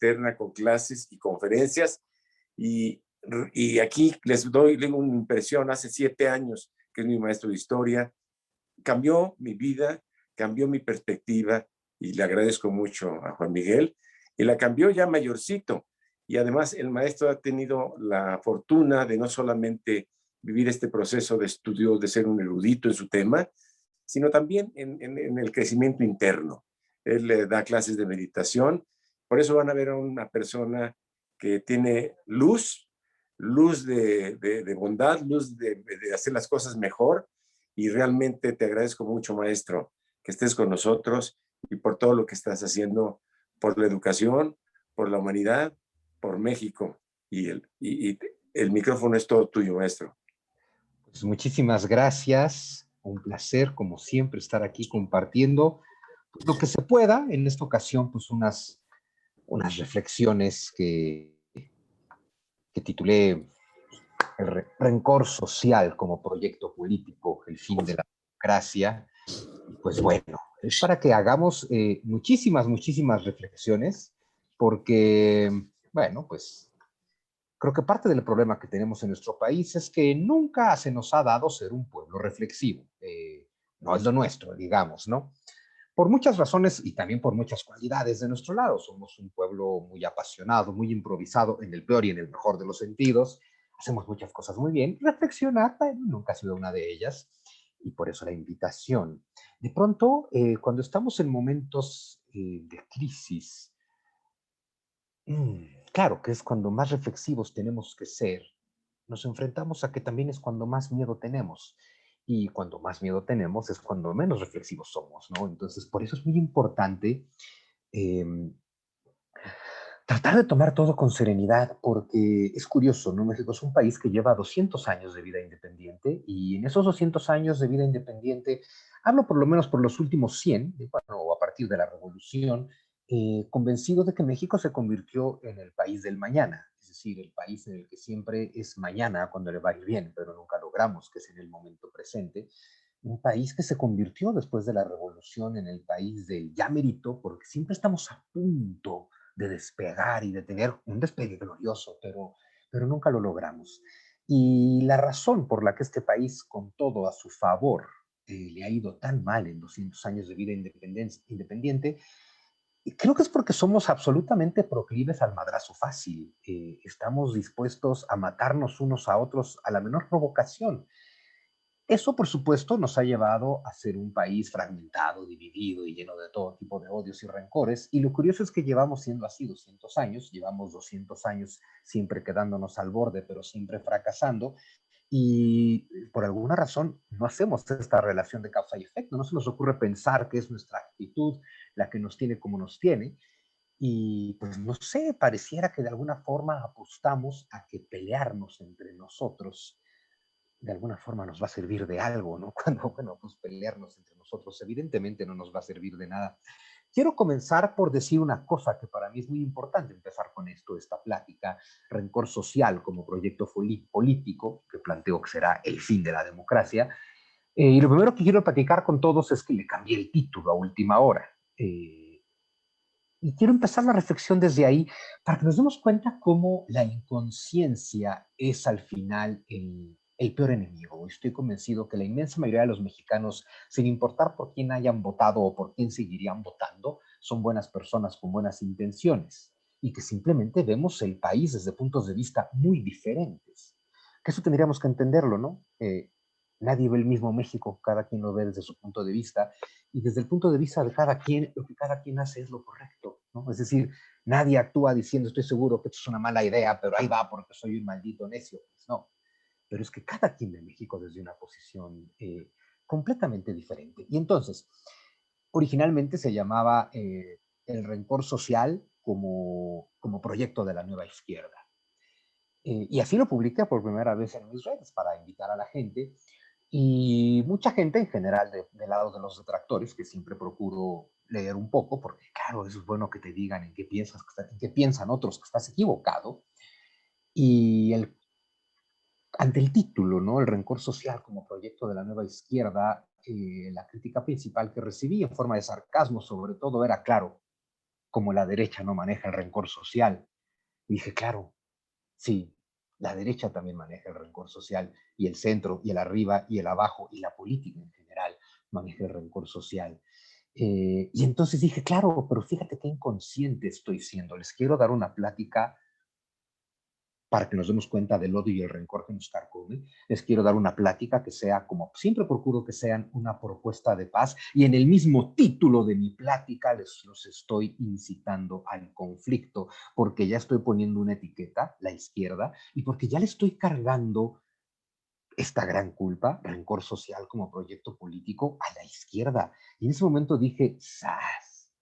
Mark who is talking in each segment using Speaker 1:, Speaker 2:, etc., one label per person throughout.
Speaker 1: alterna con clases y conferencias. Y, y aquí les doy una impresión, hace 7 años que es mi maestro de historia, cambió mi vida, cambió mi perspectiva y le agradezco mucho a Juan Miguel. Y la cambió ya mayorcito. Y además el maestro ha tenido la fortuna de no solamente vivir este proceso de estudio, de ser un erudito en su tema, sino también en el crecimiento interno. Él le da clases de meditación. Por eso van a ver a una persona que tiene luz, luz de bondad, luz de hacer las cosas mejor. Y realmente te agradezco mucho, maestro, que estés con nosotros y por todo lo que estás haciendo por la educación, por la humanidad, por México. Y el micrófono es todo tuyo, maestro.
Speaker 2: Pues muchísimas gracias. Un placer, como siempre, estar aquí compartiendo pues, lo que se pueda. En esta ocasión, pues unas reflexiones que titulé El rencor social como proyecto político, el fin de la democracia. Y pues bueno, es para que hagamos muchísimas reflexiones, porque, bueno, pues creo que parte del problema que tenemos en nuestro país es que nunca se nos ha dado ser un pueblo reflexivo. No es lo nuestro, digamos, ¿no? Por muchas razones y también por muchas cualidades de nuestro lado. Somos un pueblo muy apasionado, muy improvisado, en el peor y en el mejor de los sentidos. Hacemos muchas cosas muy bien. Reflexionar, bueno, nunca ha sido una de ellas. Y por eso la invitación. De pronto, cuando estamos en momentos de crisis, claro que es cuando más reflexivos tenemos que ser. Nos enfrentamos a que también es cuando más miedo tenemos. Y cuando más miedo tenemos es cuando menos reflexivos somos, ¿no? Entonces, por eso es muy importante eh, tratar de tomar todo con serenidad, porque es curioso, ¿no? México es un país que lleva 200 años de vida independiente, y en esos 200 años de vida independiente, hablo por lo menos por los últimos 100, bueno, a partir de la Revolución, convencido de que México se convirtió en el país del mañana, es decir, el país en el que siempre es mañana cuando le va a ir bien, pero nunca logramos que sea en el momento presente. Un país que se convirtió después de la Revolución en el país del ya merito, porque siempre estamos a punto de despegar y de tener un despegue glorioso, pero nunca lo logramos. Y la razón por la que este país, con todo a su favor, le ha ido tan mal en 200 años de vida independiente, creo que es porque somos absolutamente proclives al madrazo fácil. Estamos dispuestos a matarnos unos a otros a la menor provocación. Eso, por supuesto, nos ha llevado a ser un país fragmentado, dividido y lleno de todo tipo de odios y rencores. Y lo curioso es que llevamos siendo así 200 años, llevamos 200 años siempre quedándonos al borde, pero siempre fracasando. Y por alguna razón no hacemos esta relación de causa y efecto. No se nos ocurre pensar que es nuestra actitud la que nos tiene como nos tiene. Y pues no sé, pareciera que de alguna forma apostamos a que pelearnos entre nosotros de alguna forma nos va a servir de algo, ¿no? Cuando, bueno, pues pelearnos entre nosotros evidentemente no nos va a servir de nada. Quiero comenzar por decir una cosa que para mí es muy importante empezar con esto, esta plática, rencor social como proyecto político, que planteo que será el fin de la democracia. Y lo primero que quiero platicar con todos es que le cambié el título a última hora. Y quiero empezar la reflexión desde ahí para que nos demos cuenta cómo la inconsciencia es al final el peor enemigo. Estoy convencido que la inmensa mayoría de los mexicanos, sin importar por quién hayan votado o por quién seguirían votando, son buenas personas con buenas intenciones y que simplemente vemos el país desde puntos de vista muy diferentes. Que eso tendríamos que entenderlo, ¿no? Nadie ve el mismo México, cada quien lo ve desde su punto de vista y desde el punto de vista de cada quien, lo que cada quien hace es lo correcto, ¿no? Es decir, nadie actúa diciendo estoy seguro que esto es una mala idea, pero ahí va porque soy un maldito necio. Pues no, pero es que cada quien ve México desde una posición completamente diferente. Y entonces, originalmente se llamaba el rencor social como proyecto de la nueva izquierda. Y así lo publiqué por primera vez en mis redes para invitar a la gente. Y mucha gente en general del lado de los detractores, que siempre procuro leer un poco, porque claro, es bueno que te digan en qué piensan otros que estás equivocado. Y ante el título, ¿no? El rencor social como proyecto de la nueva izquierda, la crítica principal que recibí en forma de sarcasmo sobre todo era, claro, como la derecha no maneja el rencor social. Y dije, claro, sí, la derecha también maneja el rencor social, y el centro, y el arriba, y el abajo, y la política en general maneja el rencor social. Y entonces dije, claro, pero fíjate qué inconsciente estoy siendo. Les quiero dar una plática para que nos demos cuenta del odio y el rencor que nos carcome. Les quiero dar una plática que sea, como siempre procuro que sean, una propuesta de paz, y en el mismo título de mi plática los estoy incitando al conflicto, porque ya estoy poniendo una etiqueta, la izquierda, y porque ya le estoy cargando esta gran culpa, rencor social como proyecto político, a la izquierda. Y en ese momento dije, ¡zas!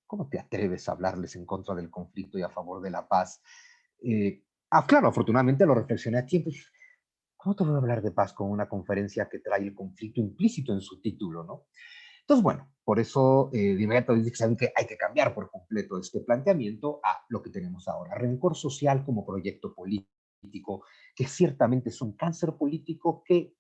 Speaker 2: ¿Cómo te atreves a hablarles en contra del conflicto y a favor de la paz? Claro, afortunadamente lo reflexioné a tiempo. ¿Cómo te voy a hablar de paz con una conferencia que trae el conflicto implícito en su título, no? Entonces, bueno, por eso de inmediato dice que saben que hay que cambiar por completo este planteamiento a lo que tenemos ahora. Rencor social como proyecto político, que ciertamente es un cáncer político que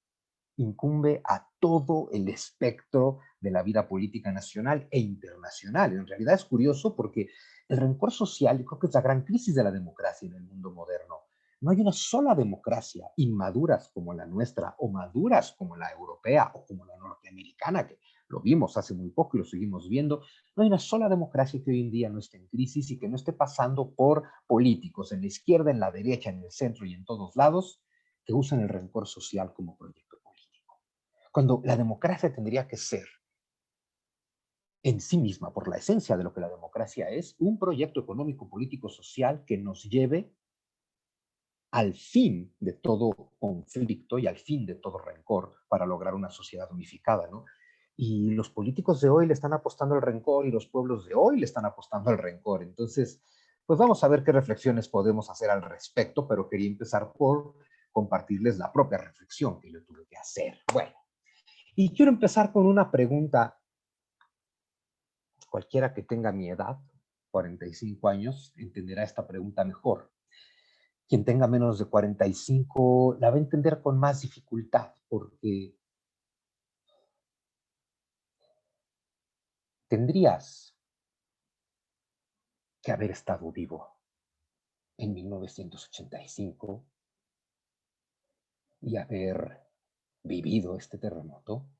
Speaker 2: incumbe a todo el espectro de la vida política nacional e internacional. En realidad es curioso porque el rencor social, yo creo que es la gran crisis de la democracia en el mundo moderno. No hay una sola democracia, inmaduras como la nuestra, o maduras como la europea, o como la norteamericana, que lo vimos hace muy poco y lo seguimos viendo. No hay una sola democracia que hoy en día no esté en crisis y que no esté pasando por políticos en la izquierda, en la derecha, en el centro y en todos lados, que usan el rencor social como proyecto político. Cuando la democracia tendría que ser en sí misma, por la esencia de lo que la democracia es, un proyecto económico, político, social que nos lleve al fin de todo conflicto y al fin de todo rencor para lograr una sociedad unificada, ¿no? Y los políticos de hoy le están apostando al rencor y los pueblos de hoy le están apostando al rencor. Entonces, pues vamos a ver qué reflexiones podemos hacer al respecto, pero quería empezar por compartirles la propia reflexión que yo tuve que hacer. Bueno, y quiero empezar con una pregunta. Cualquiera que tenga mi edad, 45 años, entenderá esta pregunta mejor. Quien tenga menos de 45 la va a entender con más dificultad, porque tendrías que haber estado vivo en 1985 y haber vivido este terremoto.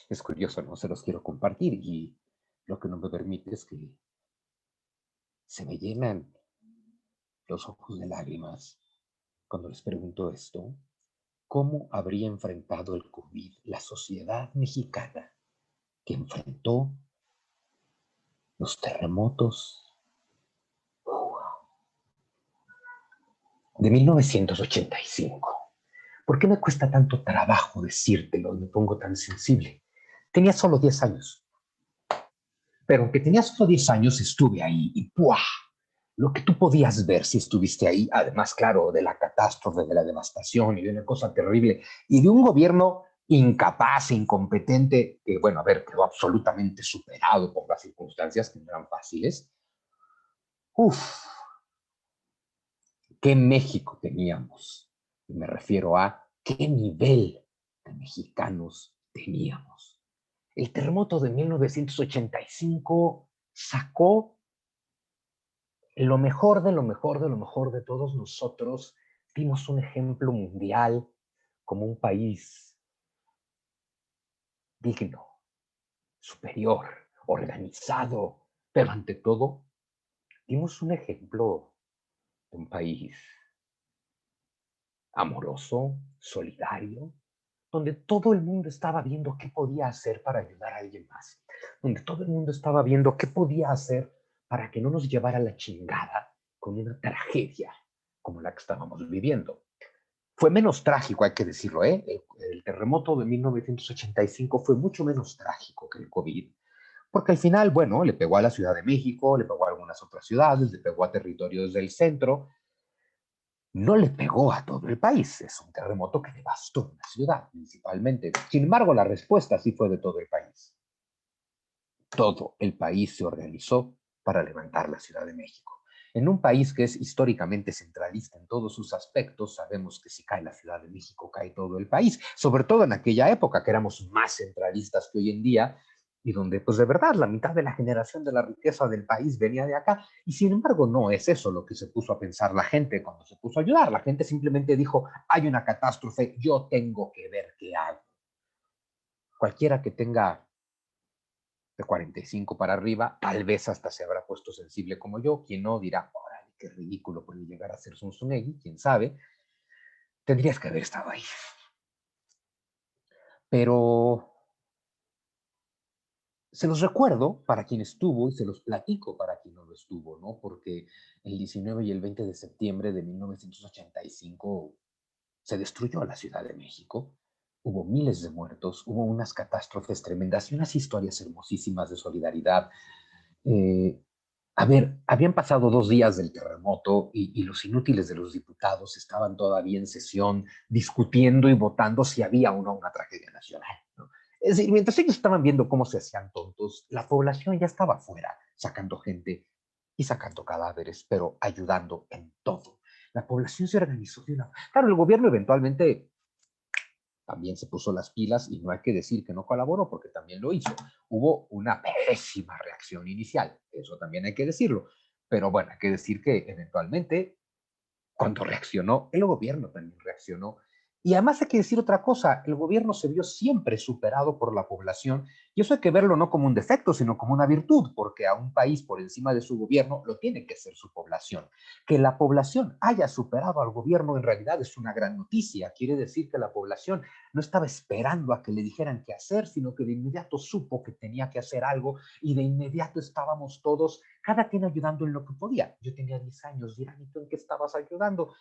Speaker 2: Es curioso, ¿no? Se los quiero compartir, y lo que no me permite es que se me llenan los ojos de lágrimas cuando les pregunto esto. ¿Cómo habría enfrentado el COVID la sociedad mexicana que enfrentó los terremotos de 1985? ¿Por qué me cuesta tanto trabajo decírtelo y me pongo tan sensible? Tenía solo 10 años, pero aunque tenía solo 10 años estuve ahí y ¡buah! Lo que tú podías ver si estuviste ahí, además, claro, de la catástrofe, de la devastación y de una cosa terrible, y de un gobierno incapaz e incompetente, que, bueno, a ver, quedó absolutamente superado por las circunstancias que no eran fáciles. Uf, qué México teníamos. Y me refiero a qué nivel de mexicanos teníamos. El terremoto de 1985 sacó lo mejor de lo mejor de lo mejor de todos nosotros. Dimos un ejemplo mundial como un país digno, superior, organizado, pero ante todo, dimos un ejemplo de un país amoroso, solidario, donde todo el mundo estaba viendo qué podía hacer para ayudar a alguien más, donde todo el mundo estaba viendo qué podía hacer para que no nos llevara la chingada con una tragedia como la que estábamos viviendo. Fue menos trágico, hay que decirlo, ¿eh? El terremoto de 1985 fue mucho menos trágico que el COVID, porque al final, bueno, le pegó a la Ciudad de México, le pegó a algunas otras ciudades, le pegó a territorios del centro, no le pegó a todo el país. Es un terremoto que devastó una ciudad principalmente. Sin embargo, la respuesta sí fue de todo el país. Todo el país se organizó para levantar la Ciudad de México. En un país que es históricamente centralista en todos sus aspectos, sabemos que si cae la Ciudad de México, cae todo el país, sobre todo en aquella época que éramos más centralistas que hoy en día, y donde pues de verdad la mitad de la generación de la riqueza del país venía de acá, y sin embargo no es eso lo que se puso a pensar la gente cuando se puso a ayudar. La gente simplemente dijo, hay una catástrofe, yo tengo que ver qué hago. Cualquiera que tenga de 45 para arriba, tal vez hasta se habrá puesto sensible como yo, quien no dirá, órale, qué ridículo puede llegar a ser Zunzunegui, quién sabe, tendrías que haber estado ahí. Pero se los recuerdo para quien estuvo y se los platico para quien no lo estuvo, ¿no? Porque el 19 y el 20 de septiembre de 1985 se destruyó la Ciudad de México, hubo miles de muertos, hubo unas catástrofes tremendas y unas historias hermosísimas de solidaridad. Eh, a ver, habían pasado 2 días del terremoto y los inútiles de los diputados estaban todavía en sesión discutiendo y votando si había o no una tragedia nacional, ¿no? Es decir, mientras ellos estaban viendo cómo se hacían tontos, la población ya estaba afuera, sacando gente y sacando cadáveres, pero ayudando en todo. La población se organizó de una... Claro, el gobierno eventualmente también se puso las pilas y no hay que decir que no colaboró porque también lo hizo. Hubo una pésima reacción inicial, eso también hay que decirlo. Pero bueno, hay que decir que eventualmente cuando reaccionó, el gobierno también reaccionó. Y además hay que decir otra cosa, el gobierno se vio siempre superado por la población y eso hay que verlo no como un defecto, sino como una virtud, porque a un país por encima de su gobierno lo tiene que ser su población. Que la población haya superado al gobierno en realidad es una gran noticia, quiere decir que la población no estaba esperando a que le dijeran qué hacer, sino que de inmediato supo que tenía que hacer algo y de inmediato estábamos todos, cada quien ayudando en lo que podía. Yo tenía 10 años, dirán, ¿y tú en qué estabas ayudando?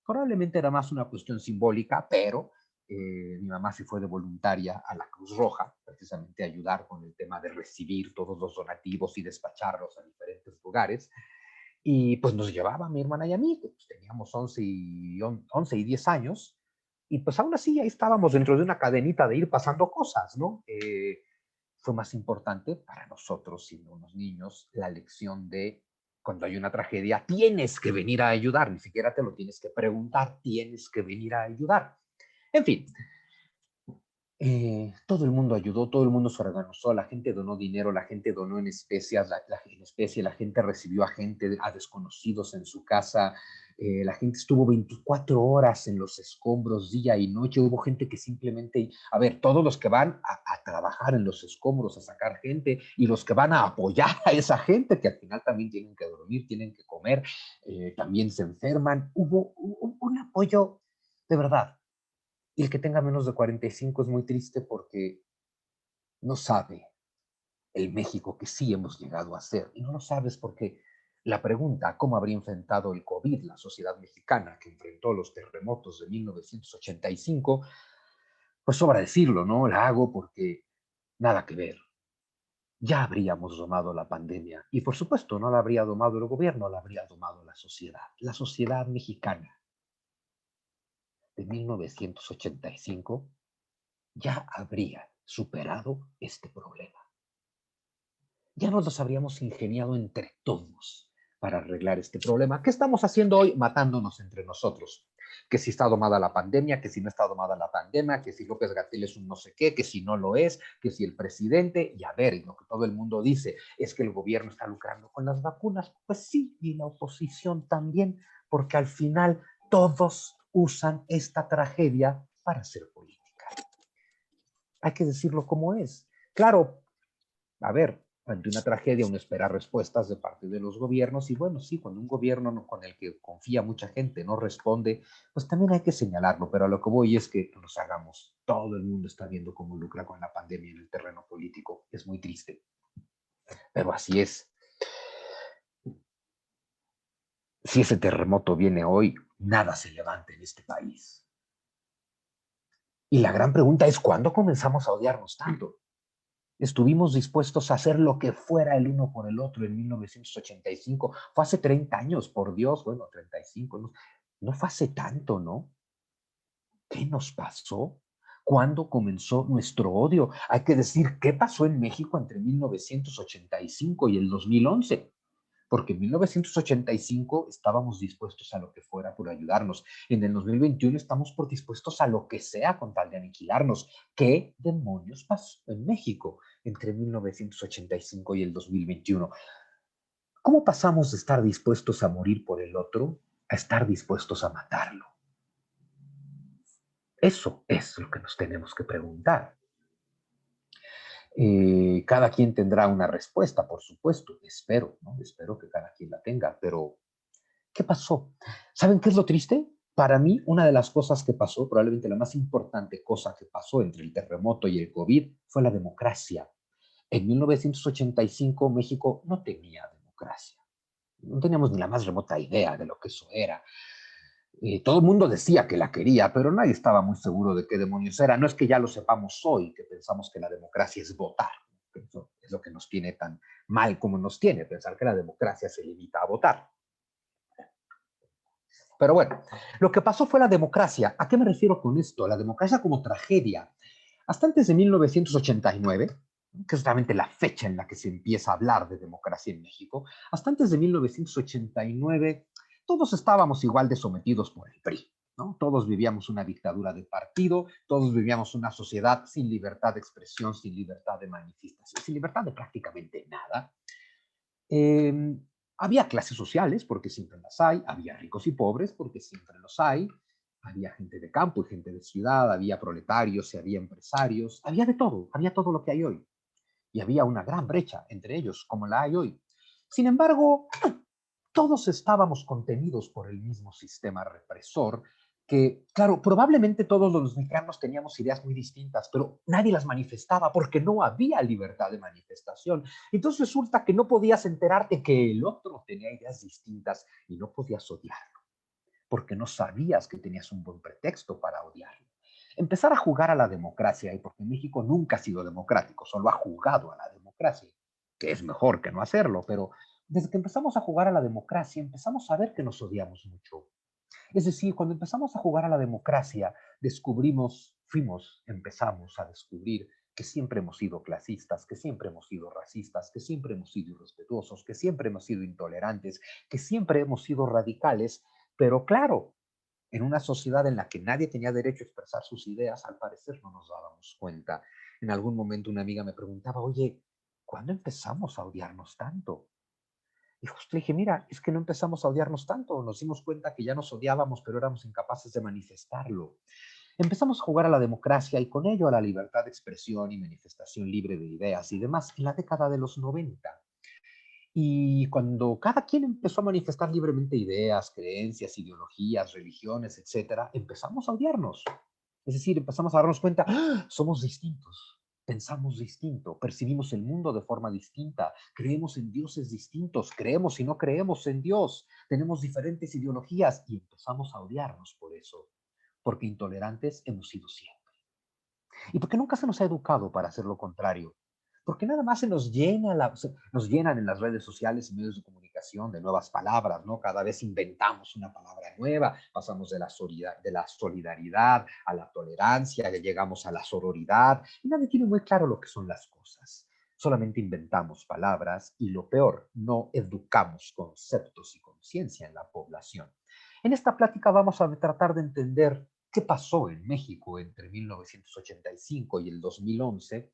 Speaker 2: Probablemente era más una cuestión simbólica, pero mi mamá sí fue de voluntaria a la Cruz Roja, precisamente a ayudar con el tema de recibir todos los donativos y despacharlos a diferentes lugares. Y pues nos llevaba a mi hermana y a mí, que pues teníamos 11 y 10 años, y pues aún así ahí estábamos dentro de una cadenita de ir pasando cosas, ¿no? Fue más importante para nosotros, siendo unos niños, la lección de cuando hay una tragedia, tienes que venir a ayudar, ni siquiera te lo tienes que preguntar, tienes que venir a ayudar. En fin, todo el mundo ayudó, todo el mundo se organizó, la gente donó dinero, la gente donó en especias, en especie, la gente recibió a gente, a desconocidos en su casa, la gente estuvo 24 horas en los escombros, día y noche, hubo gente que simplemente, a ver, todos los que van a trabajar en los escombros, a sacar gente, y los que van a apoyar a esa gente, que al final también tienen que dormir, tienen que comer, también se enferman, hubo un apoyo de verdad. Y el que tenga menos de 45 es muy triste porque no sabe el México que sí hemos llegado a ser. Y no lo sabes porque la pregunta, ¿cómo habría enfrentado el COVID la sociedad mexicana que enfrentó los terremotos de 1985? Pues sobra decirlo, ¿no? La hago porque nada que ver. Ya habríamos domado la pandemia. Y por supuesto, no la habría domado el gobierno, la habría domado la sociedad. La sociedad mexicana de 1985 ya habría superado este problema. Ya nos los habríamos ingeniado entre todos para arreglar este problema. ¿Qué estamos haciendo hoy? Matándonos entre nosotros. Que si está domada la pandemia, que si no está domada la pandemia, que si López-Gatell es un no sé qué, que si no lo es, que si el presidente, y a ver, y lo que todo el mundo dice es que el gobierno está lucrando con las vacunas. Pues sí, y la oposición también, porque al final todos usan esta tragedia para hacer política. Hay que decirlo como es. Claro, a ver, ante una tragedia uno espera respuestas de parte de los gobiernos y bueno, sí, cuando un gobierno con el que confía mucha gente no responde, pues también hay que señalarlo, pero a lo que voy es que nos hagamos. Todo el mundo está viendo cómo lucra con la pandemia en el terreno político. Es muy triste, pero así es. Si ese terremoto viene hoy, nada se levanta en este país. Y la gran pregunta es, ¿cuándo comenzamos a odiarnos tanto? Estuvimos dispuestos a hacer lo que fuera el uno por el otro en 1985. Fue hace 30 años, por Dios, bueno, 35, no, no fue hace tanto, ¿no? ¿Qué nos pasó? ¿Cuándo comenzó nuestro odio? Hay que decir, ¿qué pasó en México entre 1985 y el 2011? porque en 1985 estábamos dispuestos a lo que fuera por ayudarnos. En el 2021 estamos por dispuestos a lo que sea con tal de aniquilarnos. ¿Qué demonios pasó en México entre 1985 y el 2021? ¿Cómo pasamos de estar dispuestos a morir por el otro a estar dispuestos a matarlo? Eso es lo que nos tenemos que preguntar. Cada quien tendrá una respuesta, por supuesto, espero, ¿no? Espero que cada quien la tenga, pero ¿qué pasó? ¿Saben qué es lo triste? Para mí, una de las cosas que pasó, probablemente la más importante cosa que pasó entre el terremoto y el COVID, fue la democracia. En 1985 México no tenía democracia. No teníamos ni la más remota idea de lo que eso era. Todo el mundo decía que la quería, pero nadie estaba muy seguro de qué demonios era. No es que ya lo sepamos hoy, que pensamos que la democracia es votar. Eso es lo que nos tiene tan mal como nos tiene, pensar que la democracia se limita a votar. Pero bueno, lo que pasó fue la democracia. ¿A qué me refiero con esto? La democracia como tragedia. Hasta antes de 1989, que es realmente la fecha en la que se empieza a hablar de democracia en México, hasta antes de 1989 todos estábamos igual de sometidos por el PRI. ¿No? Todos vivíamos una dictadura de partido, todos vivíamos una sociedad sin libertad de expresión, sin libertad de manifestación, sin libertad de prácticamente nada. Eh, Había clases sociales, porque siempre las hay, había ricos y pobres, porque siempre los hay, había gente de campo y gente de ciudad, había proletarios y había empresarios, había todo lo que hay hoy. Y había una gran brecha entre ellos, como la hay hoy. Sin embargo, todos estábamos contenidos por el mismo sistema represor que, claro, probablemente todos los mexicanos teníamos ideas muy distintas, pero nadie las manifestaba porque no había libertad de manifestación. Entonces resulta que no podías enterarte que el otro tenía ideas distintas y no podías odiarlo, porque no sabías que tenías un buen pretexto para odiarlo. Empezar a jugar a la democracia, y porque México nunca ha sido democrático, solo ha jugado a la democracia, que es mejor que no hacerlo, pero desde que empezamos a jugar a la democracia, empezamos a ver que nos odiamos mucho. Es decir, cuando empezamos a jugar a la democracia, empezamos a descubrir que siempre hemos sido clasistas, que siempre hemos sido racistas, que siempre hemos sido irrespetuosos, que siempre hemos sido intolerantes, que siempre hemos sido radicales, pero claro, en una sociedad en la que nadie tenía derecho a expresar sus ideas, al parecer no nos dábamos cuenta. En algún momento una amiga me preguntaba, oye, ¿cuándo empezamos a odiarnos tanto? Y justo le dije, mira, es que no empezamos a odiarnos tanto, nos dimos cuenta que ya nos odiábamos, pero éramos incapaces de manifestarlo. Empezamos a jugar a la democracia y con ello a la libertad de expresión y manifestación libre de ideas y demás en la década de los 90. Y cuando cada quien empezó a manifestar libremente ideas, creencias, ideologías, religiones, etcétera, empezamos a odiarnos. Es decir, empezamos a darnos cuenta, ¡ah! Somos distintos, pensamos distinto, percibimos el mundo de forma distinta, creemos en dioses distintos, creemos y no creemos en Dios, tenemos diferentes ideologías y empezamos a odiarnos por eso, porque intolerantes hemos sido siempre. Y porque nunca se nos ha educado para hacer lo contrario. Porque nada más nos llenan en las redes sociales y medios de comunicación de nuevas palabras, ¿no? Cada vez inventamos una palabra nueva, pasamos de la solidaridad a la tolerancia, ya llegamos a la sororidad, y nadie tiene muy claro lo que son las cosas. Solamente inventamos palabras y lo peor, no educamos conceptos y conciencia en la población. En esta plática vamos a tratar de entender qué pasó en México entre 1985 y el 2011,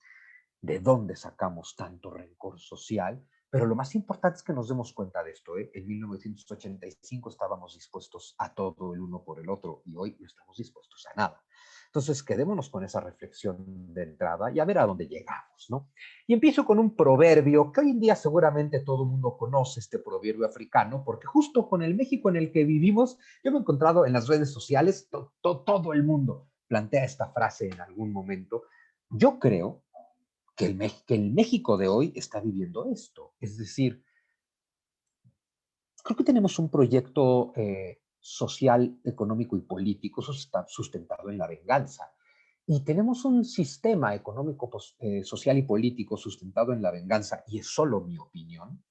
Speaker 2: de dónde sacamos tanto rencor social, pero lo más importante es que nos demos cuenta de esto. En 1985 estábamos dispuestos a todo el uno por el otro y hoy no estamos dispuestos a nada. Entonces, quedémonos con esa reflexión de entrada y a ver a dónde llegamos, ¿no? Y empiezo con un proverbio que hoy en día seguramente todo el mundo conoce, este proverbio africano, porque justo con el México en el que vivimos, yo me he encontrado en las redes sociales, todo el mundo plantea esta frase en algún momento. Yo creo que el México de hoy está viviendo esto. Es decir, creo que tenemos un proyecto social, económico y político sustentado en la venganza. Y tenemos un sistema económico, social y político sustentado en la venganza, y es solo mi opinión,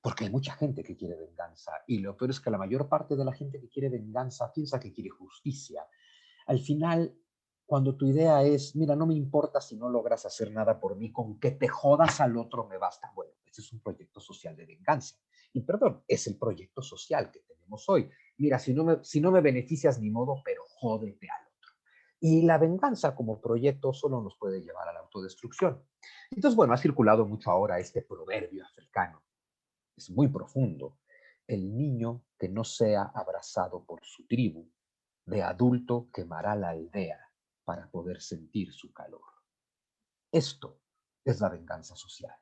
Speaker 2: porque hay mucha gente que quiere venganza. Y lo peor es que la mayor parte de la gente que quiere venganza piensa que quiere justicia. Al final, Cuando tu idea es, mira, no me importa si no logras hacer nada por mí, con que te jodas al otro me basta. Bueno, ese es un proyecto social de venganza. Y perdón, es el proyecto social que tenemos hoy. Mira, si no me beneficias ni modo, pero jódete al otro. Y la venganza como proyecto solo nos puede llevar a la autodestrucción. Entonces, bueno, ha circulado mucho ahora este proverbio africano. Es muy profundo. El niño que no sea abrazado por su tribu, de adulto quemará la aldea para poder sentir su calor. Esto es la venganza social.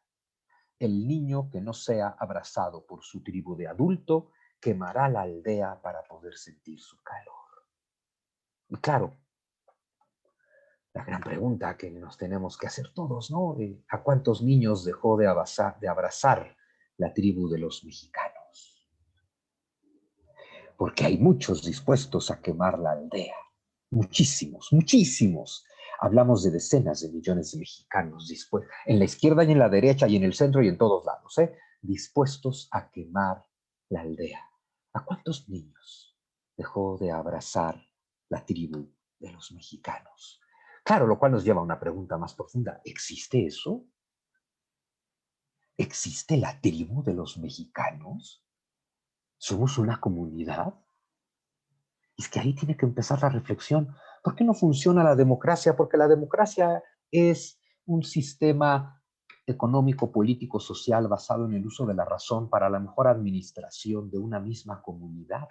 Speaker 2: El niño que no sea abrazado por su tribu de adulto quemará la aldea para poder sentir su calor. Y claro, la gran pregunta que nos tenemos que hacer todos, ¿no? ¿A cuántos niños dejó de abrazar la tribu de los mexicanos? Porque hay muchos dispuestos a quemar la aldea. Muchísimos, muchísimos. Hablamos de decenas de millones de mexicanos dispuestos, en la izquierda y en la derecha y en el centro y en todos lados, dispuestos a quemar la aldea. ¿A cuántos niños dejó de abrazar la tribu de los mexicanos? Claro, lo cual nos lleva a una pregunta más profunda. ¿Existe eso? ¿Existe la tribu de los mexicanos? ¿Somos una comunidad? Es que ahí tiene que empezar la reflexión. ¿Por qué no funciona la democracia? Porque la democracia es un sistema económico, político, social basado en el uso de la razón para la mejor administración de una misma comunidad.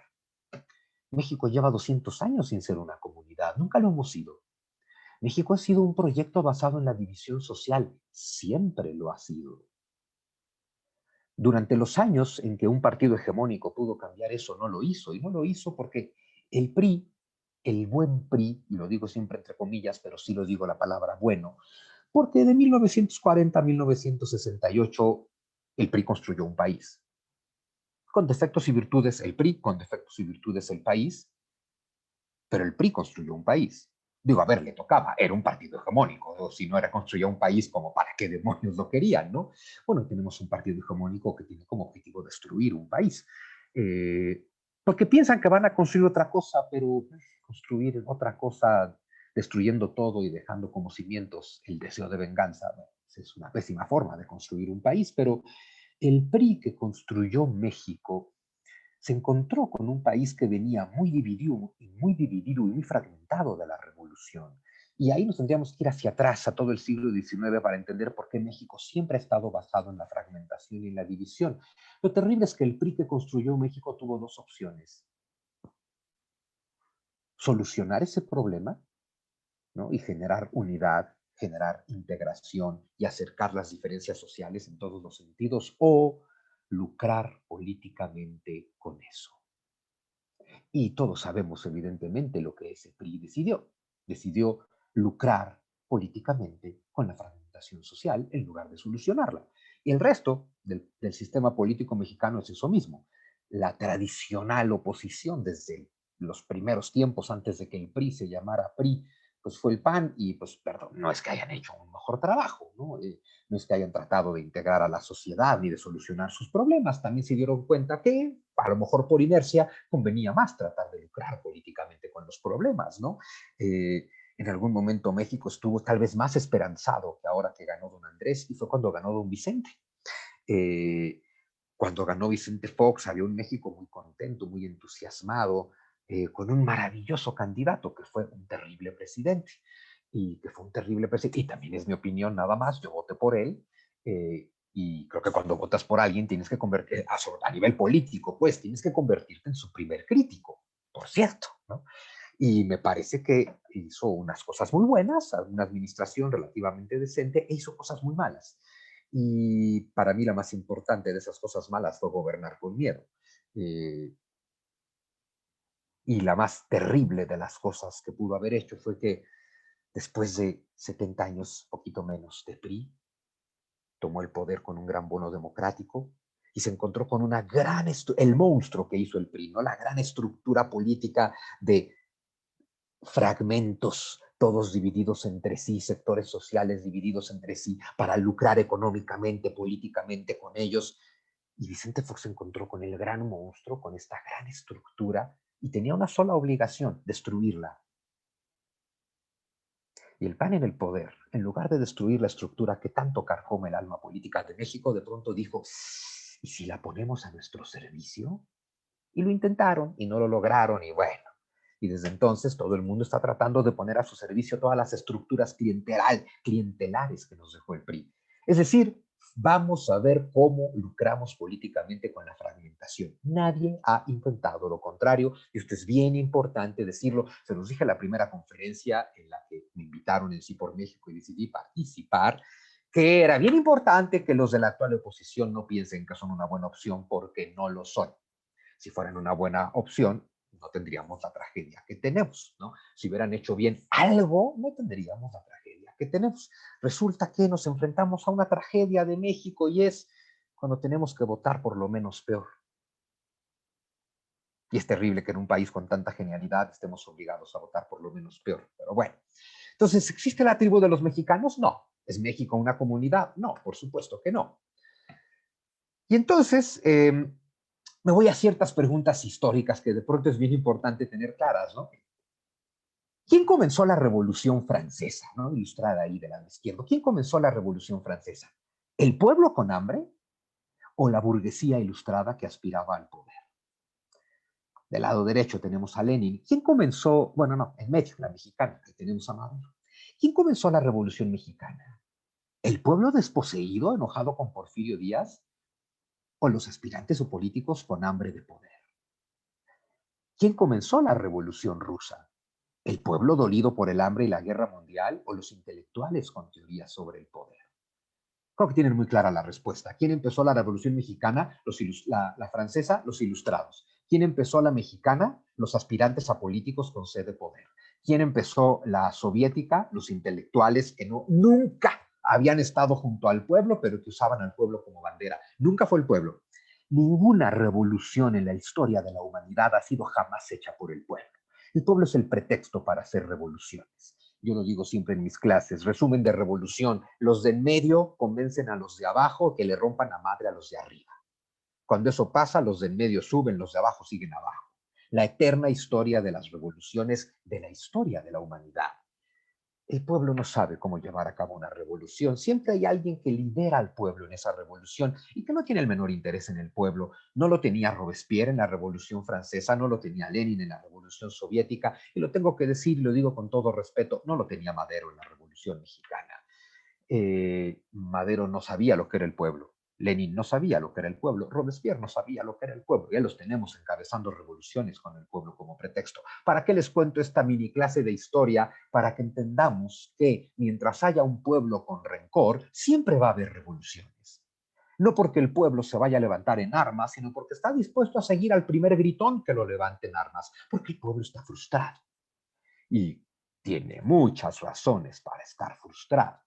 Speaker 2: México lleva 200 años sin ser una comunidad, nunca lo hemos sido. México ha sido un proyecto basado en la división social, siempre lo ha sido. Durante los años en que un partido hegemónico pudo cambiar eso, no lo hizo. Y no lo hizo porque el PRI, el buen PRI, y lo digo siempre entre comillas, pero sí lo digo la palabra bueno, porque de 1940 a 1968 el PRI construyó un país. Con defectos y virtudes el PRI, con defectos y virtudes el país, pero el PRI construyó un país. Digo, a ver, le tocaba, era un partido hegemónico, o si no era construir un país, como para qué demonios lo querían, ¿no? Bueno, tenemos un partido hegemónico que tiene como objetivo destruir un país, porque piensan que van a construir otra cosa, pero construir otra cosa destruyendo todo y dejando como cimientos el deseo de venganza, ¿no? Es una pésima forma de construir un país, pero el PRI que construyó México se encontró con un país que venía muy dividido y muy fragmentado de la revolución. Y ahí nos tendríamos que ir hacia atrás a todo el siglo XIX para entender por qué México siempre ha estado basado en la fragmentación y en la división. Lo terrible es que el PRI que construyó México tuvo dos opciones. Solucionar ese problema, ¿no? Y generar unidad, generar integración y acercar las diferencias sociales en todos los sentidos, o lucrar políticamente con eso. Y todos sabemos, evidentemente, lo que ese PRI decidió. Decidió lucrar políticamente con la fragmentación social en lugar de solucionarla. Y el resto del sistema político mexicano es eso mismo. La tradicional oposición desde los primeros tiempos, antes de que el PRI se llamara PRI, pues fue el PAN y, pues, perdón, no es que hayan hecho un mejor trabajo, ¿no? No es que hayan tratado de integrar a la sociedad ni de solucionar sus problemas, también se dieron cuenta que, a lo mejor por inercia, convenía más tratar de lucrar políticamente con los problemas, ¿no? En algún momento México estuvo tal vez más esperanzado que ahora que ganó don Andrés, y fue cuando ganó don Vicente. Eh, Cuando ganó Vicente Fox, había un México muy contento, muy entusiasmado, con un maravilloso candidato que fue un terrible presidente. Y que fue un terrible presidente, y también es mi opinión nada más, yo voté por él, y creo que cuando votas por alguien tienes que convertir, a nivel político, pues tienes que convertirte en su primer crítico, por cierto, ¿no? Y me parece que hizo unas cosas muy buenas, una administración relativamente decente, e hizo cosas muy malas. Y para mí la más importante de esas cosas malas fue gobernar con miedo. Eh, y la más terrible de las cosas que pudo haber hecho fue que después de 70 años, poquito menos, de PRI, tomó el poder con un gran bono democrático y se encontró con una gran, el monstruo que hizo el PRI, ¿no? La gran estructura política de fragmentos, todos divididos entre sí, sectores sociales divididos entre sí, para lucrar económicamente, políticamente con ellos. Y Vicente Fox se encontró con el gran monstruo, con esta gran estructura, y tenía una sola obligación: destruirla. Y el PAN en el poder, en lugar de destruir la estructura que tanto carcome el alma política de México, de pronto dijo, ¿y si la ponemos a nuestro servicio? Y lo intentaron y no lo lograron y bueno. Y desde entonces todo el mundo está tratando de poner a su servicio todas las estructuras clientelares que nos dejó el PRI. Es decir, vamos a ver cómo lucramos políticamente con la fragmentación. Nadie ha intentado lo contrario y esto es bien importante decirlo. Se los dije en la primera conferencia en la que me invitaron en Sí por México y decidí participar, que era bien importante que los de la actual oposición no piensen que son una buena opción porque no lo son. Si fueran una buena opción, no tendríamos la tragedia que tenemos, ¿no? Si hubieran hecho bien algo, no tendríamos la tragedia que tenemos. Resulta que nos enfrentamos a una tragedia de México y es cuando tenemos que votar por lo menos peor. Y es terrible que en un país con tanta genialidad estemos obligados a votar por lo menos peor. Pero bueno, entonces, ¿existe la tribu de los mexicanos? No. ¿Es México una comunidad? No, por supuesto que no. Y entonces, me voy a ciertas preguntas históricas que de pronto es bien importante tener claras, ¿no? ¿Quién comenzó la Revolución Francesa? ¿No? Ilustrada ahí del lado izquierdo. ¿Quién comenzó la Revolución Francesa? ¿El pueblo con hambre o la burguesía ilustrada que aspiraba al poder? Del lado derecho tenemos a Lenin. ¿Quién comenzó? Bueno, no, en medio, la mexicana, que tenemos a Maduro. ¿Quién comenzó la Revolución Mexicana? ¿El pueblo desposeído, enojado con Porfirio Díaz? ¿O los aspirantes o políticos con hambre de poder? ¿Quién comenzó la Revolución Rusa? ¿El pueblo dolido por el hambre y la guerra mundial o los intelectuales con teorías sobre el poder? Creo que tienen muy clara la respuesta. ¿Quién empezó la Revolución Mexicana? La francesa, los ilustrados. ¿Quién empezó la mexicana? Los aspirantes a políticos con sed de poder. ¿Quién empezó la soviética? Los intelectuales que nunca habían estado junto al pueblo, pero que usaban al pueblo como bandera. Nunca fue el pueblo. Ninguna revolución en la historia de la humanidad ha sido jamás hecha por el pueblo. El pueblo es el pretexto para hacer revoluciones. Yo lo digo siempre en mis clases, resumen de revolución, los de en medio convencen a los de abajo que le rompan la madre a los de arriba. Cuando eso pasa, los de en medio suben, los de abajo siguen abajo. La eterna historia de las revoluciones de la historia de la humanidad. El pueblo no sabe cómo llevar a cabo una revolución. Siempre hay alguien que lidera al pueblo en esa revolución y que no tiene el menor interés en el pueblo. No lo tenía Robespierre en la Revolución Francesa, no lo tenía Lenin en la Revolución Soviética, y lo tengo que decir, y lo digo con todo respeto, no lo tenía Madero en la Revolución Mexicana. Madero no sabía lo que era el pueblo. Lenin no sabía lo que era el pueblo, Robespierre no sabía lo que era el pueblo, ya los tenemos encabezando revoluciones con el pueblo como pretexto. ¿Para qué les cuento esta mini clase de historia? Para que entendamos que mientras haya un pueblo con rencor, siempre va a haber revoluciones. No porque el pueblo se vaya a levantar en armas, sino porque está dispuesto a seguir al primer gritón que lo levante en armas, porque el pueblo está frustrado y tiene muchas razones para estar frustrado.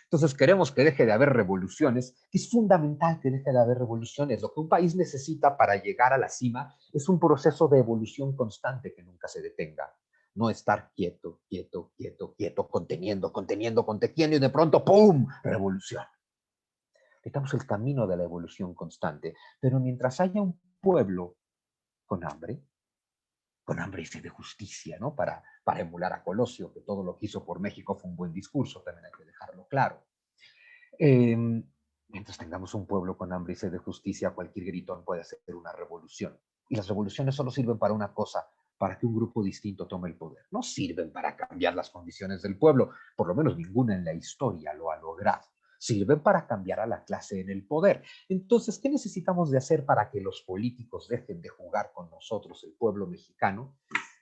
Speaker 2: Entonces queremos que deje de haber revoluciones. Es fundamental que deje de haber revoluciones. Lo que un país necesita para llegar a la cima es un proceso de evolución constante que nunca se detenga. No estar quieto, quieto, quieto, quieto, conteniendo, conteniendo, conteniendo y de pronto ¡pum! Revolución. Necesitamos el camino de la evolución constante. Pero mientras haya un pueblo con hambre y sed de justicia, ¿no? Para emular a Colosio, que todo lo que hizo por México fue un buen discurso, también hay que dejarlo claro. Eh, Mientras tengamos un pueblo con hambre y sed de justicia, cualquier gritón puede hacer una revolución. Y las revoluciones solo sirven para una cosa, para que un grupo distinto tome el poder. No sirven para cambiar las condiciones del pueblo, por lo menos ninguna en la historia lo ha logrado. Sirven para cambiar a la clase en el poder. Entonces, ¿qué necesitamos de hacer para que los políticos dejen de jugar con nosotros, el pueblo mexicano?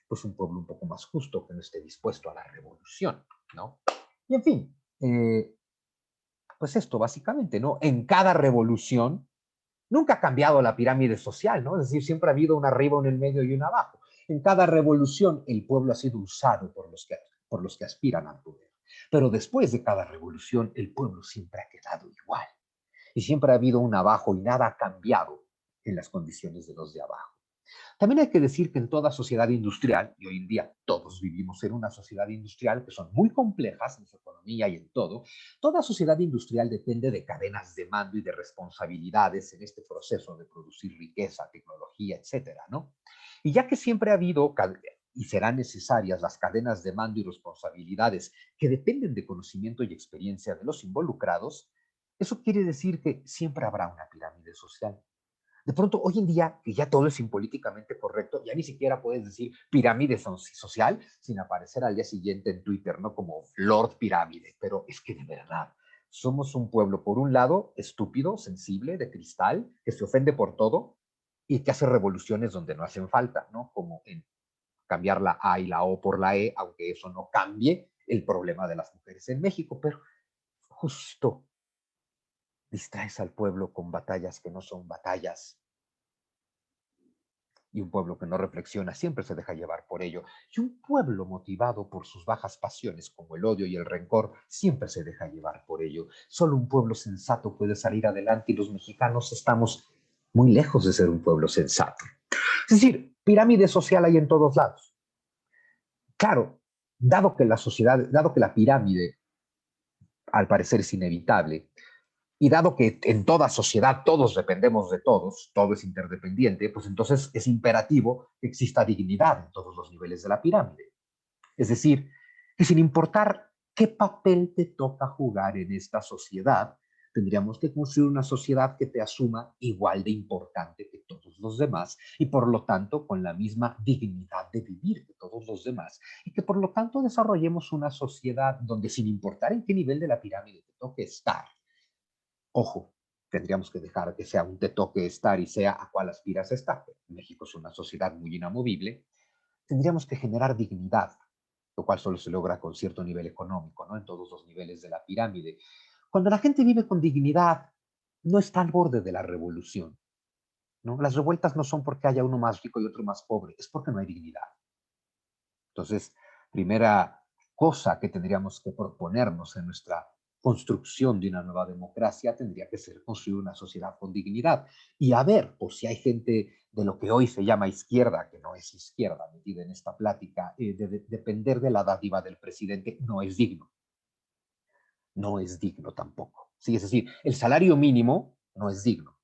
Speaker 2: Pues un pueblo un poco más justo que no esté dispuesto a la revolución, ¿no? Y en fin, pues esto básicamente, ¿no? En cada revolución nunca ha cambiado la pirámide social, ¿no? Es decir, siempre ha habido una arriba, una en medio y una abajo. En cada revolución el pueblo ha sido usado por los que aspiran al poder. Pero después de cada revolución el pueblo siempre ha quedado igual. Y siempre ha habido un abajo y nada ha cambiado en las condiciones de los de abajo. También hay que decir que en toda sociedad industrial, y hoy en día todos vivimos en una sociedad industrial que son muy complejas en su economía y en todo, toda sociedad industrial depende de cadenas de mando y de responsabilidades en este proceso de producir riqueza, tecnología, etcétera, ¿no? Y ya que siempre ha habido y serán necesarias las cadenas de mando y responsabilidades que dependen de conocimiento y experiencia de los involucrados, eso quiere decir que siempre habrá una pirámide social. De pronto, hoy en día, que ya todo es impolíticamente correcto, ya ni siquiera puedes decir pirámide social sin aparecer al día siguiente en Twitter, ¿no? Como Lord Pirámide. Pero es que de verdad, somos un pueblo, por un lado, estúpido, sensible, de cristal, que se ofende por todo y que hace revoluciones donde no hacen falta, ¿no? Como en cambiar la A y la O por la E, aunque eso no cambie el problema de las mujeres en México. Pero justo distraes al pueblo con batallas que no son batallas. Y un pueblo que no reflexiona siempre se deja llevar por ello. Y un pueblo motivado por sus bajas pasiones como el odio y el rencor siempre se deja llevar por ello. Solo un pueblo sensato puede salir adelante y los mexicanos estamos muy lejos de ser un pueblo sensato. Es decir, pirámide social hay en todos lados. Claro, dado que la sociedad, dado que la pirámide al parecer es inevitable, y dado que en toda sociedad todos dependemos de todos, todo es interdependiente, pues entonces es imperativo que exista dignidad en todos los niveles de la pirámide. Es decir, que sin importar qué papel te toca jugar en esta sociedad, tendríamos que construir una sociedad que te asuma igual de importante que todos los demás y por lo tanto con la misma dignidad de vivir que todos los demás y que por lo tanto desarrollemos una sociedad donde sin importar en qué nivel de la pirámide te toque estar, ojo, tendríamos que dejar que sea un te toque estar y sea a cuál aspiras a estar. México es una sociedad muy inamovible. Tendríamos que generar dignidad, lo cual solo se logra con cierto nivel económico, ¿no? En todos los niveles de la pirámide. Cuando la gente vive con dignidad, no está al borde de la revolución, ¿no? Las revueltas no son porque haya uno más rico y otro más pobre, es porque no hay dignidad. Entonces, primera cosa que tendríamos que proponernos en nuestra construcción de una nueva democracia tendría que ser construir una sociedad con dignidad. Y a ver, por si hay gente de lo que hoy se llama izquierda, que no es izquierda, metida en esta plática, depender de la dádiva del presidente no es digno. No es digno tampoco. Sí, es decir, el salario mínimo no es digno.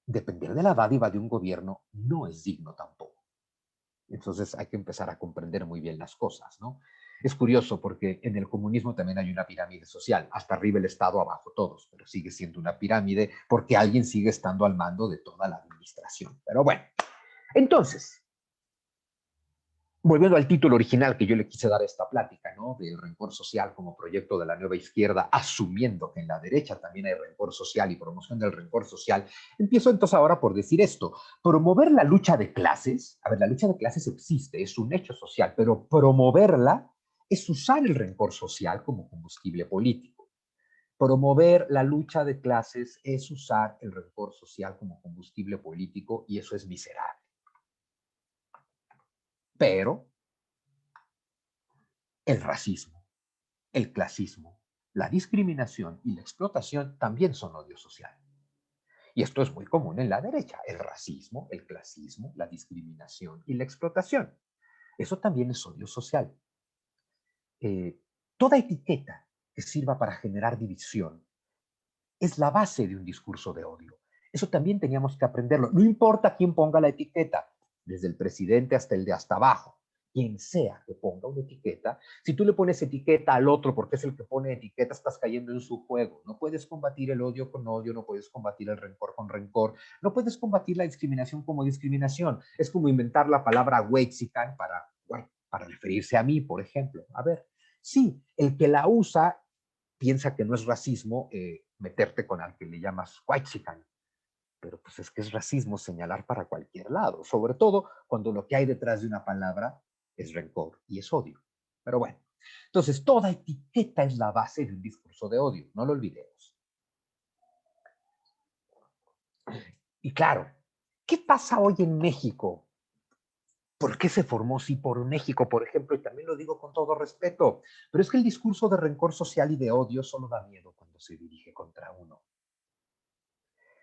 Speaker 2: Depender de la dádiva de un gobierno no es digno tampoco. Entonces hay que empezar a comprender muy bien las cosas, ¿no? Es curioso porque en el comunismo también hay una pirámide social, hasta arriba el Estado, abajo todos, pero sigue siendo una pirámide porque alguien sigue estando al mando de toda la administración. Pero bueno, entonces, volviendo al título original que yo le quise dar a esta plática, ¿no? Del rencor social como proyecto de la nueva izquierda, asumiendo que en la derecha también hay rencor social y promoción del rencor social, empiezo entonces ahora por decir esto: promover la lucha de clases. A ver, la lucha de clases existe, es un hecho social, pero promoverla es usar el rencor social como combustible político. Promover la lucha de clases es usar el rencor social como combustible político y eso es miserable. Pero el racismo, el clasismo, la discriminación y la explotación también son odio social. Y esto es muy común en la derecha: el racismo, el clasismo, la discriminación y la explotación. Eso también es odio social. Toda etiqueta que sirva para generar división es la base de un discurso de odio. Eso también teníamos que aprenderlo. No importa quién ponga la etiqueta, desde el presidente hasta el de hasta abajo, quien sea que ponga una etiqueta, si tú le pones etiqueta al otro porque es el que pone etiqueta, estás cayendo en su juego. No puedes combatir el odio con odio, no puedes combatir el rencor con rencor, no puedes combatir la discriminación como discriminación. Es como inventar la palabra huexican para referirse a mí, por ejemplo. A ver, sí, el que la usa piensa que no es racismo meterte con al que le llamas whitexican, pero pues es que es racismo señalar para cualquier lado, sobre todo cuando lo que hay detrás de una palabra es rencor y es odio. Pero bueno, entonces toda etiqueta es la base de un discurso de odio, no lo olvidemos. Y claro, ¿qué pasa hoy en México? ¿Por qué se formó sí por México, por ejemplo? Y también lo digo con todo respeto, pero es que el discurso de rencor social y de odio solo da miedo cuando se dirige contra uno.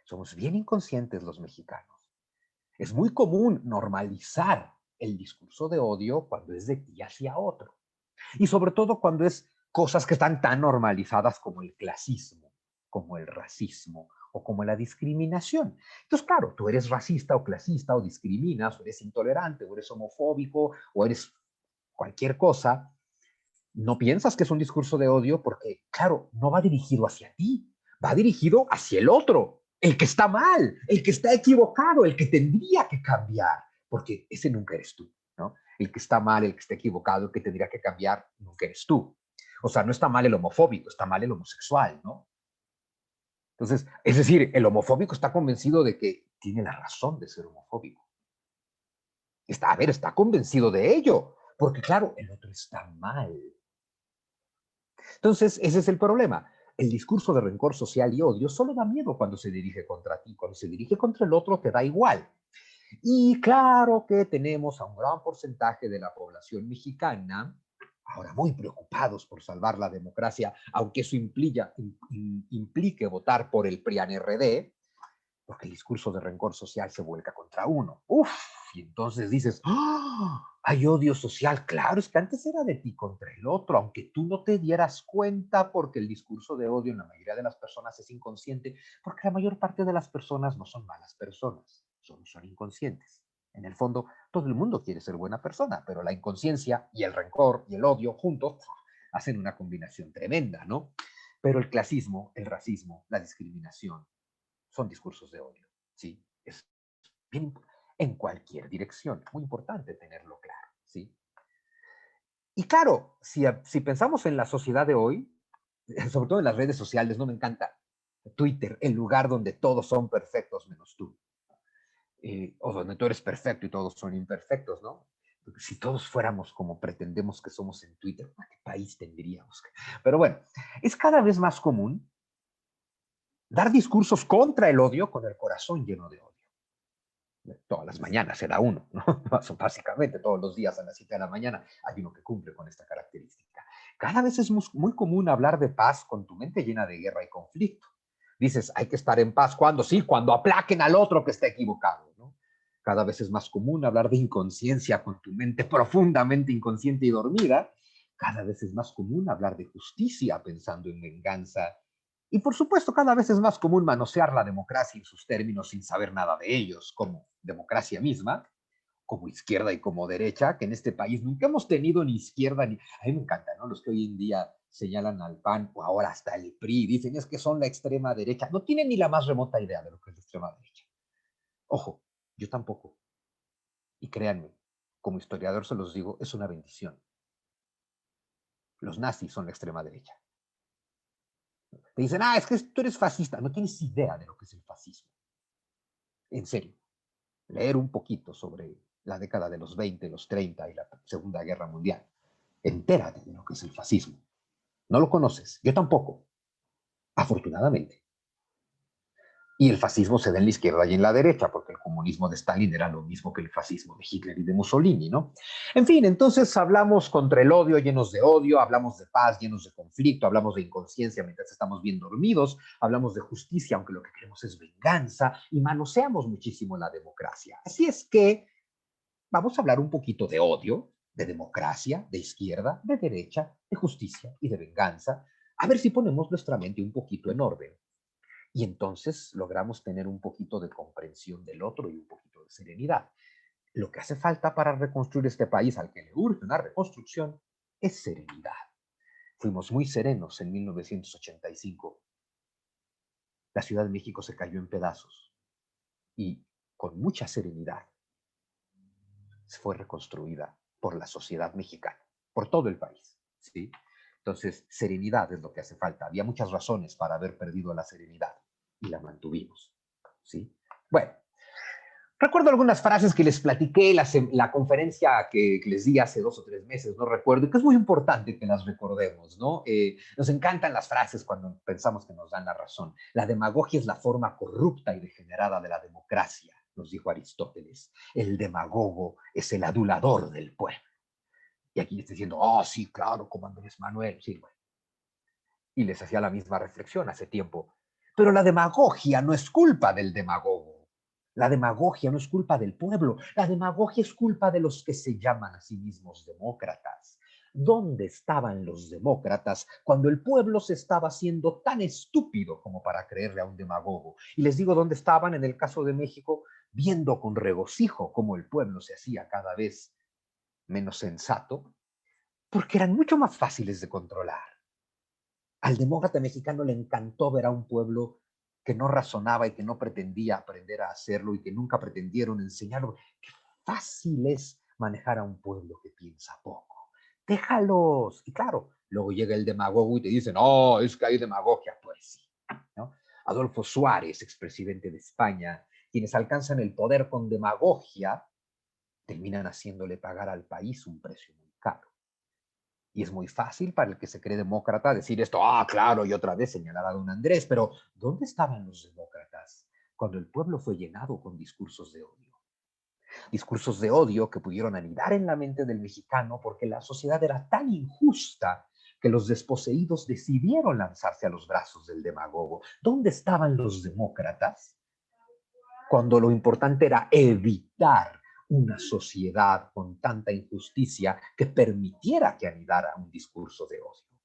Speaker 2: Somos bien inconscientes los mexicanos. Es muy común normalizar el discurso de odio cuando es de ti hacia otro. Y sobre todo cuando es cosas que están tan normalizadas como el clasismo, como el racismo o como la discriminación. Entonces, claro, tú eres racista o clasista o discriminas, o eres intolerante, o eres homofóbico, o eres cualquier cosa, no piensas que es un discurso de odio porque, claro, no va dirigido hacia ti, va dirigido hacia el otro, el que está mal, el que está equivocado, el que tendría que cambiar, porque ese nunca eres tú, ¿no? El que está mal, el que está equivocado, el que tendría que cambiar, nunca eres tú. O sea, no está mal el homofóbico, está mal el homosexual, ¿no? Entonces, es decir, el homofóbico está convencido de que tiene la razón de ser homofóbico. Está, a ver, está convencido de ello, porque claro, el otro está mal. Entonces, ese es el problema. El discurso de rencor social y odio solo da miedo cuando se dirige contra ti. Cuando se dirige contra el otro, te da igual. Y claro que tenemos a un gran porcentaje de la población mexicana, ahora muy preocupados por salvar la democracia, aunque eso implique votar por el PRIAN-RD, porque el discurso de rencor social se vuelca contra uno. Uf, y entonces dices, ¡oh! Hay odio social. Claro, es que antes era de ti contra el otro, aunque tú no te dieras cuenta, porque el discurso de odio en la mayoría de las personas es inconsciente, porque la mayor parte de las personas no son malas personas, son inconscientes. En el fondo, todo el mundo quiere ser buena persona, pero la inconsciencia y el rencor y el odio juntos hacen una combinación tremenda, ¿no? Pero el clasismo, el racismo, la discriminación, son discursos de odio, ¿sí? Es bien, en cualquier dirección, muy importante tenerlo claro, ¿sí? Y claro, si pensamos en la sociedad de hoy, sobre todo en las redes sociales, no me encanta Twitter, el lugar donde todos son perfectos menos tú, o donde tú eres perfecto y todos son imperfectos, ¿no? Porque si todos fuéramos como pretendemos que somos en Twitter, ¿a qué país tendríamos? Pero bueno, es cada vez más común dar discursos contra el odio con el corazón lleno de odio. Todas las mañanas se da uno, ¿no? Básicamente todos los días a las 7 de la mañana hay uno que cumple con esta característica. Cada vez es muy común hablar de paz con tu mente llena de guerra y conflicto. Dices, hay que estar en paz cuando, sí, cuando aplaquen al otro que está equivocado, ¿no? Cada vez es más común hablar de inconsciencia con tu mente profundamente inconsciente y dormida. Cada vez es más común hablar de justicia pensando en venganza. Y por supuesto, cada vez es más común manosear la democracia en sus términos sin saber nada de ellos, como democracia misma, como izquierda y como derecha, que en este país nunca hemos tenido ni izquierda ni... A mí me encanta, ¿no? Los que hoy en día señalan al PAN o ahora hasta el PRI, dicen es que son la extrema derecha. No tienen ni la más remota idea de lo que es la extrema derecha. Ojo, yo tampoco. Y créanme, como historiador se los digo, es una bendición. Los nazis son la extrema derecha. Te dicen, ah, es que tú eres fascista. No tienes idea de lo que es el fascismo. En serio. Leer un poquito sobre la década de los 20, los 30 y la Segunda Guerra Mundial. Entérate de lo que es el fascismo. No lo conoces, yo tampoco, afortunadamente. Y el fascismo se da en la izquierda y en la derecha, porque el comunismo de Stalin era lo mismo que el fascismo de Hitler y de Mussolini, ¿no? En fin, entonces hablamos contra el odio, llenos de odio, hablamos de paz, llenos de conflicto, hablamos de inconsciencia mientras estamos bien dormidos, hablamos de justicia, aunque lo que queremos es venganza, y manoseamos muchísimo la democracia. Así es que vamos a hablar un poquito de odio, de democracia, de izquierda, de derecha, de justicia y de venganza, a ver si ponemos nuestra mente un poquito en orden. Y entonces logramos tener un poquito de comprensión del otro y un poquito de serenidad. Lo que hace falta para reconstruir este país al que le urge una reconstrucción es serenidad. Fuimos muy serenos en 1985. La Ciudad de México se cayó en pedazos y con mucha serenidad fue reconstruida por la sociedad mexicana, por todo el país, ¿sí? Entonces, serenidad es lo que hace falta. Había muchas razones para haber perdido la serenidad y la mantuvimos, ¿sí? Bueno, recuerdo algunas frases que les platiqué la conferencia que les di hace 2 o 3 meses, no recuerdo, y que es muy importante que las recordemos, ¿no? Nos encantan las frases cuando pensamos que nos dan la razón. La demagogia es la forma corrupta y degenerada de la democracia, nos dijo Aristóteles. El demagogo es el adulador del pueblo. Y aquí está diciendo, oh, sí, claro, como Andrés Manuel, sí, bueno. Y les hacía la misma reflexión hace tiempo. Pero la demagogia no es culpa del demagogo. La demagogia no es culpa del pueblo. La demagogia es culpa de los que se llaman a sí mismos demócratas. ¿Dónde estaban los demócratas cuando el pueblo se estaba haciendo tan estúpido como para creerle a un demagogo? Y les digo dónde estaban en el caso de México, viendo con regocijo cómo el pueblo se hacía cada vez menos sensato, porque eran mucho más fáciles de controlar. Al demócrata mexicano le encantó ver a un pueblo que no razonaba y que no pretendía aprender a hacerlo y que nunca pretendieron enseñarlo. Qué fácil es manejar a un pueblo que piensa poco. Déjalos. Y claro, luego llega el demagogo y te dice, no, es que hay demagogia. Pues sí, ¿no? Adolfo Suárez, expresidente de España, quienes alcanzan el poder con demagogia, terminan haciéndole pagar al país un precio muy caro. Y es muy fácil para el que se cree demócrata decir esto, claro, y otra vez señalar a don Andrés, pero ¿dónde estaban los demócratas cuando el pueblo fue llenado con discursos de odio? Discursos de odio que pudieron anidar en la mente del mexicano porque la sociedad era tan injusta que los desposeídos decidieron lanzarse a los brazos del demagogo. ¿Dónde estaban los demócratas cuando lo importante era evitar una sociedad con tanta injusticia que permitiera que anidara un discurso de odio?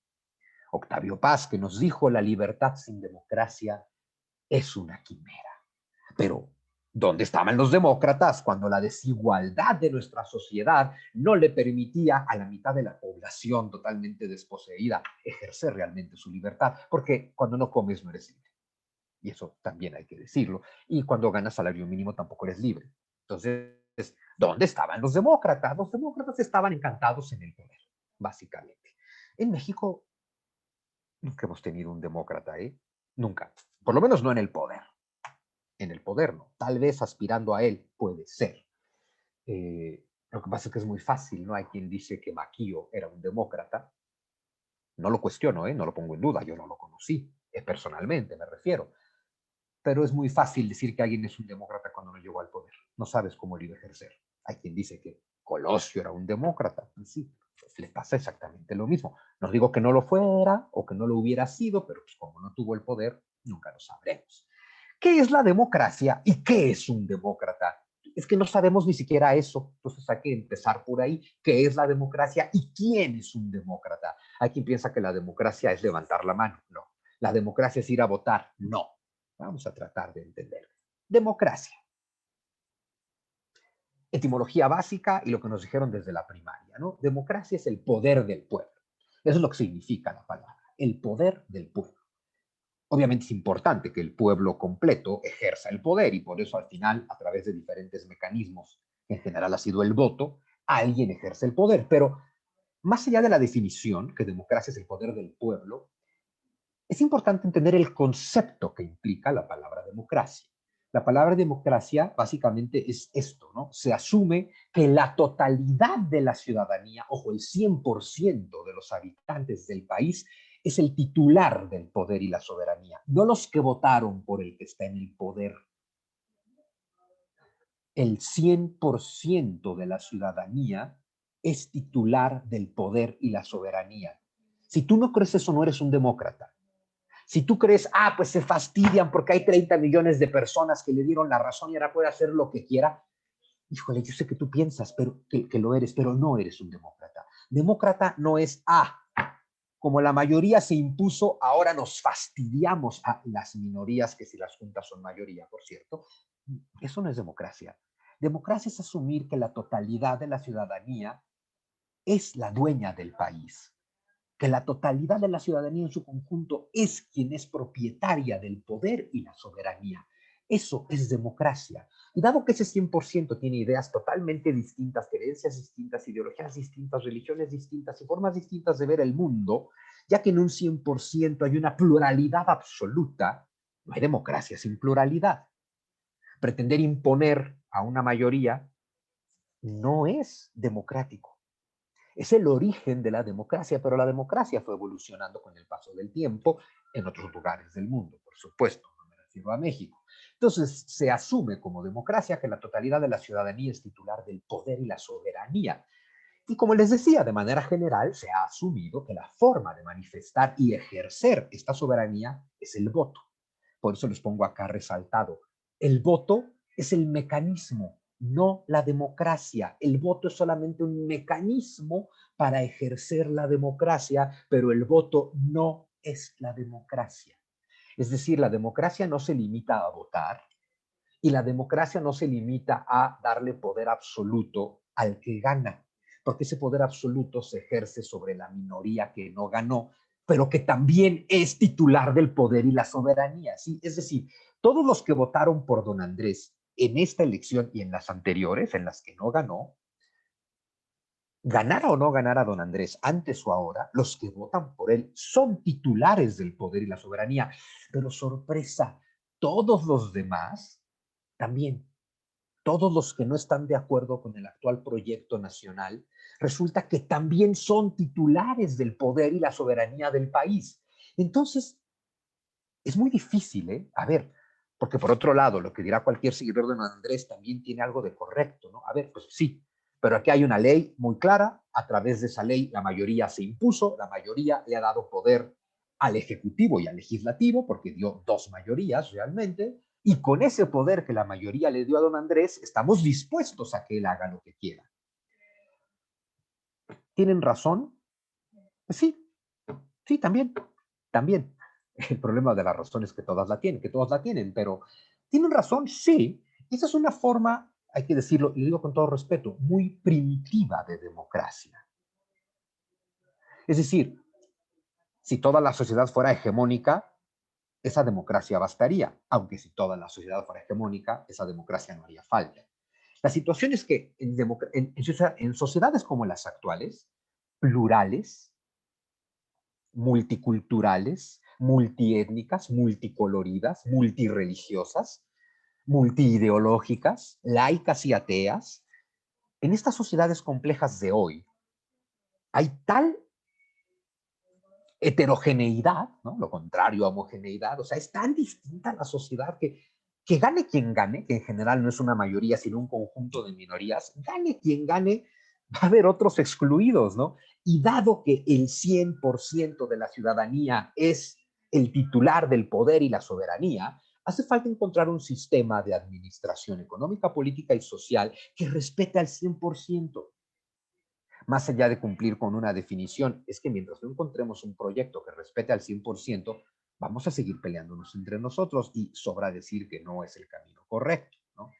Speaker 2: Octavio Paz, que nos dijo la libertad sin democracia es una quimera. Pero, ¿dónde estaban los demócratas cuando la desigualdad de nuestra sociedad no le permitía a la mitad de la población totalmente desposeída ejercer realmente su libertad? Porque cuando no comes no eres libre. Y eso también hay que decirlo. Y cuando ganas salario mínimo tampoco eres libre. Entonces, ¿dónde estaban los demócratas? Los demócratas estaban encantados en el poder, básicamente. En México nunca hemos tenido un demócrata, ¿eh? Nunca. Por lo menos no en el poder. En el poder no. Tal vez aspirando a él puede ser. Lo que pasa es que es muy fácil, ¿no? Hay quien dice que Maquio era un demócrata. No lo cuestiono, ¿eh? No lo pongo en duda. Yo no lo conocí, personalmente me refiero. Pero es muy fácil decir que alguien es un demócrata cuando no llegó al poder. No sabes cómo lo iba a ejercer. Hay quien dice que Colosio era un demócrata. Sí, pues le pasa exactamente lo mismo. No digo que no lo fuera o que no lo hubiera sido, pero pues como no tuvo el poder, nunca lo sabremos. ¿Qué es la democracia y qué es un demócrata? Es que no sabemos ni siquiera eso. Entonces hay que empezar por ahí. ¿Qué es la democracia y quién es un demócrata? Hay quien piensa que la democracia es levantar la mano. No. La democracia es ir a votar. No. Vamos a tratar de entender. Democracia. Etimología básica y lo que nos dijeron desde la primaria, ¿no? Democracia es el poder del pueblo. Eso es lo que significa la palabra, el poder del pueblo. Obviamente es importante que el pueblo completo ejerza el poder y por eso al final, a través de diferentes mecanismos, que en general ha sido el voto, alguien ejerce el poder. Pero más allá de la definición, que democracia es el poder del pueblo, es importante entender el concepto que implica la palabra democracia. La palabra democracia básicamente es esto, ¿no? Se asume que la totalidad de la ciudadanía, ojo, el 100% de los habitantes del país, es el titular del poder y la soberanía, no los que votaron por el que está en el poder. El 100% de la ciudadanía es titular del poder y la soberanía. Si tú no crees eso, no eres un demócrata. Si tú crees, pues se fastidian porque hay 30 millones de personas que le dieron la razón y ahora puede hacer lo que quiera. Híjole, yo sé que tú piensas pero, que lo eres, pero no eres un demócrata. Demócrata no es, como la mayoría se impuso, ahora nos fastidiamos a las minorías, que si las juntas son mayoría, por cierto. Eso no es democracia. Democracia es asumir que la totalidad de la ciudadanía es la dueña del país, que la totalidad de la ciudadanía en su conjunto es quien es propietaria del poder y la soberanía. Eso es democracia. Y dado que ese 100% tiene ideas totalmente distintas, creencias distintas, ideologías distintas, religiones distintas y formas distintas de ver el mundo, ya que en un 100% hay una pluralidad absoluta, no hay democracia sin pluralidad. Pretender imponer a una mayoría no es democrático. Es el origen de la democracia, pero la democracia fue evolucionando con el paso del tiempo en otros lugares del mundo, por supuesto, no me refiero a México. Entonces, se asume como democracia que la totalidad de la ciudadanía es titular del poder y la soberanía. Y como les decía, de manera general, se ha asumido que la forma de manifestar y ejercer esta soberanía es el voto. Por eso les pongo acá resaltado. El voto es el mecanismo, no la democracia. El voto es solamente un mecanismo para ejercer la democracia, pero el voto no es la democracia. Es decir, la democracia no se limita a votar y la democracia no se limita a darle poder absoluto al que gana, porque ese poder absoluto se ejerce sobre la minoría que no ganó, pero que también es titular del poder y la soberanía, ¿sí? Es decir, todos los que votaron por don Andrés en esta elección y en las anteriores, en las que no ganó, ganara o no ganara don Andrés, antes o ahora, los que votan por él son titulares del poder y la soberanía. Pero sorpresa, todos los demás también, todos los que no están de acuerdo con el actual proyecto nacional, resulta que también son titulares del poder y la soberanía del país. Entonces, es muy difícil, ¿eh? A ver, porque por otro lado, lo que dirá cualquier seguidor de don Andrés también tiene algo de correcto, ¿no? A ver, pues sí, pero aquí hay una ley muy clara, a través de esa ley la mayoría se impuso, la mayoría le ha dado poder al Ejecutivo y al Legislativo, porque dio dos mayorías realmente, y con ese poder que la mayoría le dio a don Andrés, estamos dispuestos a que él haga lo que quiera. ¿Tienen razón? Pues sí, sí, también, también. El problema de la razón es que todas la tienen, que todos la tienen, pero ¿tienen razón? Sí. Esa es una forma, hay que decirlo, y lo digo con todo respeto, muy primitiva de democracia. Es decir, si toda la sociedad fuera hegemónica, esa democracia bastaría, aunque si toda la sociedad fuera hegemónica, esa democracia no haría falta. La situación es que en sociedades como las actuales, plurales, multiculturales, multiétnicas, multicoloridas, multireligiosas, multiideológicas, laicas y ateas, en estas sociedades complejas de hoy hay tal heterogeneidad, ¿no? Lo contrario a homogeneidad, o sea, es tan distinta la sociedad que gane quien gane, que en general no es una mayoría, sino un conjunto de minorías, gane quien gane, va a haber otros excluidos, ¿no? Y dado que el 100% de la ciudadanía es el titular del poder y la soberanía, hace falta encontrar un sistema de administración económica, política y social que respete al 100%. Más allá de cumplir con una definición, es que mientras no encontremos un proyecto que respete al 100%, vamos a seguir peleándonos entre nosotros y sobra decir que no es el camino correcto, ¿no?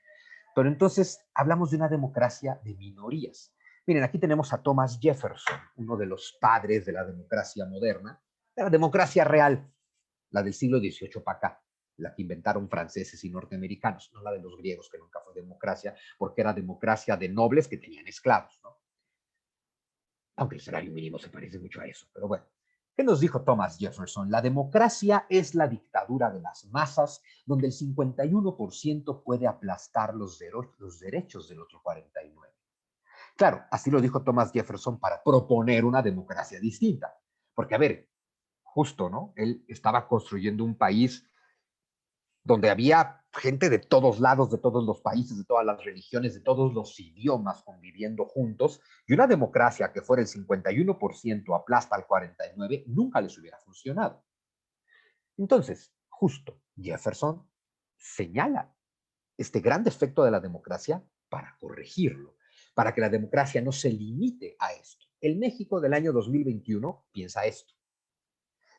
Speaker 2: Pero entonces hablamos de una democracia de minorías. Miren, aquí tenemos a Thomas Jefferson, uno de los padres de la democracia moderna, de la democracia real, la del siglo XVIII para acá, la que inventaron franceses y norteamericanos, no la de los griegos, que nunca fue democracia, porque era democracia de nobles que tenían esclavos, ¿no? Aunque el salario mínimo se parece mucho a eso, pero bueno. ¿Qué nos dijo Thomas Jefferson? La democracia es la dictadura de las masas, donde el 51% puede aplastar los derechos del otro 49%. Claro, así lo dijo Thomas Jefferson para proponer una democracia distinta. Porque, a ver, justo, ¿no? Él estaba construyendo un país donde había gente de todos lados, de todos los países, de todas las religiones, de todos los idiomas conviviendo juntos, y una democracia que fuera el 51% aplasta al 49%, nunca les hubiera funcionado. Entonces, justo Jefferson señala este gran defecto de la democracia para corregirlo, para que la democracia no se limite a esto. El México del año 2021 piensa esto.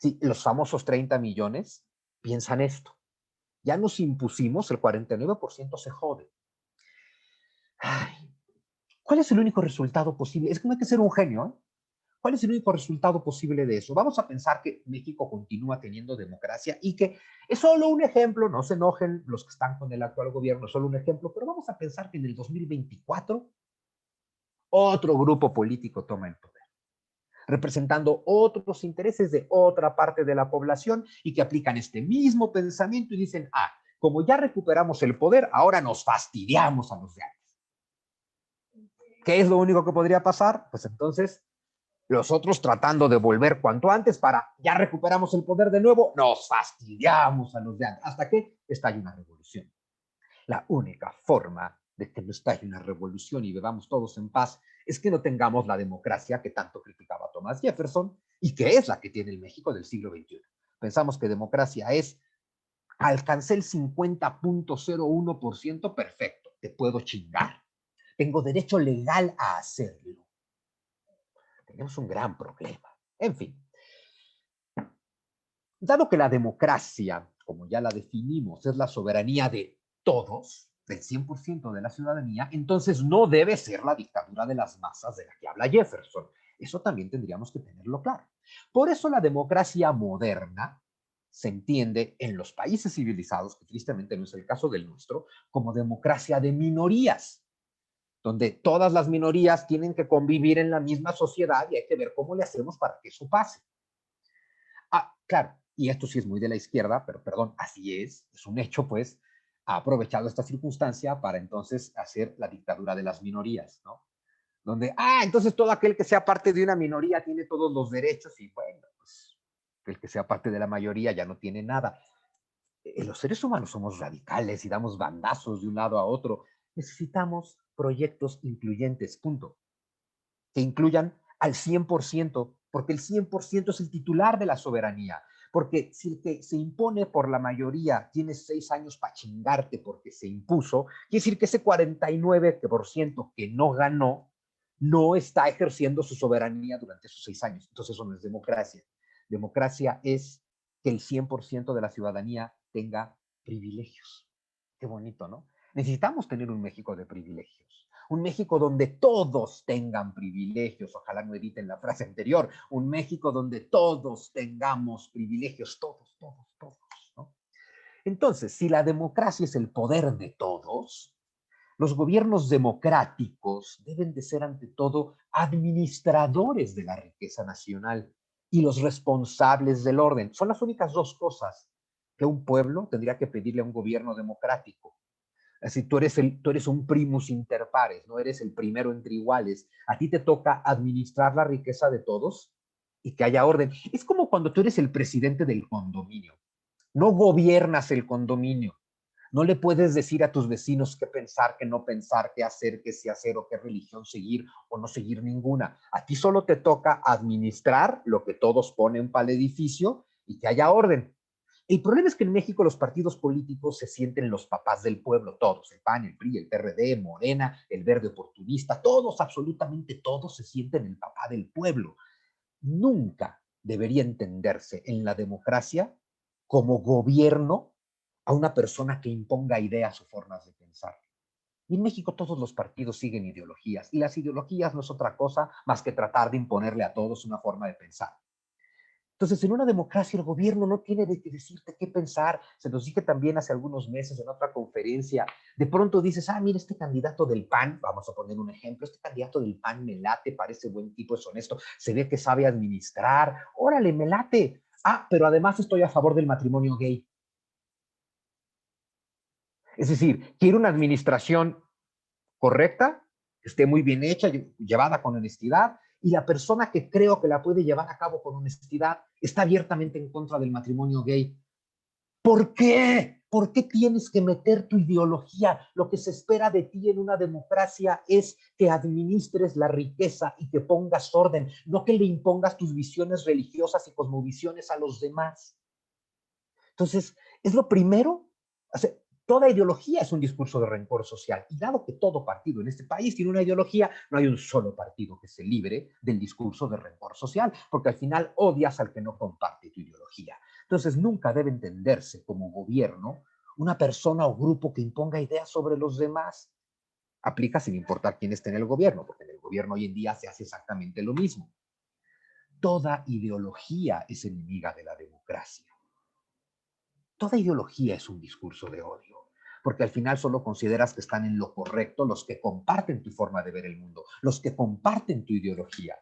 Speaker 2: Sí, los famosos 30 millones piensan esto. Ya nos impusimos, el 49% se jode. Ay, ¿cuál es el único resultado posible? Es que no hay que ser un genio, ¿eh? ¿Cuál es el único resultado posible de eso? Vamos a pensar que México continúa teniendo democracia y que es solo un ejemplo, no se enojen los que están con el actual gobierno, es solo un ejemplo, pero vamos a pensar que en el 2024 otro grupo político toma el poder, representando otros intereses de otra parte de la población y que aplican este mismo pensamiento y dicen, como ya recuperamos el poder, ahora nos fastidiamos a los de antes. ¿Qué es lo único que podría pasar? Pues entonces los otros tratando de volver cuanto antes para ya recuperamos el poder de nuevo, nos fastidiamos a los de antes, hasta que estalle una revolución. La única forma de que no estalle una revolución y vivamos todos en paz es que no tengamos la democracia que tanto criticaba Thomas Jefferson y que es la que tiene el México del siglo XXI. Pensamos que democracia es alcancé el 50.01%, perfecto, te puedo chingar. Tengo derecho legal a hacerlo. Tenemos un gran problema. En fin, dado que la democracia, como ya la definimos, es la soberanía de todos, del 100% de la ciudadanía, entonces no debe ser la dictadura de las masas de la que habla Jefferson. Eso también tendríamos que tenerlo claro. Por eso la democracia moderna se entiende en los países civilizados, que tristemente no es el caso del nuestro, como democracia de minorías, donde todas las minorías tienen que convivir en la misma sociedad y hay que ver cómo le hacemos para que eso pase. Ah, claro, y esto sí es muy de la izquierda, pero perdón, así es un hecho, pues, ha aprovechado esta circunstancia para entonces hacer la dictadura de las minorías, ¿no? Donde, entonces todo aquel que sea parte de una minoría tiene todos los derechos y bueno, pues el que sea parte de la mayoría ya no tiene nada. Los seres humanos somos radicales y damos bandazos de un lado a otro. Necesitamos proyectos incluyentes, punto, que incluyan al 100%, porque el 100% es el titular de la soberanía. Porque si el que se impone por la mayoría tiene 6 años para chingarte porque se impuso, quiere decir que ese 49% que no ganó no está ejerciendo su soberanía durante esos 6 años. Entonces eso no es democracia. Democracia es que el 100% de la ciudadanía tenga privilegios. Qué bonito, ¿no? Necesitamos tener un México de privilegios. Un México donde todos tengan privilegios, ojalá no editen la frase anterior, un México donde todos tengamos privilegios, todos, todos, todos, ¿no? Entonces, si la democracia es el poder de todos, los gobiernos democráticos deben de ser ante todo administradores de la riqueza nacional y los responsables del orden. Son las únicas dos cosas que un pueblo tendría que pedirle a un gobierno democrático. Así, tú eres un primus inter pares, no eres el primero entre iguales. A ti te toca administrar la riqueza de todos y que haya orden. Es como cuando tú eres el presidente del condominio. No gobiernas el condominio. No le puedes decir a tus vecinos qué pensar, qué no pensar, qué hacer, qué sí hacer o qué religión seguir o no seguir ninguna. A ti solo te toca administrar lo que todos ponen para el edificio y que haya orden. El problema es que en México los partidos políticos se sienten los papás del pueblo, todos, el PAN, el PRI, el PRD, Morena, el Verde Oportunista, todos, absolutamente todos se sienten el papá del pueblo. Nunca debería entenderse en la democracia como gobierno a una persona que imponga ideas o formas de pensar. Y en México todos los partidos siguen ideologías, y las ideologías no es otra cosa más que tratar de imponerle a todos una forma de pensar. Entonces, en una democracia el gobierno no tiene que decirte qué pensar. Se nos dije también hace algunos meses en otra conferencia, de pronto dices, mira, este candidato del PAN, vamos a poner un ejemplo, este candidato del PAN me late, parece buen tipo, es honesto, se ve que sabe administrar, órale, me late. Pero además estoy a favor del matrimonio gay. Es decir, quiero una administración correcta, que esté muy bien hecha, llevada con honestidad, y la persona que creo que la puede llevar a cabo con honestidad está abiertamente en contra del matrimonio gay. ¿Por qué? ¿Por qué tienes que meter tu ideología? Lo que se espera de ti en una democracia es que administres la riqueza y que pongas orden, no que le impongas tus visiones religiosas y cosmovisiones a los demás. Entonces, es lo primero. O sea, toda ideología es un discurso de rencor social. Y dado que todo partido en este país tiene una ideología, no hay un solo partido que se libre del discurso de rencor social, porque al final odias al que no comparte tu ideología. Entonces, nunca debe entenderse como gobierno una persona o grupo que imponga ideas sobre los demás. Aplica sin importar quién esté en el gobierno, porque en el gobierno hoy en día se hace exactamente lo mismo. Toda ideología es enemiga de la democracia. Toda ideología es un discurso de odio, porque al final solo consideras que están en lo correcto los que comparten tu forma de ver el mundo, los que comparten tu ideología.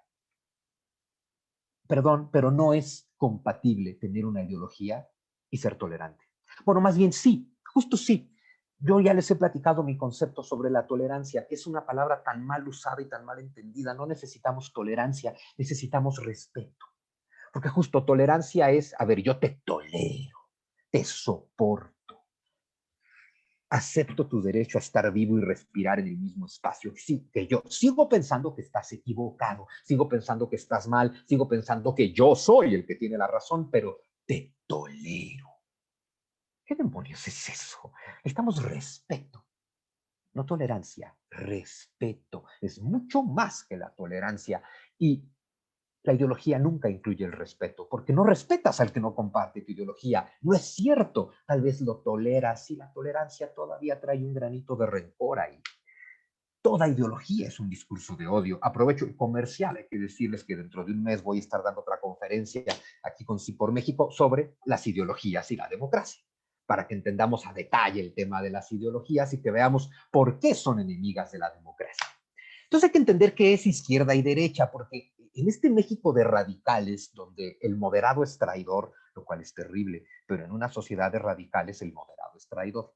Speaker 2: Perdón, pero no es compatible tener una ideología y ser tolerante. Bueno, más bien sí, justo sí. Yo ya les he platicado mi concepto sobre la tolerancia, que es una palabra tan mal usada y tan mal entendida. No necesitamos tolerancia, necesitamos respeto. Porque justo tolerancia es, a ver, yo te tolero, te soporto, acepto tu derecho a estar vivo y respirar en el mismo espacio. Sí, que yo sigo pensando que estás equivocado, sigo pensando que estás mal, sigo pensando que yo soy el que tiene la razón, pero te tolero. ¿Qué demonios es eso? Necesitamos respeto, no tolerancia, respeto. Es mucho más que la tolerancia. Y La ideología nunca incluye el respeto, porque no respetas al que no comparte tu ideología. No es cierto, tal vez lo toleras y la tolerancia todavía trae un granito de rencor ahí. Toda ideología es un discurso de odio. Aprovecho el comercial, hay que decirles que dentro de un mes voy a estar dando otra conferencia aquí con Sí por México sobre las ideologías y la democracia, para que entendamos a detalle el tema de las ideologías y que veamos por qué son enemigas de la democracia. Entonces hay que entender qué es izquierda y derecha, porque en este México de radicales, donde el moderado es traidor, lo cual es terrible, pero en una sociedad de radicales el moderado es traidor.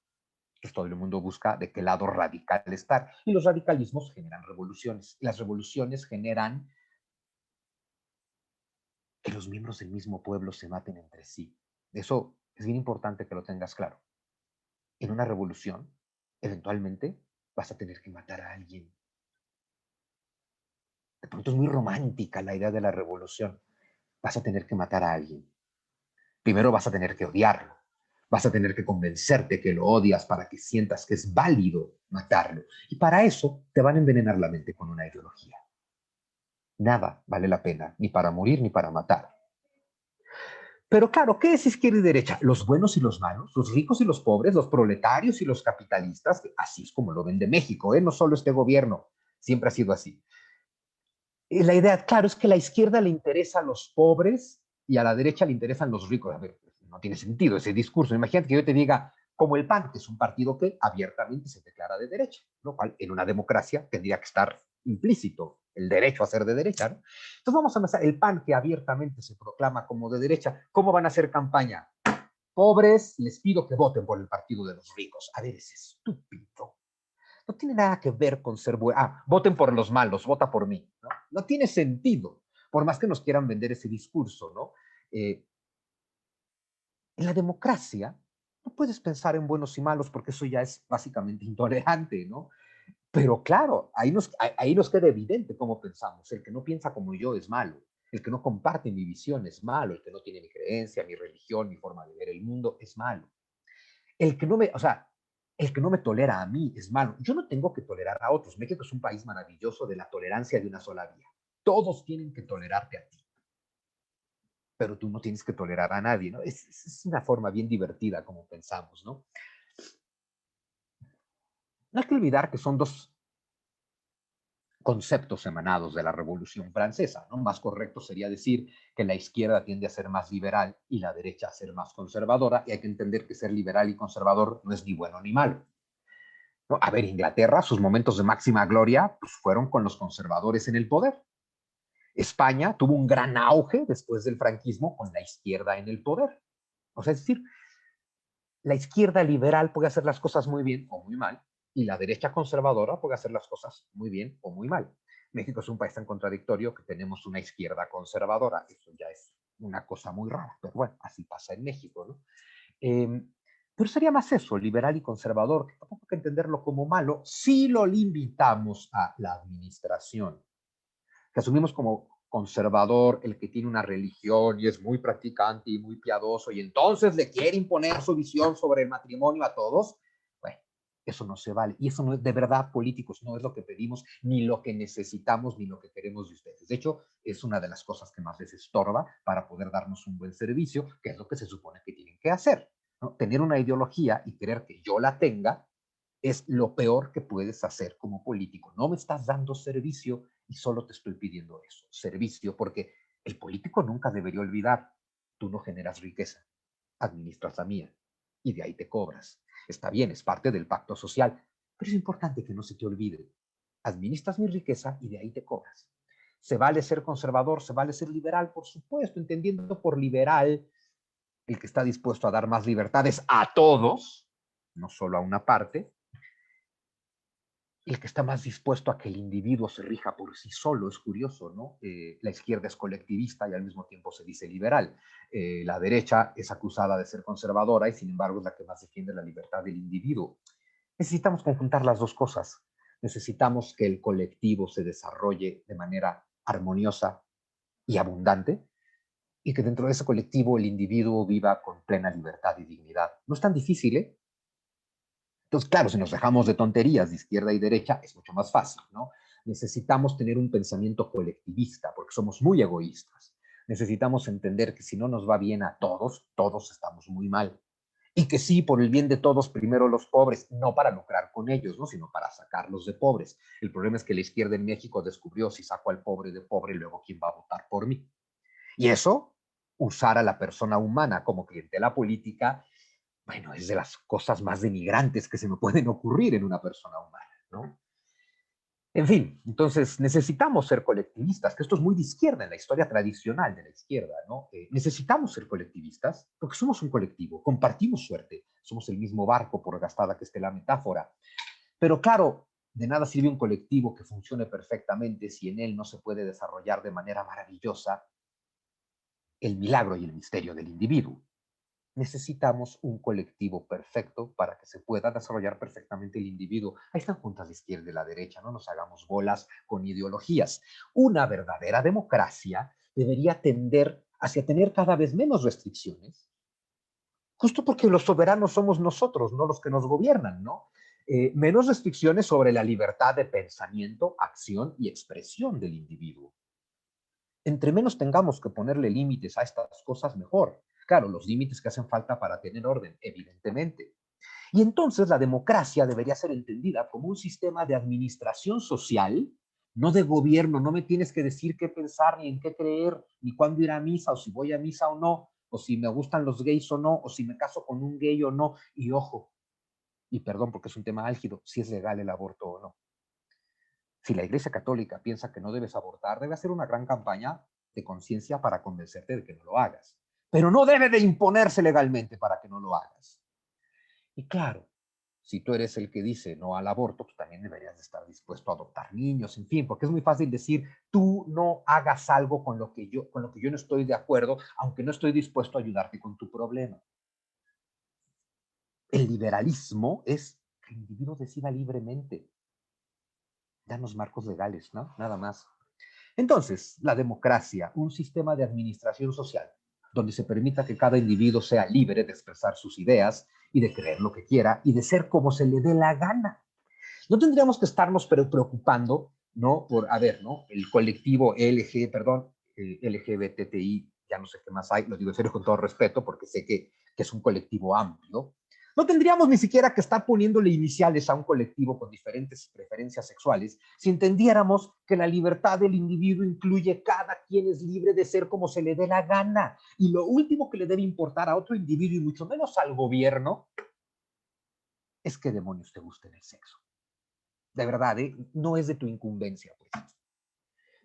Speaker 2: Pues todo el mundo busca de qué lado radical estar. Y los radicalismos generan revoluciones. Y las revoluciones generan que los miembros del mismo pueblo se maten entre sí. Eso es bien importante que lo tengas claro. En una revolución, eventualmente vas a tener que matar a alguien. De pronto es muy romántica la idea de la revolución. Vas a tener que matar a alguien. Primero vas a tener que odiarlo. Vas a tener que convencerte que lo odias para que sientas que es válido matarlo. Y para eso te van a envenenar la mente con una ideología. Nada vale la pena, ni para morir ni para matar. Pero claro, ¿qué es izquierda y derecha? Los buenos y los malos, los ricos y los pobres, los proletarios y los capitalistas. Así es como lo vende México, ¿eh? No solo este gobierno, siempre ha sido así. Y la idea, claro, es que a la izquierda le interesa a los pobres y a la derecha le interesan los ricos. A ver, no tiene sentido ese discurso. Imagínate que yo te diga, como el PAN, que es un partido que abiertamente se declara de derecha, lo cual en una democracia tendría que estar implícito el derecho a ser de derecha, ¿no? Entonces vamos a empezar, el PAN que abiertamente se proclama como de derecha, ¿cómo van a hacer campaña? Pobres, les pido que voten por el partido de los ricos. A ver, es estúpido. No tiene nada que ver con ser bueno. Voten por los malos, vota por mí. No tiene sentido, por más que nos quieran vender ese discurso, ¿no? En la democracia no puedes pensar en buenos y malos porque eso ya es básicamente intolerante, ¿no? Pero claro, ahí nos queda evidente cómo pensamos. El que no piensa como yo es malo. El que no comparte mi visión es malo. El que no tiene mi creencia, mi religión, mi forma de ver el mundo es malo. El que no me, o sea, el que no me tolera a mí es malo. Yo no tengo que tolerar a otros. México es un país maravilloso de la tolerancia de una sola vía. Todos tienen que tolerarte a ti, pero tú no tienes que tolerar a nadie, ¿no? Es una forma bien divertida como pensamos, ¿no? No hay que olvidar que son dos conceptos emanados de la Revolución Francesa, ¿no? Más correcto sería decir que la izquierda tiende a ser más liberal y la derecha a ser más conservadora, y hay que entender que ser liberal y conservador no es ni bueno ni malo. ¿No? A ver, Inglaterra, sus momentos de máxima gloria pues, fueron con los conservadores en el poder. España tuvo un gran auge después del franquismo con la izquierda en el poder. O sea, es decir, la izquierda liberal puede hacer las cosas muy bien o muy mal, y la derecha conservadora puede hacer las cosas muy bien o muy mal. México es un país tan contradictorio que tenemos una izquierda conservadora. Eso ya es una cosa muy rara, pero bueno, así pasa en México, ¿no? Pero sería más eso, liberal y conservador, que tampoco hay que entenderlo como malo si lo limitamos a la administración, que asumimos como conservador el que tiene una religión y es muy practicante y muy piadoso y entonces le quiere imponer su visión sobre el matrimonio a todos. Bueno, eso no se vale. Y eso no es de verdad, políticos, no es lo que pedimos, ni lo que necesitamos, ni lo que queremos de ustedes. De hecho, es una de las cosas que más les estorba para poder darnos un buen servicio, que es lo que se supone que tienen que hacer, ¿no? Tener una ideología y querer que yo la tenga es lo peor que puedes hacer como político. No me estás dando servicio y solo te estoy pidiendo eso, servicio, porque el político nunca debería olvidar, tú no generas riqueza, administras la mía y de ahí te cobras. Está bien, es parte del pacto social, pero es importante que no se te olvide. Administras mi riqueza y de ahí te cobras. Se vale ser conservador, se vale ser liberal, por supuesto, entendiendo por liberal el que está dispuesto a dar más libertades a todos, no solo a una parte, el que está más dispuesto a que el individuo se rija por sí solo. Es curioso, ¿no? La izquierda es colectivista y al mismo tiempo se dice liberal. La derecha es acusada de ser conservadora y sin embargo es la que más defiende la libertad del individuo. Necesitamos conjuntar las dos cosas. Necesitamos que el colectivo se desarrolle de manera armoniosa y abundante y que dentro de ese colectivo el individuo viva con plena libertad y dignidad. No es tan difícil, ¿eh? Entonces, claro, si nos dejamos de tonterías de izquierda y derecha, es mucho más fácil, ¿no? Necesitamos tener un pensamiento colectivista porque somos muy egoístas. Necesitamos entender que si no nos va bien a todos, todos estamos muy mal. Y que sí, por el bien de todos, primero los pobres, no para lucrar con ellos, ¿no? Sino para sacarlos de pobres. El problema es que la izquierda en México descubrió si saco al pobre de pobre, luego quién va a votar por mí. Y eso, usar a la persona humana como clientela política, bueno, es de las cosas más denigrantes que se me pueden ocurrir en una persona humana, ¿no? En fin, entonces necesitamos ser colectivistas, que esto es muy de izquierda en la historia tradicional de la izquierda, ¿no? Necesitamos ser colectivistas porque somos un colectivo, compartimos suerte, somos el mismo barco, por gastada que esté la metáfora. Pero claro, de nada sirve un colectivo que funcione perfectamente si en él no se puede desarrollar de manera maravillosa el milagro y el misterio del individuo. Necesitamos un colectivo perfecto para que se pueda desarrollar perfectamente el individuo. Ahí están juntas la izquierda y la derecha, no nos hagamos bolas con ideologías. Una verdadera democracia debería tender hacia tener cada vez menos restricciones, justo porque los soberanos somos nosotros, no los que nos gobiernan, ¿no? Menos restricciones sobre la libertad de pensamiento, acción y expresión del individuo. Entre menos tengamos que ponerle límites a estas cosas, mejor. Claro, los límites que hacen falta para tener orden, evidentemente. Y entonces la democracia debería ser entendida como un sistema de administración social, no de gobierno. No me tienes que decir qué pensar, ni en qué creer, ni cuándo ir a misa, o si voy a misa o no, o si me gustan los gays o no, o si me caso con un gay o no. Y ojo, y perdón porque es un tema álgido, si es legal el aborto o no. Si la Iglesia Católica piensa que no debes abortar, debe hacer una gran campaña de conciencia para convencerte de que no lo hagas. Pero no debe de imponerse legalmente para que no lo hagas. Y claro, si tú eres el que dice no al aborto, pues también deberías de estar dispuesto a adoptar niños, en fin, porque es muy fácil decir, tú no hagas algo con lo que yo no estoy de acuerdo, aunque no estoy dispuesto a ayudarte con tu problema. El liberalismo es que el individuo decida libremente. Danos marcos legales, ¿no? Nada más. Entonces, la democracia, un sistema de administración social, donde se permita que cada individuo sea libre de expresar sus ideas y de creer lo que quiera y de ser como se le dé la gana. No tendríamos que estarnos preocupando, ¿no? Por, a ver, ¿no? El colectivo LGBTI, ya no sé qué más hay, lo digo en serio con todo respeto, porque sé que es un colectivo amplio. No tendríamos ni siquiera que estar poniéndole iniciales a un colectivo con diferentes preferencias sexuales si entendiéramos que la libertad del individuo incluye cada quien es libre de ser como se le dé la gana. Y lo último que le debe importar a otro individuo, y mucho menos al gobierno, es qué demonios te guste en el sexo. De verdad, no es de tu incumbencia. Pues.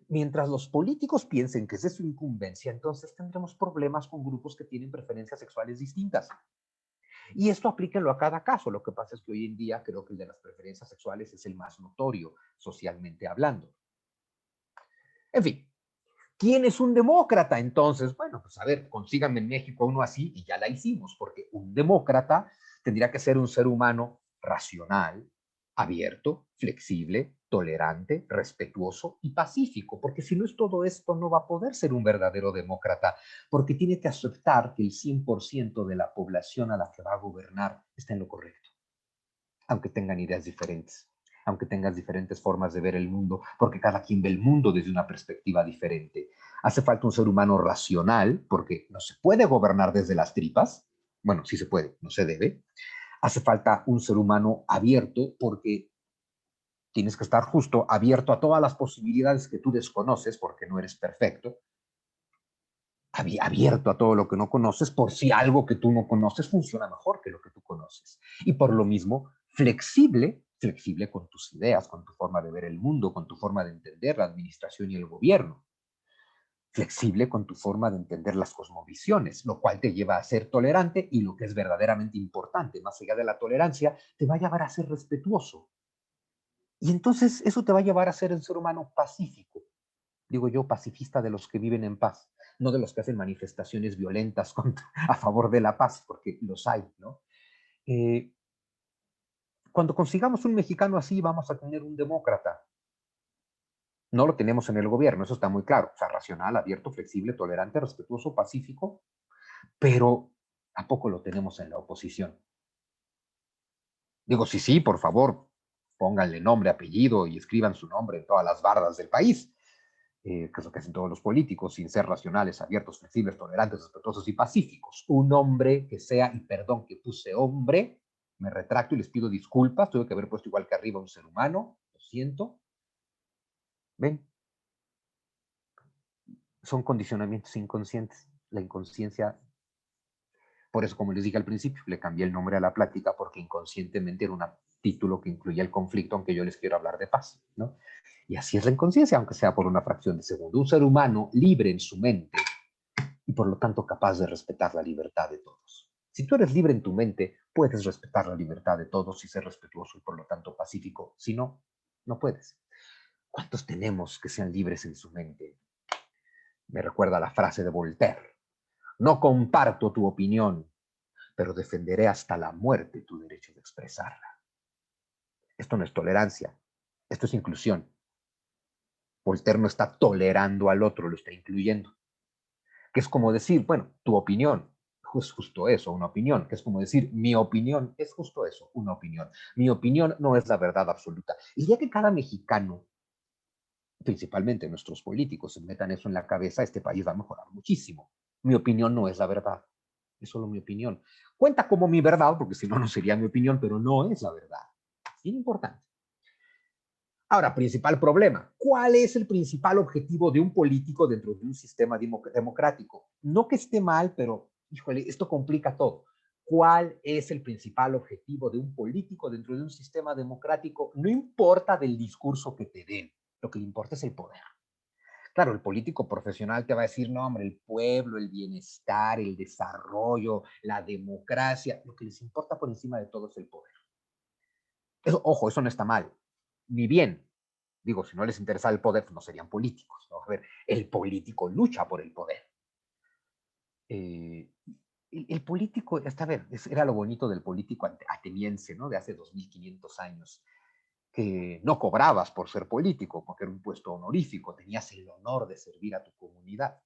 Speaker 2: Mientras los políticos piensen que es de su incumbencia, entonces tendremos problemas con grupos que tienen preferencias sexuales distintas. Y esto aplíquenlo a cada caso. Lo que pasa es que hoy en día creo que el de las preferencias sexuales es el más notorio, socialmente hablando. En fin, ¿quién es un demócrata entonces? Bueno, pues a ver, consíganme en México uno así y ya la hicimos, porque un demócrata tendría que ser un ser humano racional, abierto, flexible, tolerante, respetuoso y pacífico, porque si no es todo esto no va a poder ser un verdadero demócrata, porque tiene que aceptar que el 100% de la población a la que va a gobernar está en lo correcto, aunque tengan ideas diferentes, aunque tengas diferentes formas de ver el mundo, porque cada quien ve el mundo desde una perspectiva diferente. Hace falta un ser humano racional, porque no se puede gobernar desde las tripas. Bueno, sí se puede, no se debe. Hace falta un ser humano abierto, porque tienes que estar justo abierto a todas las posibilidades que tú desconoces, porque no eres perfecto. Abierto a todo lo que no conoces, por si algo que tú no conoces funciona mejor que lo que tú conoces. Y por lo mismo, flexible con tus ideas, con tu forma de ver el mundo, con tu forma de entender la administración y el gobierno. Flexible con tu forma de entender las cosmovisiones, lo cual te lleva a ser tolerante y lo que es verdaderamente importante, más allá de la tolerancia, te va a llevar a ser respetuoso. Y entonces eso te va a llevar a ser un ser humano pacífico, digo yo, pacifista de los que viven en paz, no de los que hacen manifestaciones violentas a favor de la paz, porque los hay, ¿no? Eh, cuando consigamos un mexicano así, vamos a tener un demócrata. No lo tenemos en el gobierno, eso está muy claro. O sea, racional, abierto, flexible, tolerante, respetuoso, pacífico, pero ¿a poco lo tenemos en la oposición? Digo, sí, por favor, pónganle nombre, apellido y escriban su nombre en todas las bardas del país, que es lo que hacen todos los políticos, sin ser racionales, abiertos, flexibles, tolerantes, respetuosos y pacíficos. Un hombre que sea, y perdón que puse hombre, me retracto y les pido disculpas, tuve que haber puesto igual que arriba un ser humano, lo siento. ¿Ven? Son condicionamientos inconscientes. La inconsciencia, por eso, como les dije al principio, le cambié el nombre a la plática porque inconscientemente era un título que incluía el conflicto, aunque yo les quiero hablar de paz, ¿no? Y así es la inconsciencia, aunque sea por una fracción de segundo. Un ser humano libre en su mente y por lo tanto capaz de respetar la libertad de todos. Si tú eres libre en tu mente, puedes respetar la libertad de todos y ser respetuoso y por lo tanto pacífico. Si no, no puedes. ¿Cuántos tenemos que sean libres en su mente? Me recuerda la frase de Voltaire. No comparto tu opinión, pero defenderé hasta la muerte tu derecho de expresarla. Esto no es tolerancia, esto es inclusión. Voltaire no está tolerando al otro, lo está incluyendo. Que es como decir, bueno, tu opinión es justo eso, una opinión, que es como decir, mi opinión es justo eso, una opinión. Mi opinión no es la verdad absoluta. El día que cada mexicano, principalmente nuestros políticos, se metan eso en la cabeza, este país va a mejorar muchísimo. Mi opinión no es la verdad, es solo mi opinión. Cuenta como mi verdad, porque si no, no sería mi opinión, pero no es la verdad. Es bien importante. Ahora, principal problema. ¿Cuál es el principal objetivo de un político dentro de un sistema democrático? No que esté mal, pero, híjole, esto complica todo. ¿Cuál es el principal objetivo de un político dentro de un sistema democrático? No importa del discurso que te den, lo que le importa es el poder. Claro, el político profesional te va a decir, no, hombre, el pueblo, el bienestar, el desarrollo, la democracia, lo que les importa por encima de todo es el poder. Eso, ojo, eso no está mal, ni bien. Digo, si no les interesa el poder, pues no serían políticos, ¿no? A ver, el político lucha por el poder. El político, hasta a ver, era lo bonito del político ateniense, ¿no? De hace 2500 años, que no cobrabas por ser político, porque era un puesto honorífico, tenías el honor de servir a tu comunidad.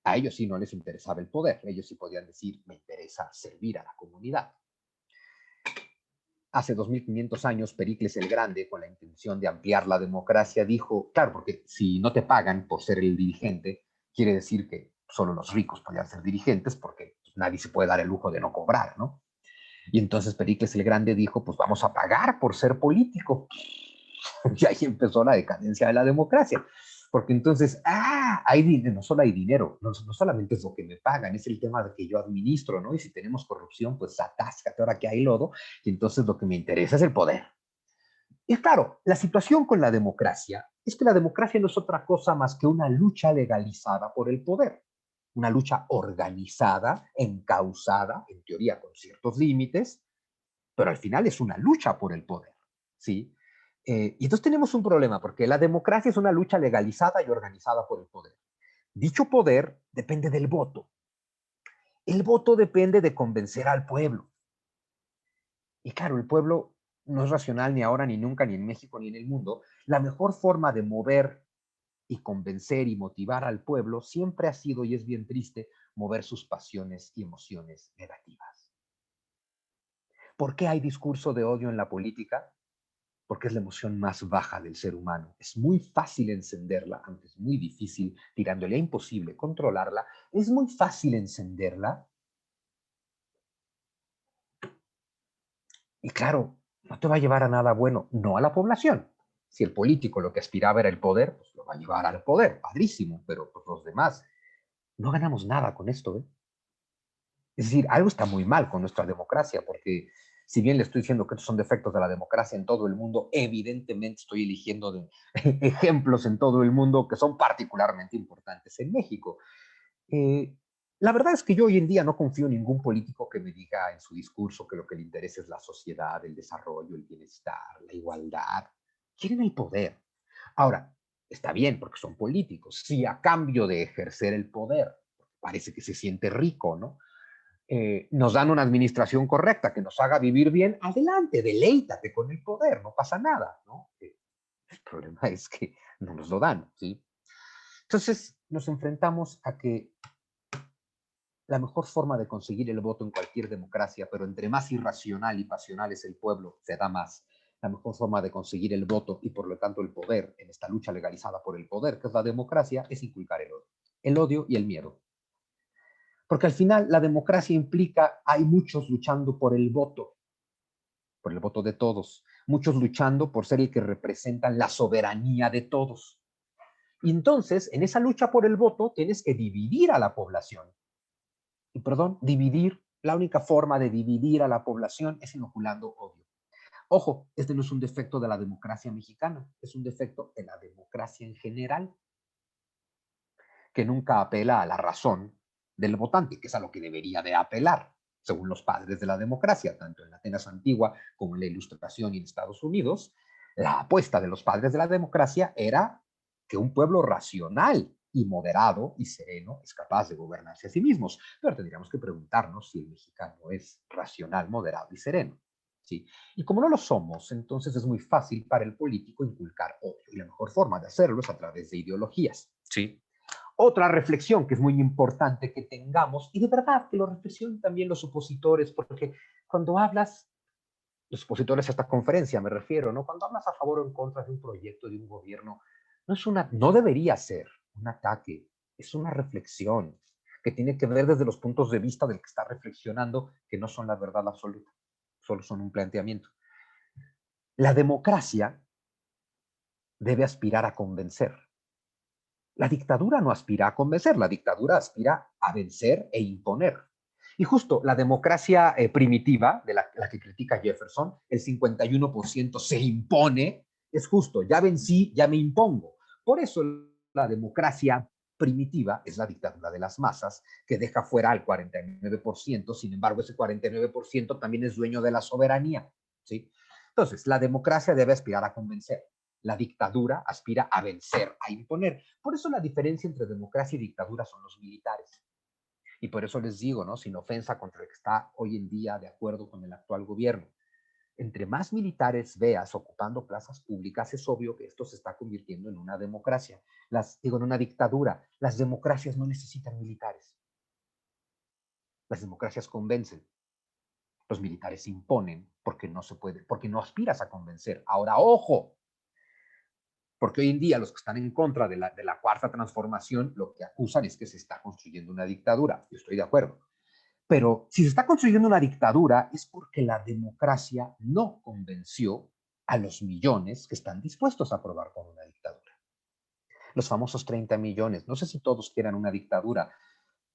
Speaker 2: A ellos sí no les interesaba el poder, ellos sí podían decir, me interesa servir a la comunidad. Hace 2500 años, Pericles el Grande, con la intención de ampliar la democracia, dijo, claro, porque si no te pagan por ser el dirigente, quiere decir que solo los ricos podían ser dirigentes, porque nadie se puede dar el lujo de no cobrar, ¿no? Y entonces Pericles el Grande dijo, pues vamos a pagar por ser político. Y ahí empezó la decadencia de la democracia. Porque entonces, no solo hay dinero, no solamente es lo que me pagan, es el tema de que yo administro, ¿no? Y si tenemos corrupción, pues atáscate ahora que hay lodo, y entonces lo que me interesa es el poder. Y claro, la situación con la democracia es que la democracia no es otra cosa más que una lucha legalizada por el poder, una lucha organizada, encausada, en teoría con ciertos límites, pero al final es una lucha por el poder, ¿sí? Y entonces tenemos un problema, porque la democracia es una lucha legalizada y organizada por el poder. Dicho poder depende del voto. El voto depende de convencer al pueblo. Y claro, el pueblo no es racional ni ahora, ni nunca, ni en México, ni en el mundo. La mejor forma de mover y convencer y motivar al pueblo siempre ha sido, y es bien triste, mover sus pasiones y emociones negativas. ¿Por qué hay discurso de odio en la política? Porque es la emoción más baja del ser humano. Es muy fácil encenderla, aunque es muy difícil, tirándole a imposible controlarla. Es muy fácil encenderla. Y claro, no te va a llevar a nada bueno, no a la población. Si el político lo que aspiraba era el poder, pues lo va a llevar al poder, padrísimo, pero pues los demás no ganamos nada con esto, ¿eh? Es decir, algo está muy mal con nuestra democracia, porque si bien le estoy diciendo que estos son defectos de la democracia en todo el mundo, evidentemente estoy eligiendo ejemplos en todo el mundo que son particularmente importantes en México. Eh, la verdad es que yo hoy en día no confío en ningún político que me diga en su discurso que lo que le interesa es la sociedad, el desarrollo, el bienestar, la igualdad. Quieren el poder. Ahora, está bien porque son políticos. Si a cambio de ejercer el poder, parece que se siente rico, ¿no? Nos dan una administración correcta que nos haga vivir bien, adelante, deleítate con el poder, no pasa nada, ¿no? El problema es que no nos lo dan, ¿sí? Entonces nos enfrentamos a que la mejor forma de conseguir el voto en cualquier democracia, pero entre más irracional y pasional es el pueblo, se da más, la mejor forma de conseguir el voto y por lo tanto el poder en esta lucha legalizada por el poder, que es la democracia, es inculcar el odio y el miedo. Porque al final la democracia implica, hay muchos luchando por el voto de todos, muchos luchando por ser el que representan la soberanía de todos. Y entonces, en esa lucha por el voto, tienes que dividir a la población. Y perdón, la única forma de dividir a la población es inoculando odio. Ojo, este no es un defecto de la democracia mexicana, es un defecto de la democracia en general, que nunca apela a la razón del votante, que es a lo que debería de apelar, según los padres de la democracia, tanto en la Atenas antigua como en la Ilustración y en Estados Unidos. La apuesta de los padres de la democracia era que un pueblo racional y moderado y sereno es capaz de gobernarse a sí mismos. Pero tendríamos que preguntarnos si el mexicano es racional, moderado y sereno. ¿Sí? Y como no lo somos, entonces es muy fácil para el político inculcar odio. Y la mejor forma de hacerlo es a través de ideologías. ¿Sí? Otra reflexión que es muy importante que tengamos, y de verdad que lo reflexionen también los opositores, porque cuando hablas, los opositores a esta conferencia me refiero, ¿no? Cuando hablas a favor o en contra de un proyecto, de un gobierno, no debería ser un ataque, es una reflexión que tiene que ver desde los puntos de vista del que está reflexionando, que no son la verdad absoluta, solo son un planteamiento. La democracia debe aspirar a convencer. La dictadura no aspira a convencer, la dictadura aspira a vencer e imponer. Y justo la democracia primitiva, de la que critica Jefferson, el 51% se impone, es justo, ya vencí, ya me impongo. Por eso la democracia primitiva es la dictadura de las masas, que deja fuera al 49%, sin embargo ese 49% también es dueño de la soberanía. ¿Sí? Entonces, la democracia debe aspirar a convencer. La dictadura aspira a vencer, a imponer. Por eso la diferencia entre democracia y dictadura son los militares. Y por eso les digo, ¿no? Sin ofensa contra el que está hoy en día de acuerdo con el actual gobierno. Entre más militares veas ocupando plazas públicas, es obvio que esto se está convirtiendo en una democracia. En una dictadura. Las democracias no necesitan militares. Las democracias convencen. Los militares imponen porque no se puede, porque no aspiras a convencer. Ahora, ojo, porque hoy en día los que están en contra de la cuarta transformación lo que acusan es que se está construyendo una dictadura. Yo estoy de acuerdo. Pero si se está construyendo una dictadura es porque la democracia no convenció a los millones que están dispuestos a aprobar por una dictadura. Los famosos 30 millones. No sé si todos quieran una dictadura,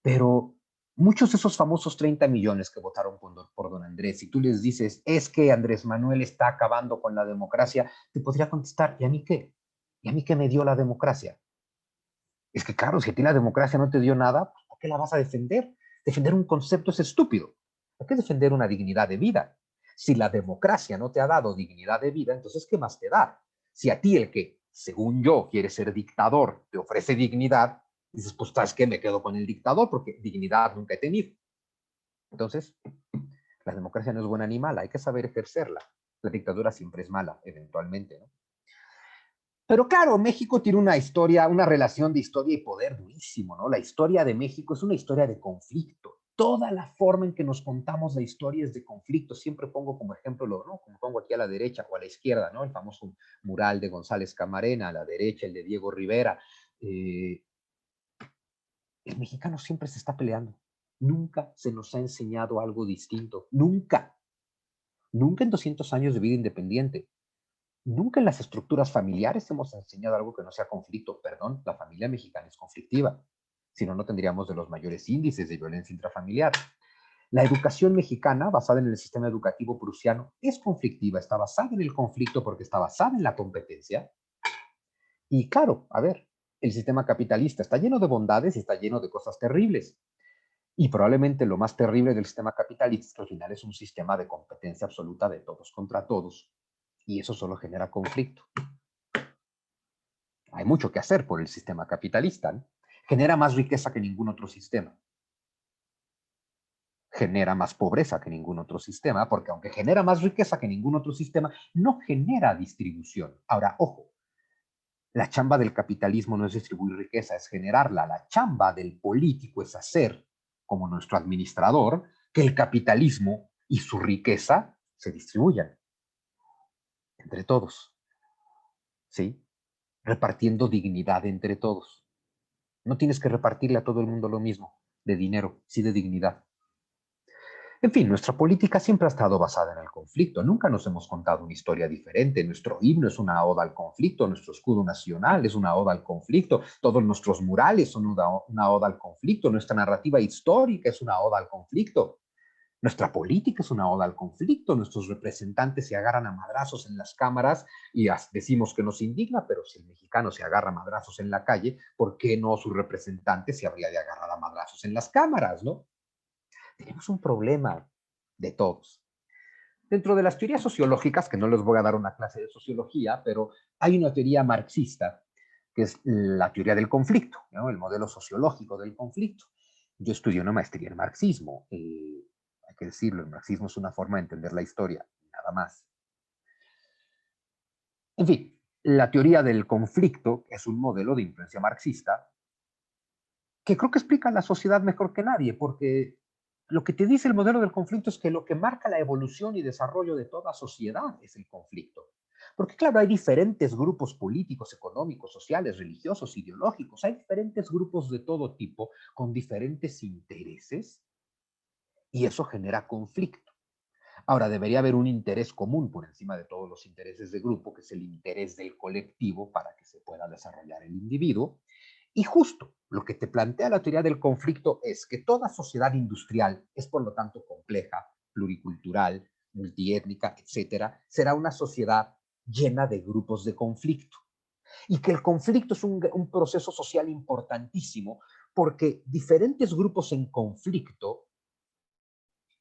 Speaker 2: pero muchos de esos famosos 30 millones que votaron por don Andrés, si tú les dices, es que Andrés Manuel está acabando con la democracia, te podría contestar, ¿y a mí qué? ¿Y a mí qué me dio la democracia? Es que claro, si a ti la democracia no te dio nada, ¿por qué la vas a defender? Defender un concepto es estúpido. ¿Por qué defender una dignidad de vida? Si la democracia no te ha dado dignidad de vida, entonces ¿qué más te da? Si a ti el que, según yo, quiere ser dictador, te ofrece dignidad, dices, pues ¿sabes qué? Me quedo con el dictador porque dignidad nunca he tenido. Entonces, la democracia no es buena ni mala, hay que saber ejercerla. La dictadura siempre es mala, eventualmente, ¿no? Pero claro, México tiene una historia, una relación de historia y poder durísimo, ¿no? La historia de México es una historia de conflicto. Toda la forma en que nos contamos la historia es de conflicto. Siempre pongo como ejemplo, ¿no? Como pongo aquí a la derecha o a la izquierda, ¿no? El famoso mural de González Camarena, a la derecha el de Diego Rivera. El mexicano siempre se está peleando. Nunca se nos ha enseñado algo distinto. Nunca. Nunca en 200 años de vida independiente. Nunca en las estructuras familiares hemos enseñado algo que no sea conflicto. Perdón, la familia mexicana es conflictiva. Si no, no tendríamos de los mayores índices de violencia intrafamiliar. La educación mexicana, basada en el sistema educativo prusiano, es conflictiva. Está basada en el conflicto porque está basada en la competencia. Y claro, a ver, el sistema capitalista está lleno de bondades y está lleno de cosas terribles. Y probablemente lo más terrible del sistema capitalista es que al final es un sistema de competencia absoluta de todos contra todos. Y eso solo genera conflicto. Hay mucho que hacer por el sistema capitalista, ¿no? Genera más riqueza que ningún otro sistema. Genera más pobreza que ningún otro sistema, porque aunque genera más riqueza que ningún otro sistema, no genera distribución. Ahora, ojo, la chamba del capitalismo no es distribuir riqueza, es generarla. La chamba del político es hacer, como nuestro administrador, que el capitalismo y su riqueza se distribuyan. entre todos, ¿sí? Repartiendo dignidad entre todos. No tienes que repartirle a todo el mundo lo mismo, de dinero, sí de dignidad. En fin, nuestra política siempre ha estado basada en el conflicto. Nunca nos hemos contado una historia diferente. Nuestro himno es una oda al conflicto, nuestro escudo nacional es una oda al conflicto, todos nuestros murales son una oda al conflicto, nuestra narrativa histórica es una oda al conflicto. Nuestra política es una oda al conflicto, nuestros representantes se agarran a madrazos en las cámaras y decimos que nos indigna, pero si el mexicano se agarra a madrazos en la calle, ¿por qué no su representante se habría de agarrar a madrazos en las cámaras, no? Tenemos un problema de todos. Dentro de las teorías sociológicas, que no les voy a dar una clase de sociología, pero hay una teoría marxista, que es la teoría del conflicto, ¿no? El modelo sociológico del conflicto. Yo estudié una maestría en marxismo. Hay que decirlo, el marxismo es una forma de entender la historia, nada más. En fin, la teoría del conflicto es un modelo de influencia marxista que creo que explica la sociedad mejor que nadie, porque lo que te dice el modelo del conflicto es que lo que marca la evolución y desarrollo de toda sociedad es el conflicto. Porque claro, hay diferentes grupos políticos, económicos, sociales, religiosos, ideológicos, hay diferentes grupos de todo tipo con diferentes intereses y eso genera conflicto. Ahora, debería haber un interés común por encima de todos los intereses de grupo, que es el interés del colectivo para que se pueda desarrollar el individuo. Y justo lo que te plantea la teoría del conflicto es que toda sociedad industrial es por lo tanto compleja, pluricultural, multiétnica, etcétera, será una sociedad llena de grupos de conflicto. Y que el conflicto es un proceso social importantísimo porque diferentes grupos en conflicto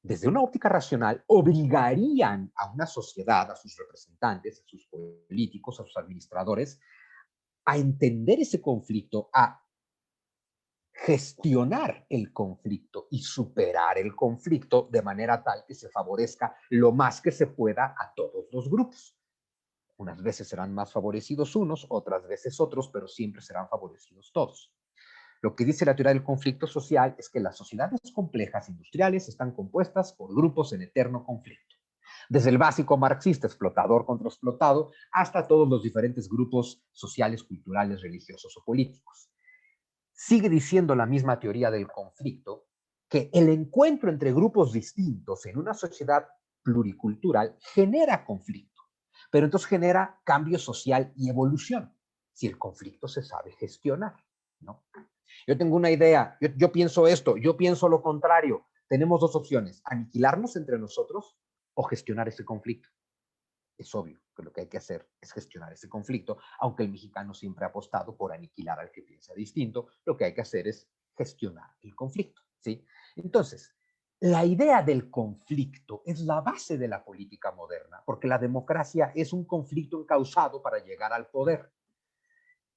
Speaker 2: desde una óptica racional, obligarían a una sociedad, a sus representantes, a sus políticos, a sus administradores, a entender ese conflicto, a gestionar el conflicto y superar el conflicto de manera tal que se favorezca lo más que se pueda a todos los grupos. Unas veces serán más favorecidos unos, otras veces otros, pero siempre serán favorecidos todos. Lo que dice la teoría del conflicto social es que las sociedades complejas industriales están compuestas por grupos en eterno conflicto. Desde el básico marxista, explotador contra explotado, hasta todos los diferentes grupos sociales, culturales, religiosos o políticos. Sigue diciendo la misma teoría del conflicto que el encuentro entre grupos distintos en una sociedad pluricultural genera conflicto, pero entonces genera cambio social y evolución, si el conflicto se sabe gestionar, ¿no? Yo tengo una idea, yo pienso esto, yo pienso lo contrario. Tenemos dos opciones, aniquilarnos entre nosotros o gestionar ese conflicto. Es obvio que lo que hay que hacer es gestionar ese conflicto, aunque el mexicano siempre ha apostado por aniquilar al que piensa distinto, lo que hay que hacer es gestionar el conflicto, ¿sí? Entonces, la idea del conflicto es la base de la política moderna, porque la democracia es un conflicto encausado para llegar al poder.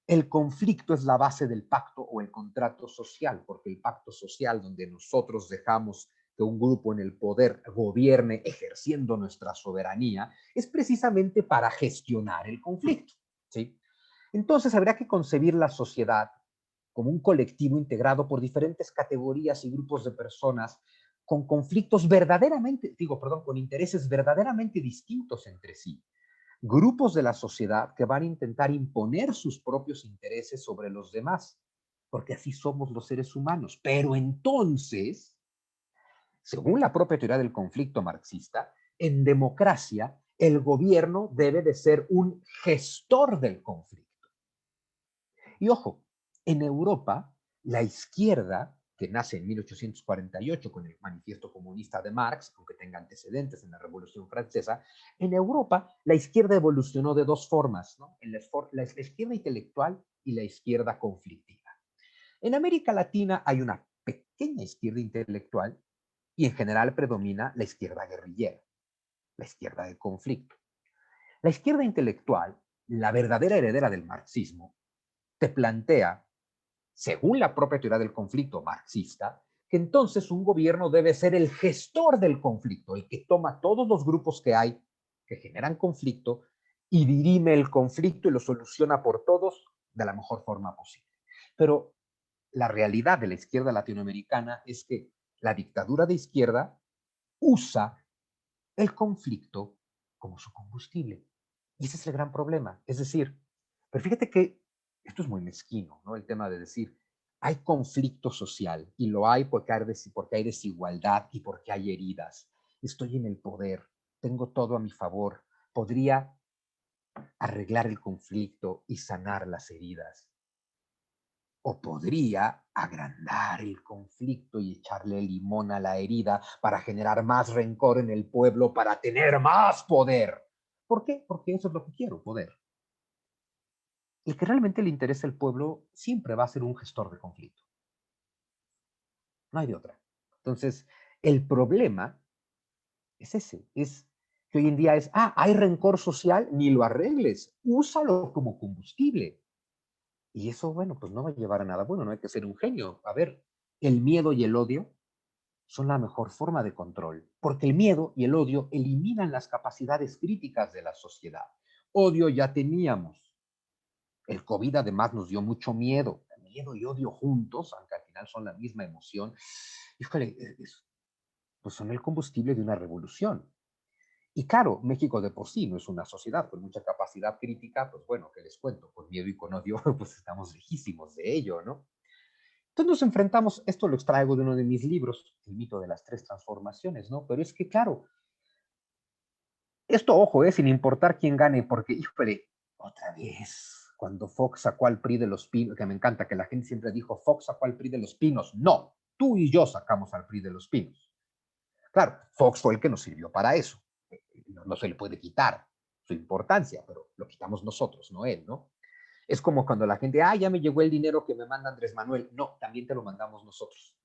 Speaker 2: El conflicto es la base del pacto o el contrato social, porque el pacto social donde nosotros dejamos que un grupo en el poder gobierne ejerciendo nuestra soberanía es precisamente para gestionar el conflicto, ¿sí? Entonces habría que concebir la sociedad como un colectivo integrado por diferentes categorías y grupos de personas con conflictos verdaderamente, con intereses verdaderamente distintos entre sí, grupos de la sociedad que van a intentar imponer sus propios intereses sobre los demás, porque así somos los seres humanos. Pero entonces, según la propia teoría del conflicto marxista, en democracia el gobierno debe de ser un gestor del conflicto. Y ojo, en Europa, la izquierda, que nace en 1848 con el Manifiesto Comunista de Marx, aunque tenga antecedentes en la Revolución Francesa, en Europa la izquierda evolucionó de dos formas, ¿no? La izquierda intelectual y la izquierda conflictiva. En América Latina hay una pequeña izquierda intelectual y en general predomina la izquierda guerrillera, la izquierda del conflicto. La izquierda intelectual, la verdadera heredera del marxismo, te plantea, según la propia teoría del conflicto marxista, que entonces un gobierno debe ser el gestor del conflicto, el que toma todos los grupos que hay que generan conflicto y dirime el conflicto y lo soluciona por todos de la mejor forma posible. Pero la realidad de la izquierda latinoamericana es que la dictadura de izquierda usa el conflicto como su combustible. Y ese es el gran problema. Es decir, pero fíjate que esto es muy mezquino, ¿no? El tema de decir, hay conflicto social y lo hay porque hay desigualdad y porque hay heridas. Estoy en el poder, tengo todo a mi favor, podría arreglar el conflicto y sanar las heridas. O podría agrandar el conflicto y echarle limón a la herida para generar más rencor en el pueblo, para tener más poder. ¿Por qué? Porque eso es lo que quiero, poder. El que realmente le interesa al pueblo siempre va a ser un gestor de conflicto. No hay de otra. Entonces, el problema es ese, es que hoy en día es, hay rencor social, ni lo arregles, úsalo como combustible. Y eso, bueno, pues no va a llevar a nada bueno, no hay que ser un genio. A ver, el miedo y el odio son la mejor forma de control, porque el miedo y el odio eliminan las capacidades críticas de la sociedad. Odio ya teníamos. El COVID además nos dio mucho miedo. Miedo y odio juntos, aunque al final son la misma emoción. Híjole, pues son el combustible de una revolución. Y claro, México de por sí no es una sociedad con mucha capacidad crítica, pues bueno, ¿qué les cuento? Con miedo y con odio, pues estamos lejísimos de ello, ¿no? Entonces nos enfrentamos, esto lo extraigo de uno de mis libros, El mito de las tres transformaciones, ¿no? Pero es que, claro, esto, ojo, sin importar quién gane, porque, híjole, otra vez, cuando Fox sacó al PRI de los Pinos, que me encanta que la gente siempre dijo, Fox sacó al PRI de los Pinos. No, tú y yo sacamos al PRI de los Pinos. Claro, Fox fue el que nos sirvió para eso. No se le puede quitar su importancia, pero lo quitamos nosotros, no él, ¿no? Es como cuando la gente, ya me llegó el dinero que me manda Andrés Manuel. No, también te lo mandamos nosotros.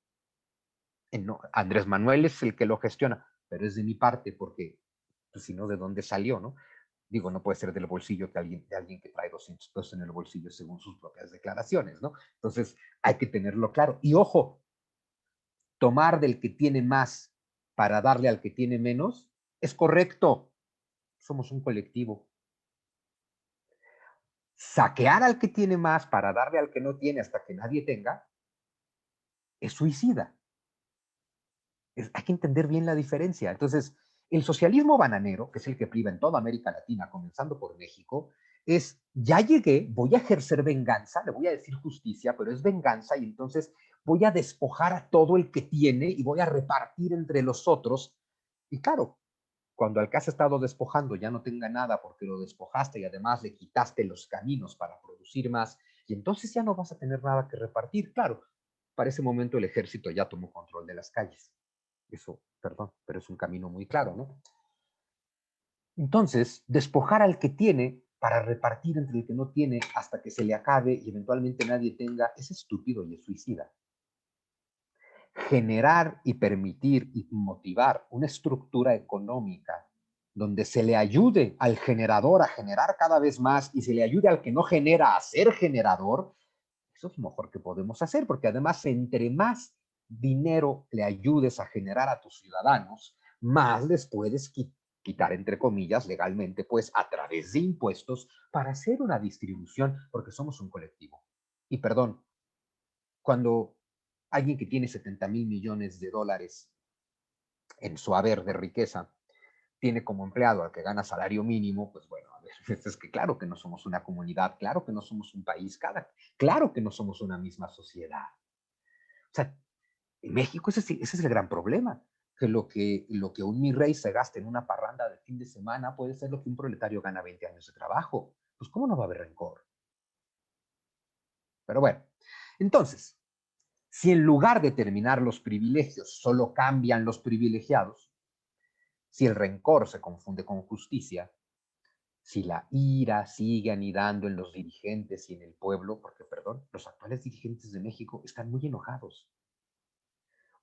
Speaker 2: No, Andrés Manuel es el que lo gestiona, pero es de mi parte porque, pues, si no, ¿de dónde salió, no? Digo, no puede ser del bolsillo de alguien que trae 200 pesos en el bolsillo según sus propias declaraciones, ¿no? Entonces, hay que tenerlo claro. Y ojo, tomar del que tiene más para darle al que tiene menos es correcto. Somos un colectivo. Saquear al que tiene más para darle al que no tiene hasta que nadie tenga es suicida. Hay que entender bien la diferencia. Entonces, el socialismo bananero, que es el que priva en toda América Latina, comenzando por México, es, ya llegué, voy a ejercer venganza, le voy a decir justicia, pero es venganza y entonces voy a despojar a todo el que tiene y voy a repartir entre los otros. Y claro, cuando al que has estado despojando ya no tenga nada porque lo despojaste y además le quitaste los caminos para producir más, y entonces ya no vas a tener nada que repartir. Claro, para ese momento el ejército ya tomó control de las calles. Eso, perdón, pero es un camino muy claro, ¿no? Entonces, despojar al que tiene para repartir entre el que no tiene hasta que se le acabe y eventualmente nadie tenga, es estúpido y es suicida. Generar y permitir y motivar una estructura económica donde se le ayude al generador a generar cada vez más y se le ayude al que no genera a ser generador, eso es lo mejor que podemos hacer, porque además entre más dinero le ayudes a generar a tus ciudadanos, más les puedes quitar, entre comillas, legalmente, pues a través de impuestos para hacer una distribución, porque somos un colectivo. Y perdón, cuando alguien que tiene 70,000 millones de dólares en su haber de riqueza tiene como empleado al que gana salario mínimo, pues bueno, a ver, es que claro que no somos una comunidad, claro que no somos un país, claro que no somos una misma sociedad. O sea, en México ese es el gran problema, que lo que un mi rey se gasta en una parranda de fin de semana puede ser lo que un proletario gana 20 años de trabajo. Pues ¿cómo no va a haber rencor? Pero bueno, entonces, si en lugar de terminar los privilegios solo cambian los privilegiados, si el rencor se confunde con justicia, si la ira sigue anidando en los dirigentes y en el pueblo, porque, perdón, los actuales dirigentes de México están muy enojados.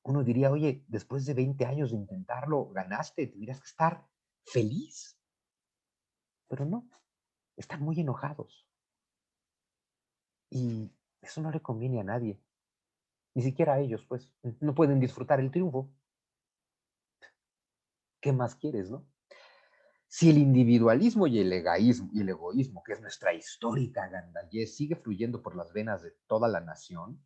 Speaker 2: Uno diría, oye, después de 20 años de intentarlo, ganaste, tendrías que estar feliz, pero no, están muy enojados. Y eso no le conviene a nadie, ni siquiera a ellos, pues, no pueden disfrutar el triunfo. ¿Qué más quieres, no? Si el individualismo y el egoísmo, que es nuestra histórica gandallez, sigue fluyendo por las venas de toda la nación,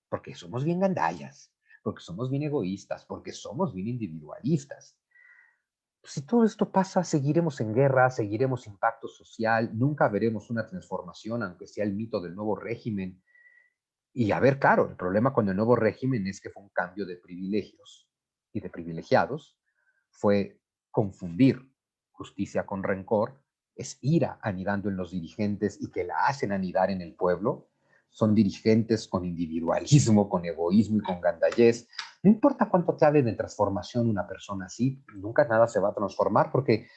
Speaker 2: porque somos bien gandallas, porque somos bien egoístas, porque somos bien individualistas, si todo esto pasa, seguiremos en guerra, seguiremos impacto social, nunca veremos una transformación, aunque sea el mito del nuevo régimen. Y a ver, claro, el problema con el nuevo régimen es que fue un cambio de privilegios y de privilegiados. Fue confundir justicia con rencor, es ira anidando en los dirigentes y que la hacen anidar en el pueblo. Son dirigentes con individualismo, con egoísmo y con gandallez. No importa cuánto te hable de transformación una persona así, nunca nada se va a transformar porque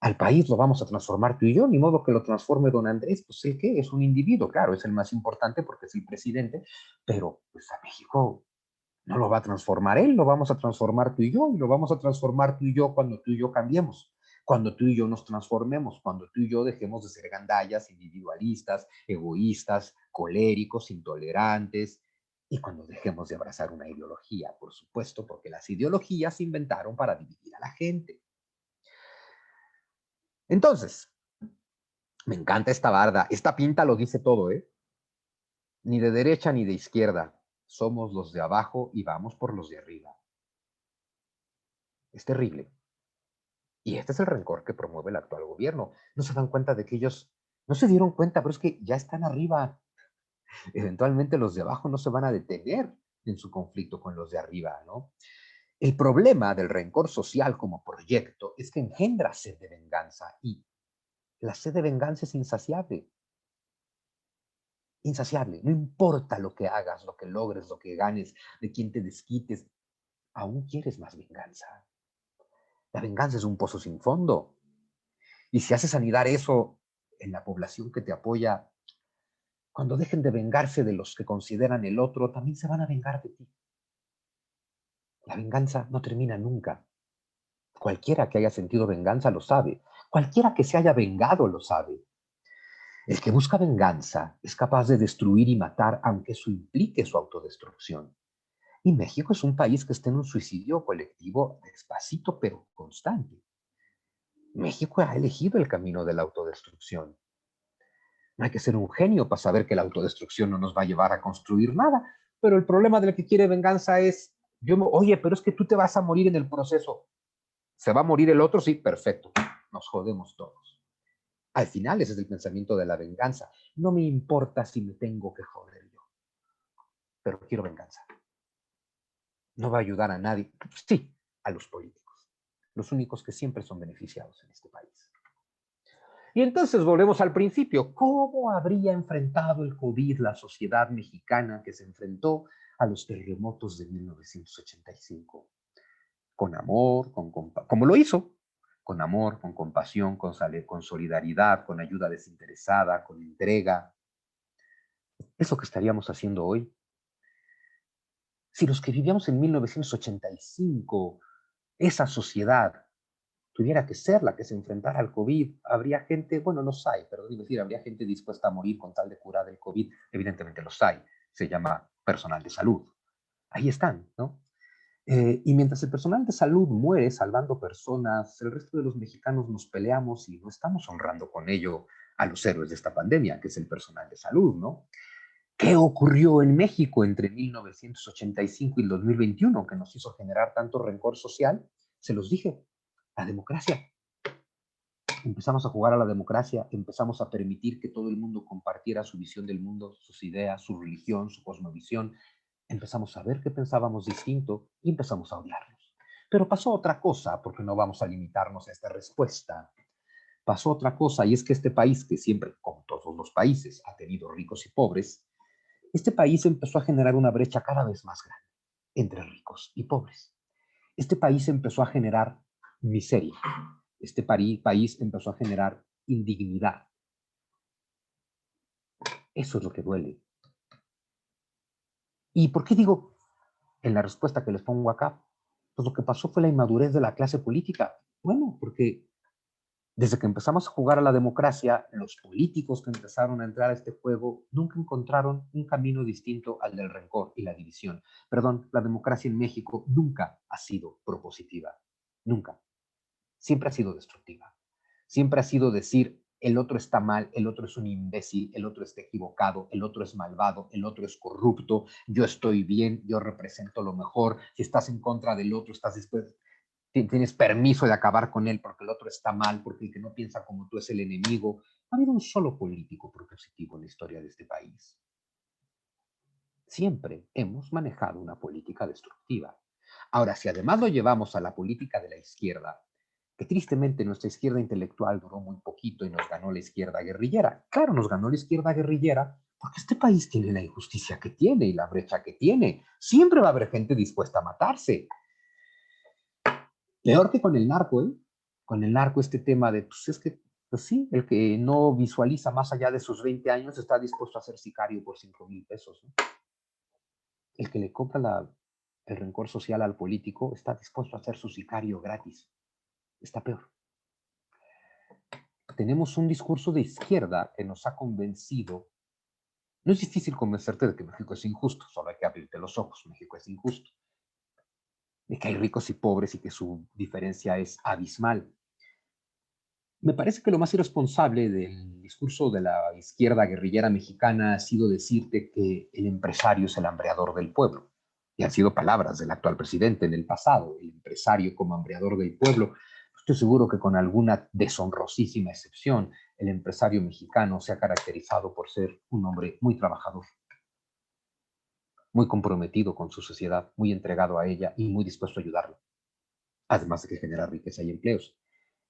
Speaker 2: al país lo vamos a transformar tú y yo, ni modo que lo transforme don Andrés, pues el que es un individuo, claro, es el más importante porque es el presidente, pero pues a México no lo va a transformar él, lo vamos a transformar tú y lo vamos a transformar tú y yo cuando tú y yo cambiemos, cuando tú y yo nos transformemos, cuando tú y yo dejemos de ser gandallas, individualistas, egoístas, coléricos, intolerantes, y cuando dejemos de abrazar una ideología, por supuesto, porque las ideologías se inventaron para dividir a la gente. Entonces, me encanta esta barda. Esta pinta lo dice todo, ¿eh? Ni de derecha ni de izquierda. Somos los de abajo y vamos por los de arriba. Es terrible. Y este es el rencor que promueve el actual gobierno. No se dan cuenta de que ellos no se dieron cuenta, pero es que ya están arriba. Eventualmente los de abajo no se van a detener en su conflicto con los de arriba, ¿no? El problema del rencor social como proyecto es que engendra sed de venganza y la sed de venganza es insaciable. Insaciable. No importa lo que hagas, lo que logres, lo que ganes, de quién te desquites, aún quieres más venganza. La venganza es un pozo sin fondo. Y si haces anidar eso en la población que te apoya, cuando dejen de vengarse de los que consideran el otro, también se van a vengar de ti. La venganza no termina nunca. Cualquiera que haya sentido venganza lo sabe. Cualquiera que se haya vengado lo sabe. El que busca venganza es capaz de destruir y matar aunque eso implique su autodestrucción. Y México es un país que está en un suicidio colectivo despacito pero constante. México ha elegido el camino de la autodestrucción. No hay que ser un genio para saber que la autodestrucción no nos va a llevar a construir nada, pero el problema del que quiere venganza es, oye, pero es que tú te vas a morir en el proceso. ¿Se va a morir el otro? Sí, perfecto. Nos jodemos todos. Al final ese es el pensamiento de la venganza. No me importa si me tengo que joder yo, pero quiero venganza. No va a ayudar a nadie. Sí, a los políticos. Los únicos que siempre son beneficiados en este país. Y entonces volvemos al principio. ¿Cómo habría enfrentado el COVID la sociedad mexicana que se enfrentó a los terremotos de 1985? Con amor, como lo hizo, con amor, con compasión, con solidaridad, con ayuda desinteresada, con entrega. ¿Es lo que estaríamos haciendo hoy? Si los que vivíamos en 1985, esa sociedad tuviera que ser la que se enfrentara al COVID, habría gente, bueno, los hay, pero es decir, habría gente dispuesta a morir con tal de curar el COVID, evidentemente los hay, se llama personal de salud. Ahí están, ¿no? Y mientras el personal de salud muere salvando personas, el resto de los mexicanos nos peleamos y no estamos honrando con ello a los héroes de esta pandemia, que es el personal de salud, ¿no? ¿Qué ocurrió en México entre 1985 y el 2021 que nos hizo generar tanto rencor social? Se los dije, la democracia. Empezamos a jugar a la democracia, empezamos a permitir que todo el mundo compartiera su visión del mundo, sus ideas, su religión, su cosmovisión. Empezamos a ver que pensábamos distinto y empezamos a odiarnos. Pero pasó otra cosa, porque no vamos a limitarnos a esta respuesta. Pasó otra cosa, y es que este país, que siempre, como todos los países, ha tenido ricos y pobres, este país empezó a generar una brecha cada vez más grande entre ricos y pobres. Este país empezó a generar miseria. Este país empezó a generar indignidad. Eso es lo que duele. ¿Y por qué digo en la respuesta que les pongo acá? Pues lo que pasó fue la inmadurez de la clase política. Bueno, porque desde que empezamos a jugar a la democracia, los políticos que empezaron a entrar a este juego nunca encontraron un camino distinto al del rencor y la división. Perdón, la democracia en México nunca ha sido propositiva. Nunca. Siempre ha sido destructiva. Siempre ha sido decir, el otro está mal, el otro es un imbécil, el otro está equivocado, el otro es malvado, el otro es corrupto, yo estoy bien, yo represento lo mejor, si estás en contra del otro, estás dispuesto. tienes permiso de acabar con él porque el otro está mal, porque el que no piensa como tú es el enemigo. No ha habido un solo político propositivo en la historia de este país. Siempre hemos manejado una política destructiva. Ahora, si además lo llevamos a la política de la izquierda, que tristemente nuestra izquierda intelectual duró muy poquito y nos ganó la izquierda guerrillera. Claro, nos ganó la izquierda guerrillera porque este país tiene la injusticia que tiene y la brecha que tiene. Siempre va a haber gente dispuesta a matarse. Peor que con el narco, ¿eh? Con el narco este tema de, pues es que, pues sí, el que no visualiza más allá de sus 20 años está dispuesto a ser sicario por 5,000 pesos, ¿no? El que le compra el rencor social al político está dispuesto a ser su sicario gratis. Está peor. Tenemos un discurso de izquierda que nos ha convencido. No es difícil convencerte de que México es injusto, solo hay que abrirte los ojos. México es injusto. De que hay ricos y pobres y que su diferencia es abismal. Me parece que lo más irresponsable del discurso de la izquierda guerrillera mexicana ha sido decirte que el empresario es el hambreador del pueblo. Y han sido palabras del actual presidente en el pasado, el empresario como hambreador del pueblo. Estoy seguro que con alguna deshonrosísima excepción, el empresario mexicano se ha caracterizado por ser un hombre muy trabajador, muy comprometido con su sociedad, muy entregado a ella y muy dispuesto a ayudarla, además de que genera riqueza y empleos.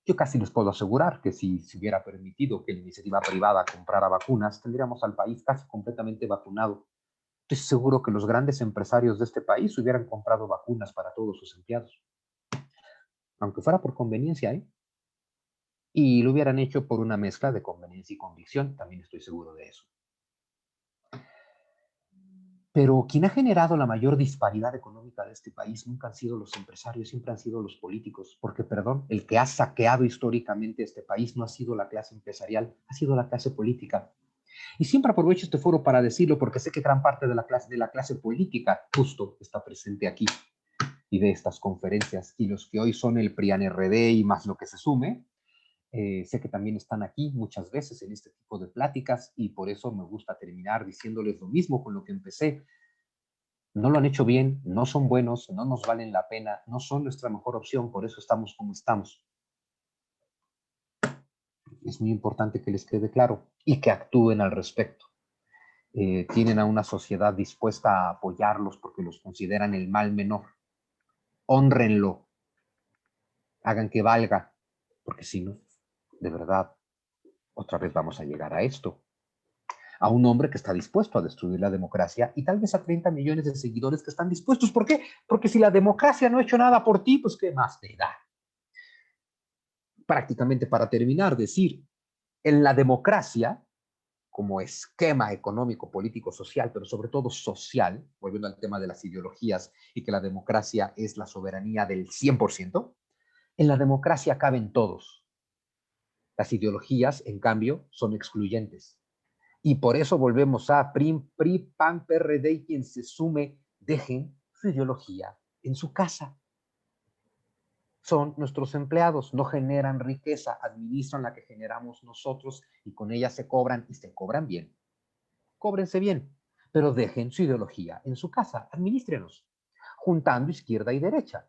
Speaker 2: Yo casi les puedo asegurar que si se hubiera permitido que la iniciativa privada comprara vacunas, tendríamos al país casi completamente vacunado. Estoy seguro que los grandes empresarios de este país hubieran comprado vacunas para todos sus empleados, aunque fuera por conveniencia, ¿eh? Y lo hubieran hecho por una mezcla de conveniencia y convicción, también estoy seguro de eso. Pero quien ha generado la mayor disparidad económica de este país nunca han sido los empresarios, siempre han sido los políticos, porque, perdón, el que ha saqueado históricamente este país no ha sido la clase empresarial, ha sido la clase política. Y siempre aprovecho este foro para decirlo porque sé que gran parte de la clase política justo está presente aquí y de estas conferencias, y los que hoy son el PRIAN-RD y más lo que se sume, sé que también están aquí muchas veces en este tipo de pláticas y por eso me gusta terminar diciéndoles lo mismo con lo que empecé. No lo han hecho bien, no son buenos, no nos valen la pena, no son nuestra mejor opción, por eso estamos como estamos. Es muy importante que les quede claro y que actúen al respecto. Tienen a una sociedad dispuesta a apoyarlos porque los consideran el mal menor. Hónrenlo, hagan que valga, porque si no, de verdad, otra vez vamos a llegar a esto. A un hombre que está dispuesto a destruir la democracia y tal vez a 30 millones de seguidores que están dispuestos. ¿Por qué? Porque si la democracia no ha hecho nada por ti, pues ¿qué más te da? Prácticamente para terminar, decir, en la democracia, como esquema económico, político, social, pero sobre todo social, volviendo al tema de las ideologías y que la democracia es la soberanía del 100%, en la democracia caben todos. Las ideologías, en cambio, son excluyentes. Y por eso volvemos a PRI, PAN, PRD y quien se sume, dejen su ideología en su casa. Son nuestros empleados, no generan riqueza, administran la que generamos nosotros y con ella se cobran y se cobran bien. Cóbrense bien, pero dejen su ideología en su casa, administrenos, juntando izquierda y derecha.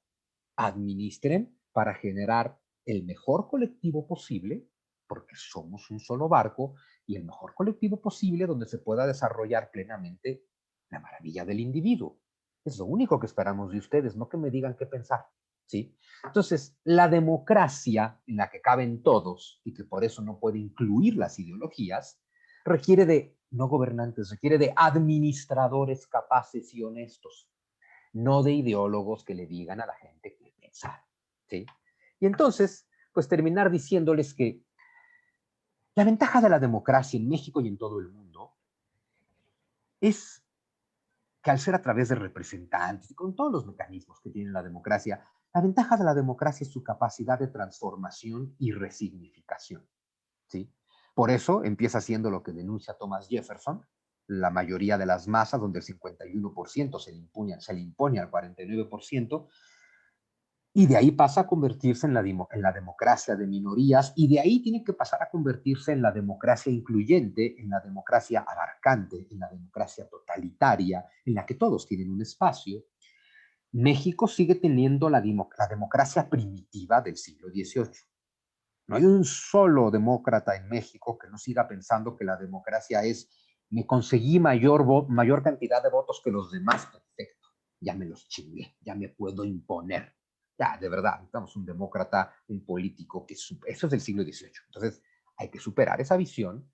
Speaker 2: Administren para generar el mejor colectivo posible, porque somos un solo barco, y el mejor colectivo posible donde se pueda desarrollar plenamente la maravilla del individuo. Es lo único que esperamos de ustedes, no que me digan qué pensar. ¿Sí? Entonces, la democracia en la que caben todos y que por eso no puede incluir las ideologías, requiere de no gobernantes, requiere de administradores capaces y honestos, no de ideólogos que le digan a la gente qué pensar. ¿Sí? Y entonces, pues terminar diciéndoles que la ventaja de la democracia en México y en todo el mundo es que al ser a través de representantes y con todos los mecanismos que tiene la democracia, la ventaja de la democracia es su capacidad de transformación y resignificación. ¿Sí? Por eso empieza siendo lo que denuncia Thomas Jefferson, la mayoría de las masas, donde el 51% se le impone al 49%, y de ahí pasa a convertirse en la democracia de minorías, y de ahí tiene que pasar a convertirse en la democracia incluyente, en la democracia abarcante, en la democracia totalitaria, en la que todos tienen un espacio. México sigue teniendo la democracia primitiva del siglo XVIII. No hay un solo demócrata en México que no siga pensando que la democracia es, me conseguí mayor cantidad de votos que los demás, perfecto, ya me los chingué, ya me puedo imponer. Ya, de verdad, necesitamos un demócrata, un político, eso es del siglo XVIII. Entonces, hay que superar esa visión,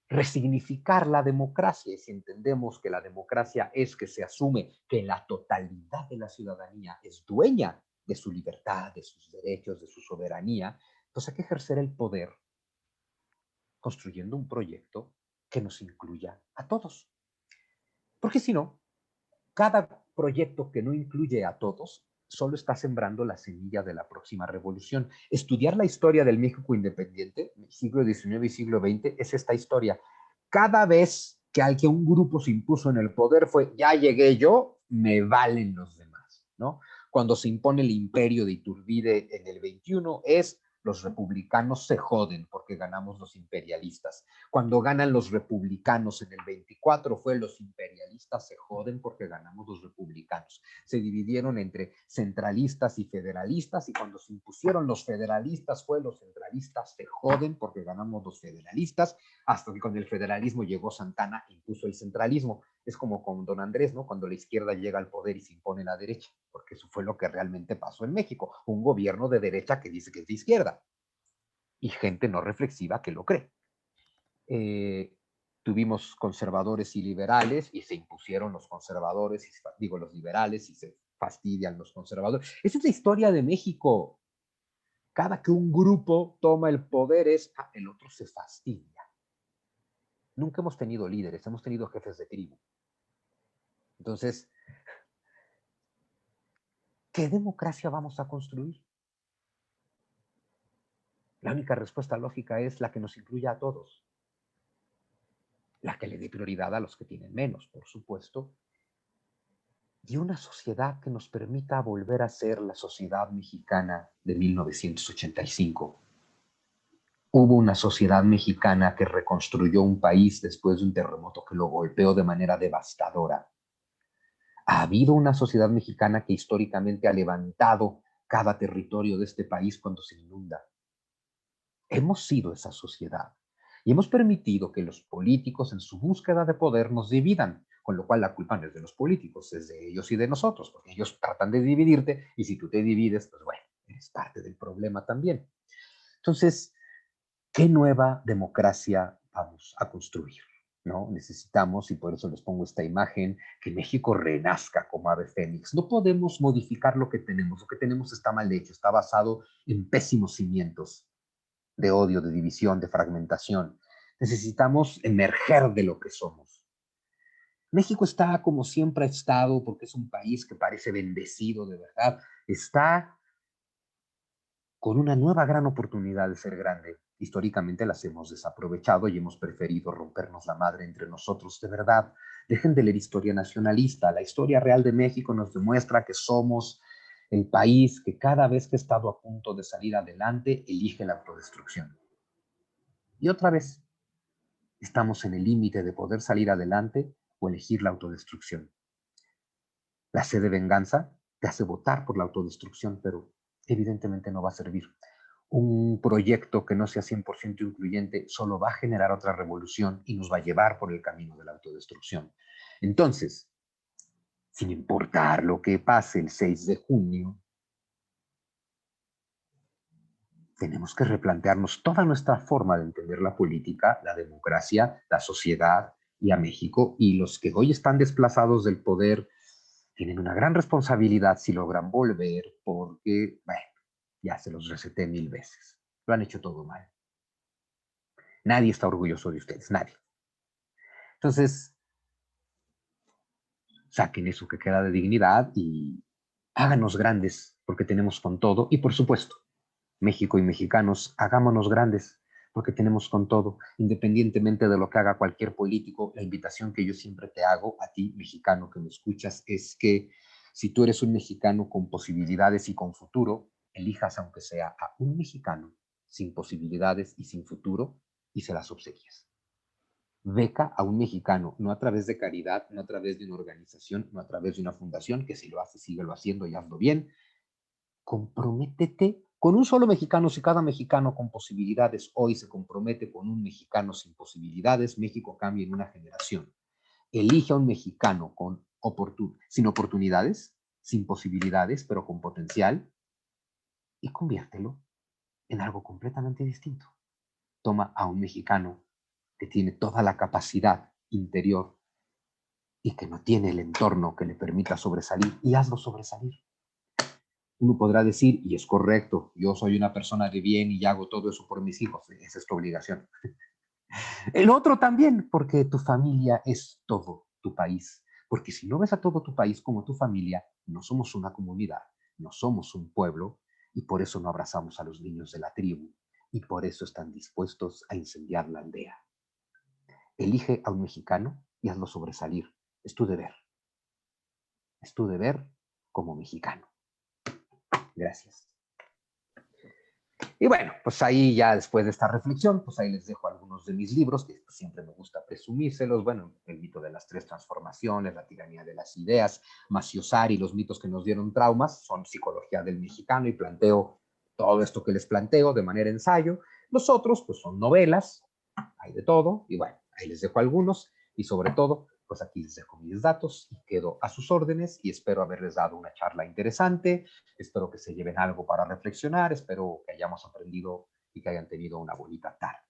Speaker 2: resignificar la democracia. Y si entendemos que la democracia es que se asume que la totalidad de la ciudadanía es dueña de su libertad, de sus derechos, de su soberanía, entonces hay que ejercer el poder construyendo un proyecto que nos incluya a todos. Porque si no, cada proyecto que no incluye a todos solo está sembrando la semilla de la próxima revolución. Estudiar la historia del México independiente, siglo XIX y siglo XX, es esta historia. Cada vez que un grupo se impuso en el poder fue, ya llegué yo, me valen los demás, ¿no? Cuando se impone el imperio de Iturbide en el 21 es los republicanos se joden porque ganamos los imperialistas. Cuando ganan los republicanos en el 24 fue los imperialistas se joden porque ganamos los republicanos. Se dividieron entre centralistas y federalistas y cuando se impusieron los federalistas fue los centralistas se joden porque ganamos los federalistas, hasta que con el federalismo llegó Santana e impuso el centralismo. Es como con don Andrés, ¿no? Cuando la izquierda llega al poder y se impone la derecha, porque eso fue lo que realmente pasó en México, un gobierno de derecha que dice que es de izquierda y gente no reflexiva que lo cree. Tuvimos conservadores y liberales y se impusieron los conservadores, digo los liberales y se fastidian los conservadores. Esa es la historia de México. Cada que un grupo toma el poder el otro se fastidia. Nunca hemos tenido líderes, hemos tenido jefes de tribu. Entonces, ¿qué democracia vamos a construir? La única respuesta lógica es la que nos incluya a todos. La que le dé prioridad a los que tienen menos, por supuesto, y una sociedad que nos permita volver a ser la sociedad mexicana de 1985. Hubo una sociedad mexicana que reconstruyó un país después de un terremoto que lo golpeó de manera devastadora. Ha habido una sociedad mexicana que históricamente ha levantado cada territorio de este país cuando se inunda. Hemos sido esa sociedad y hemos permitido que los políticos en su búsqueda de poder nos dividan, con lo cual la culpa no es de los políticos, es de ellos y de nosotros, porque ellos tratan de dividirte y si tú te divides, pues bueno, eres parte del problema también. Entonces, ¿qué nueva democracia vamos a construir? ¿No? Necesitamos, y por eso les pongo esta imagen, que México renazca como ave fénix. No podemos modificar lo que tenemos está mal hecho, está basado en pésimos cimientos de odio, de división, de fragmentación. Necesitamos emerger de lo que somos. México está como siempre ha estado, porque es un país que parece bendecido de verdad, está con una nueva gran oportunidad de ser grande. Históricamente las hemos desaprovechado y hemos preferido rompernos la madre entre nosotros. De verdad, dejen de leer historia nacionalista. La historia real de México nos demuestra que somos el país que cada vez que ha estado a punto de salir adelante elige la autodestrucción. Y otra vez, estamos en el límite de poder salir adelante o elegir la autodestrucción. La sed de venganza te hace votar por la autodestrucción, pero evidentemente no va a servir. Un proyecto que no sea 100% incluyente solo va a generar otra revolución y nos va a llevar por el camino de la autodestrucción. Entonces, sin importar lo que pase el 6 de junio, tenemos que replantearnos toda nuestra forma de entender la política, la democracia, la sociedad y a México. Y los que hoy están desplazados del poder tienen una gran responsabilidad si logran volver, porque, bueno, ya se los receté 1000 veces. Lo han hecho todo mal. Nadie está orgulloso de ustedes, nadie. Entonces, saquen eso que queda de dignidad y háganos grandes, porque tenemos con todo. Y por supuesto, México y mexicanos, hagámonos grandes, porque tenemos con todo, independientemente de lo que haga cualquier político. La invitación que yo siempre te hago a ti, mexicano que me escuchas, es que si tú eres un mexicano con posibilidades y con futuro, elijas aunque sea a un mexicano sin posibilidades y sin futuro y se las obsequies. beca a un mexicano, no a través de caridad, no a través de una organización, no a través de una fundación, que si lo hace, síguelo haciendo y hazlo bien. Comprométete con un solo mexicano. Si cada mexicano con posibilidades hoy se compromete con un mexicano sin posibilidades, México cambia en una generación. Elige a un mexicano sin oportunidades, sin posibilidades, pero con potencial, y conviértelo en algo completamente distinto. Toma a un mexicano que tiene toda la capacidad interior y que no tiene el entorno que le permita sobresalir, y hazlo sobresalir. Uno podrá decir, y es correcto, yo soy una persona de bien y hago todo eso por mis hijos, esa es tu obligación. El otro también, porque tu familia es todo tu país. Porque si no ves a todo tu país como tu familia, no somos una comunidad, no somos un pueblo, y por eso no abrazamos a los niños de la tribu, y por eso están dispuestos a incendiar la aldea. Elige a un mexicano y hazlo sobresalir. Es tu deber. Es tu deber como mexicano. Gracias. Y bueno, pues ahí ya después de esta reflexión, pues ahí les dejo algunos de mis libros, que siempre me gusta presumírselos. Bueno, El mito de las tres transformaciones, La tiranía de las ideas, Maciosar y los mitos que nos dieron traumas, son psicología del mexicano, y planteo todo esto que les planteo de manera ensayo. Los otros, pues son novelas, hay de todo, y bueno, ahí les dejo algunos, y sobre todo, pues aquí les dejo mis datos y quedo a sus órdenes, y espero haberles dado una charla interesante. Espero que se lleven algo para reflexionar, espero que hayamos aprendido y que hayan tenido una bonita tarde.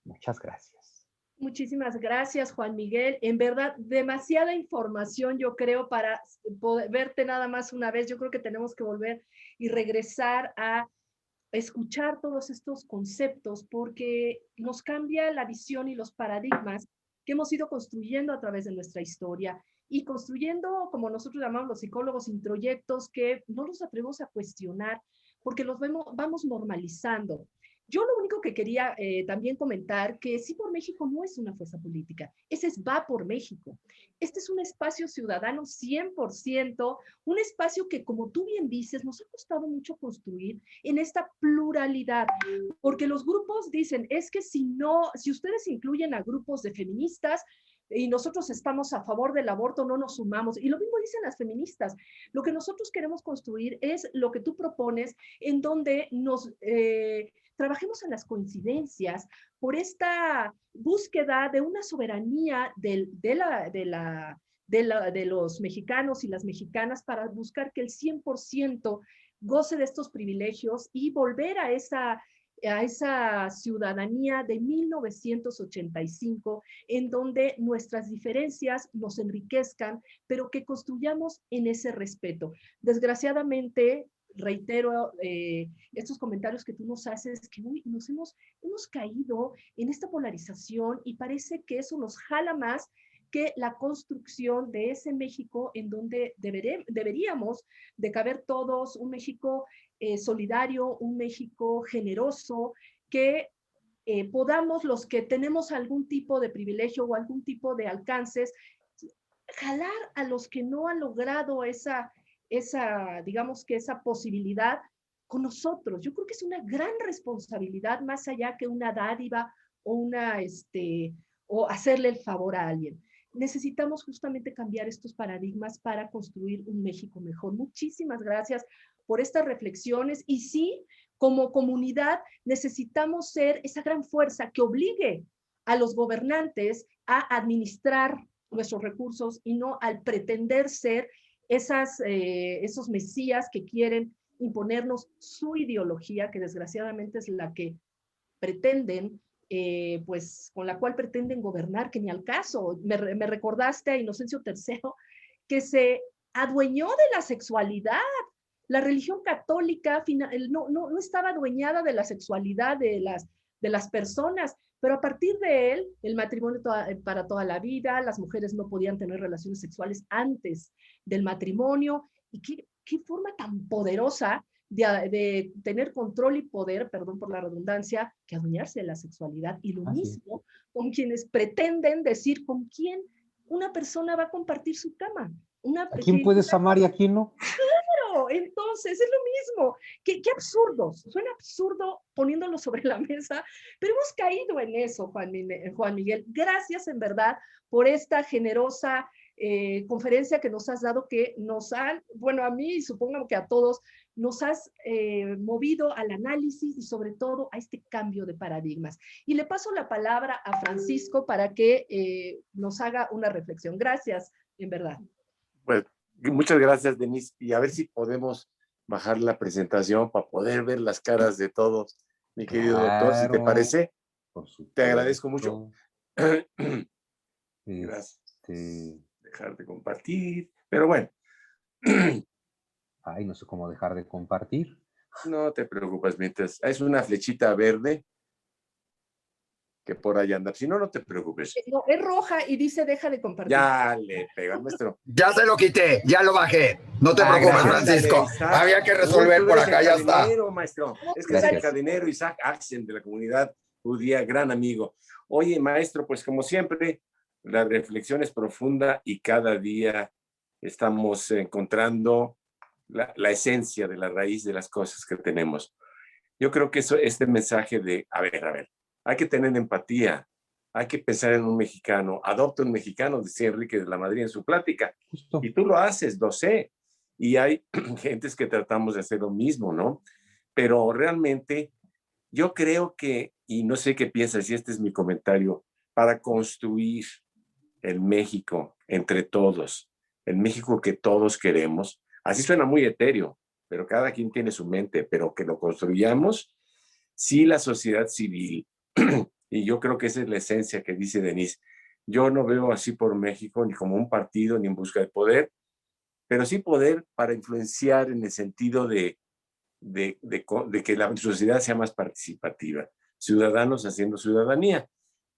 Speaker 2: Muchas gracias.
Speaker 3: Muchísimas gracias, Juan Miguel. En verdad, demasiada información, yo creo, para poder verte nada más una vez. Yo creo que tenemos que volver y regresar a escuchar todos estos conceptos, porque nos cambia la visión y los paradigmas que hemos ido construyendo a través de nuestra historia, y construyendo, como nosotros llamamos los psicólogos, introyectos que no los atrevemos a cuestionar porque los vamos normalizando. Yo lo único que quería también comentar, que Sí por México no es una fuerza política, ese es Va por México. Este es un espacio ciudadano 100%, un espacio que, como tú bien dices, nos ha costado mucho construir en esta pluralidad, porque los grupos dicen, es que si ustedes incluyen a grupos de feministas y nosotros estamos a favor del aborto, no nos sumamos. Y lo mismo dicen las feministas. Lo que nosotros queremos construir es lo que tú propones, en donde trabajemos en las coincidencias por esta búsqueda de una soberanía de los mexicanos y las mexicanas, para buscar que el 100% goce de estos privilegios y volver a esa ciudadanía de 1985, en donde nuestras diferencias nos enriquezcan, pero que construyamos en ese respeto. Desgraciadamente, reitero estos comentarios que tú nos haces, que hemos caído en esta polarización, y parece que eso nos jala más que la construcción de ese México en donde deberíamos de caber todos, un México solidario, un México generoso, que podamos, los que tenemos algún tipo de privilegio o algún tipo de alcances, jalar a los que no han logrado digamos que esa posibilidad con nosotros. Yo creo que es una gran responsabilidad, más allá que una dádiva o o hacerle el favor a alguien. Necesitamos justamente cambiar estos paradigmas para construir un México mejor. Muchísimas gracias por estas reflexiones, y sí, como comunidad necesitamos ser esa gran fuerza que obligue a los gobernantes a administrar nuestros recursos, y no al pretender ser esos mesías que quieren imponernos su ideología, que desgraciadamente es la que pretenden, pues con la cual pretenden gobernar, que ni al caso. Me recordaste a Inocencio III, que se adueñó de la sexualidad. La religión católica no estaba adueñada de la sexualidad de las personas, pero a partir de él, el matrimonio para toda la vida, las mujeres no podían tener relaciones sexuales antes del matrimonio. Y qué forma tan poderosa de tener control y poder, perdón por la redundancia, que adueñarse de la sexualidad. Y lo mismo con quienes pretenden decir con quién una persona va a compartir su cama.
Speaker 2: ¿A quién puedes amar y a quién no?
Speaker 3: Claro, entonces es lo mismo. Qué absurdo, suena absurdo poniéndolo sobre la mesa, pero hemos caído en eso, Juan Miguel. Gracias en verdad por esta generosa conferencia que nos has dado, que nos han, bueno, a mí y supongo que a todos, nos has movido al análisis y sobre todo a este cambio de paradigmas. Y le paso la palabra a Francisco para que nos haga una reflexión. Gracias, en verdad.
Speaker 1: Pues muchas gracias, Denise. Y a ver si podemos bajar la presentación para poder ver las caras de todos, mi querido doctor, si te
Speaker 2: Claro,
Speaker 1: parece.
Speaker 2: por
Speaker 1: Te agradezco mucho.
Speaker 2: supuesto.
Speaker 1: Gracias.
Speaker 2: Este,
Speaker 1: Dejar de compartir. Pero bueno,
Speaker 2: Ay, no sé cómo dejar de compartir.
Speaker 1: no te preocupes, mientras es una flechita verde que por ahí anda. Si no, no te preocupes.
Speaker 3: No, es roja y dice deja de compartir.
Speaker 1: Ya le pega al maestro.
Speaker 4: Ya se lo quité, ya lo bajé. No te preocupes,
Speaker 2: gracias.
Speaker 4: Francisco.
Speaker 1: Isaac.
Speaker 4: Había que resolver por acá, ya está.
Speaker 1: Maestro. Es que
Speaker 2: Gracias.
Speaker 1: es el cadenero Isaac Axel de la comunidad judía, gran amigo. Oye, maestro, pues como siempre, la reflexión es profunda y cada día estamos encontrando la esencia de la raíz de las cosas que tenemos. Yo creo que este mensaje de, a ver, hay que tener empatía, hay que pensar en un mexicano, adopta un mexicano, decía Enrique de la Madrid en su plática,
Speaker 2: Justo.
Speaker 1: y tú lo haces, lo sé, y hay gentes que tratamos de hacer lo mismo, ¿no? Pero realmente yo creo que, y no sé qué piensas, y este es mi comentario, para construir el México entre todos, el México que todos queremos, así suena muy etéreo, pero cada quien tiene su mente, pero que lo construyamos, sí la sociedad civil, y yo creo que esa es la esencia que dice Denise, yo no veo así por México ni como un partido ni en busca de poder, pero sí poder para influenciar en el sentido de que la sociedad sea más participativa, ciudadanos haciendo ciudadanía.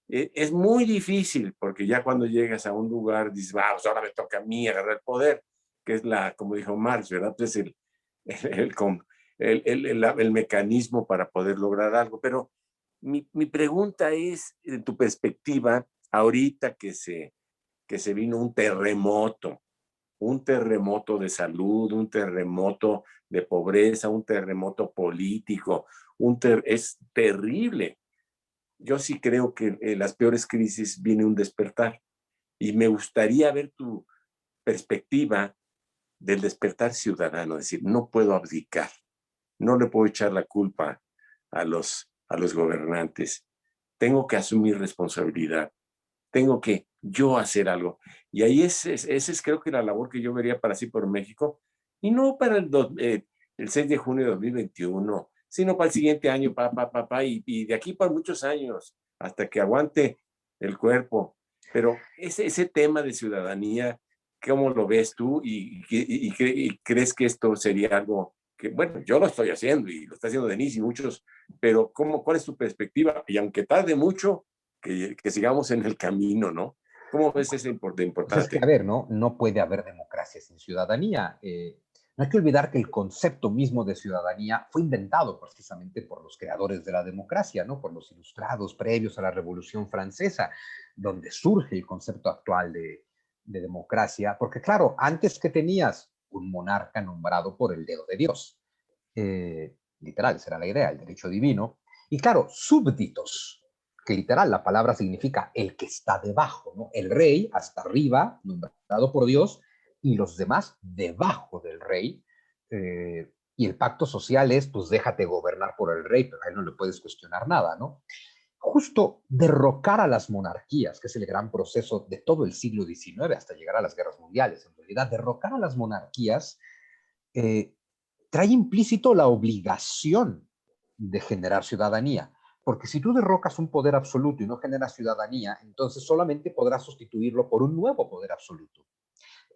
Speaker 1: Es muy difícil porque ya cuando llegas a un lugar dices, pues ahora me toca a mí agarrar el poder, que es como dijo Marx, ¿verdad? Pues el, el mecanismo para poder lograr algo. Pero mi pregunta es, de tu perspectiva, ahorita que se vino un terremoto de salud, un terremoto de pobreza, un terremoto político, es terrible. Yo sí creo que en las peores crisis viene un despertar y me gustaría ver tu perspectiva del despertar ciudadano, es decir, no puedo abdicar, no le puedo echar la culpa a los gobernantes, tengo que asumir responsabilidad, tengo que yo hacer algo. Y ahí esa es creo que la labor que yo vería para Sí por México, y no para el 6 de junio de 2021, sino para el siguiente año, y de aquí para muchos años, hasta que aguante el cuerpo. Pero ese tema de ciudadanía, ¿cómo lo ves tú? Y crees que esto sería algo que, bueno, yo lo estoy haciendo y lo está haciendo Denise y muchos, pero ¿cuál es tu perspectiva? Y aunque tarde mucho, que sigamos en el camino, ¿no? ¿Cómo ves ese importante?
Speaker 2: Pues es que, a ver, ¿no? No puede haber democracia sin ciudadanía. No hay que olvidar que el concepto mismo de ciudadanía fue inventado precisamente por los creadores de la democracia, ¿no? Por los ilustrados previos a la Revolución Francesa, donde surge el concepto actual de democracia, porque claro, antes que tenías un monarca nombrado por el dedo de Dios, literal, esa era la idea, el derecho divino, y claro, súbditos, que literal la palabra significa el que está debajo, ¿no? El rey hasta arriba, nombrado por Dios, y los demás debajo del rey. Y el pacto social es, pues déjate gobernar por el rey, pero a él no le puedes cuestionar nada, ¿no? Justo derrocar a las monarquías, que es el gran proceso de todo el siglo XIX hasta llegar a las guerras mundiales, en realidad, derrocar a las monarquías trae implícito la obligación de generar ciudadanía. Porque si tú derrocas un poder absoluto y no generas ciudadanía, entonces solamente podrás sustituirlo por un nuevo poder absoluto.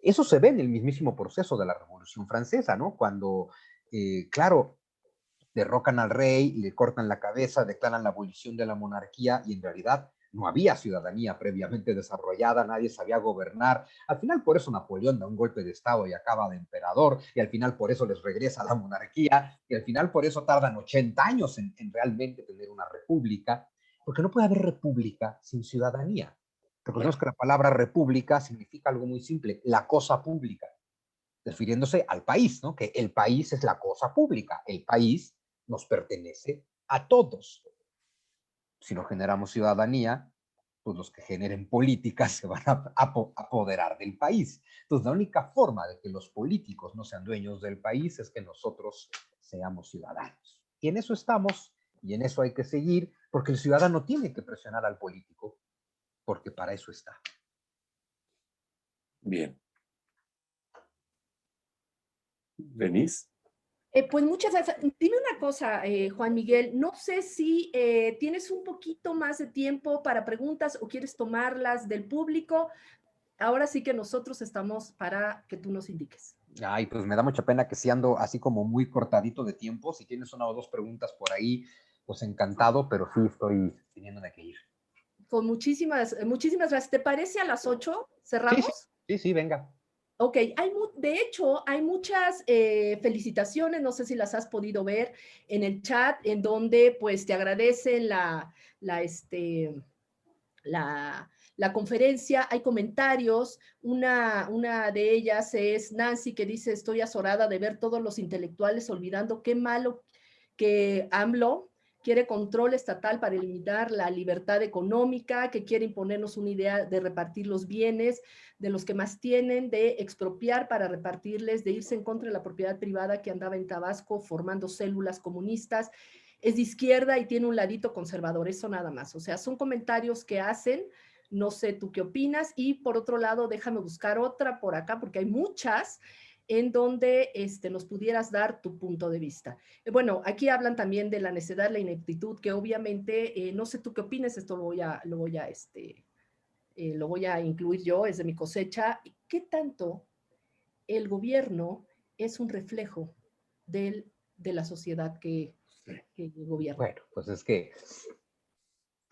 Speaker 2: Eso se ve en el mismísimo proceso de la Revolución Francesa, ¿no? Cuando, claro, derrocan al rey, le cortan la cabeza, declaran la abolición de la monarquía y en realidad no había ciudadanía previamente desarrollada, nadie sabía gobernar. Al final por eso Napoleón da un golpe de estado y acaba de emperador, y al final por eso les regresa la monarquía, y al final por eso tardan 80 años en realmente tener una república, porque no puede haber república sin ciudadanía. Recordemos que la palabra república significa algo muy simple, la cosa pública, refiriéndose al país, ¿no? Que el país es la cosa pública, el país nos pertenece a todos. Si no generamos ciudadanía, pues los que generen políticas se van a apoderar del país. Entonces, la única forma de que los políticos no sean dueños del país es que nosotros seamos ciudadanos. Y en eso estamos, y en eso hay que seguir, porque el ciudadano tiene que presionar al político, porque para eso está.
Speaker 1: Bien. ¿Denise?
Speaker 3: Pues muchas gracias. Dime una cosa, Juan Miguel, no sé si tienes un poquito más de tiempo para preguntas o quieres tomarlas del público. Ahora sí que nosotros estamos para que tú nos indiques.
Speaker 2: Ay, pues me da mucha pena que si ando así como muy cortadito de tiempo. Si tienes una o dos preguntas por ahí, pues encantado, pero sí estoy teniéndome que ir.
Speaker 3: Con muchísimas gracias. ¿Te parece a las 8? ¿Cerramos?
Speaker 2: Sí, venga.
Speaker 3: Ok, de hecho, hay muchas felicitaciones, no sé si las has podido ver en el chat, en donde pues te agradecen la conferencia, hay comentarios, una de ellas es Nancy que dice, estoy azorada de ver todos los intelectuales olvidando qué malo que AMLO quiere control estatal para eliminar la libertad económica, que quiere imponernos una idea de repartir los bienes de los que más tienen, de expropiar para repartirles, de irse en contra de la propiedad privada que andaba en Tabasco formando células comunistas. Es de izquierda y tiene un ladito conservador, eso nada más. O sea, son comentarios que hacen, no sé tú qué opinas. Y por otro lado, déjame buscar otra por acá, porque hay muchas en donde nos pudieras dar tu punto de vista. Bueno, aquí hablan también de la necedad, la ineptitud, que obviamente, no sé tú qué opinas, esto lo voy a incluir yo, es de mi cosecha. ¿Qué tanto el gobierno es un reflejo de la sociedad que gobierna?
Speaker 2: Bueno, pues es que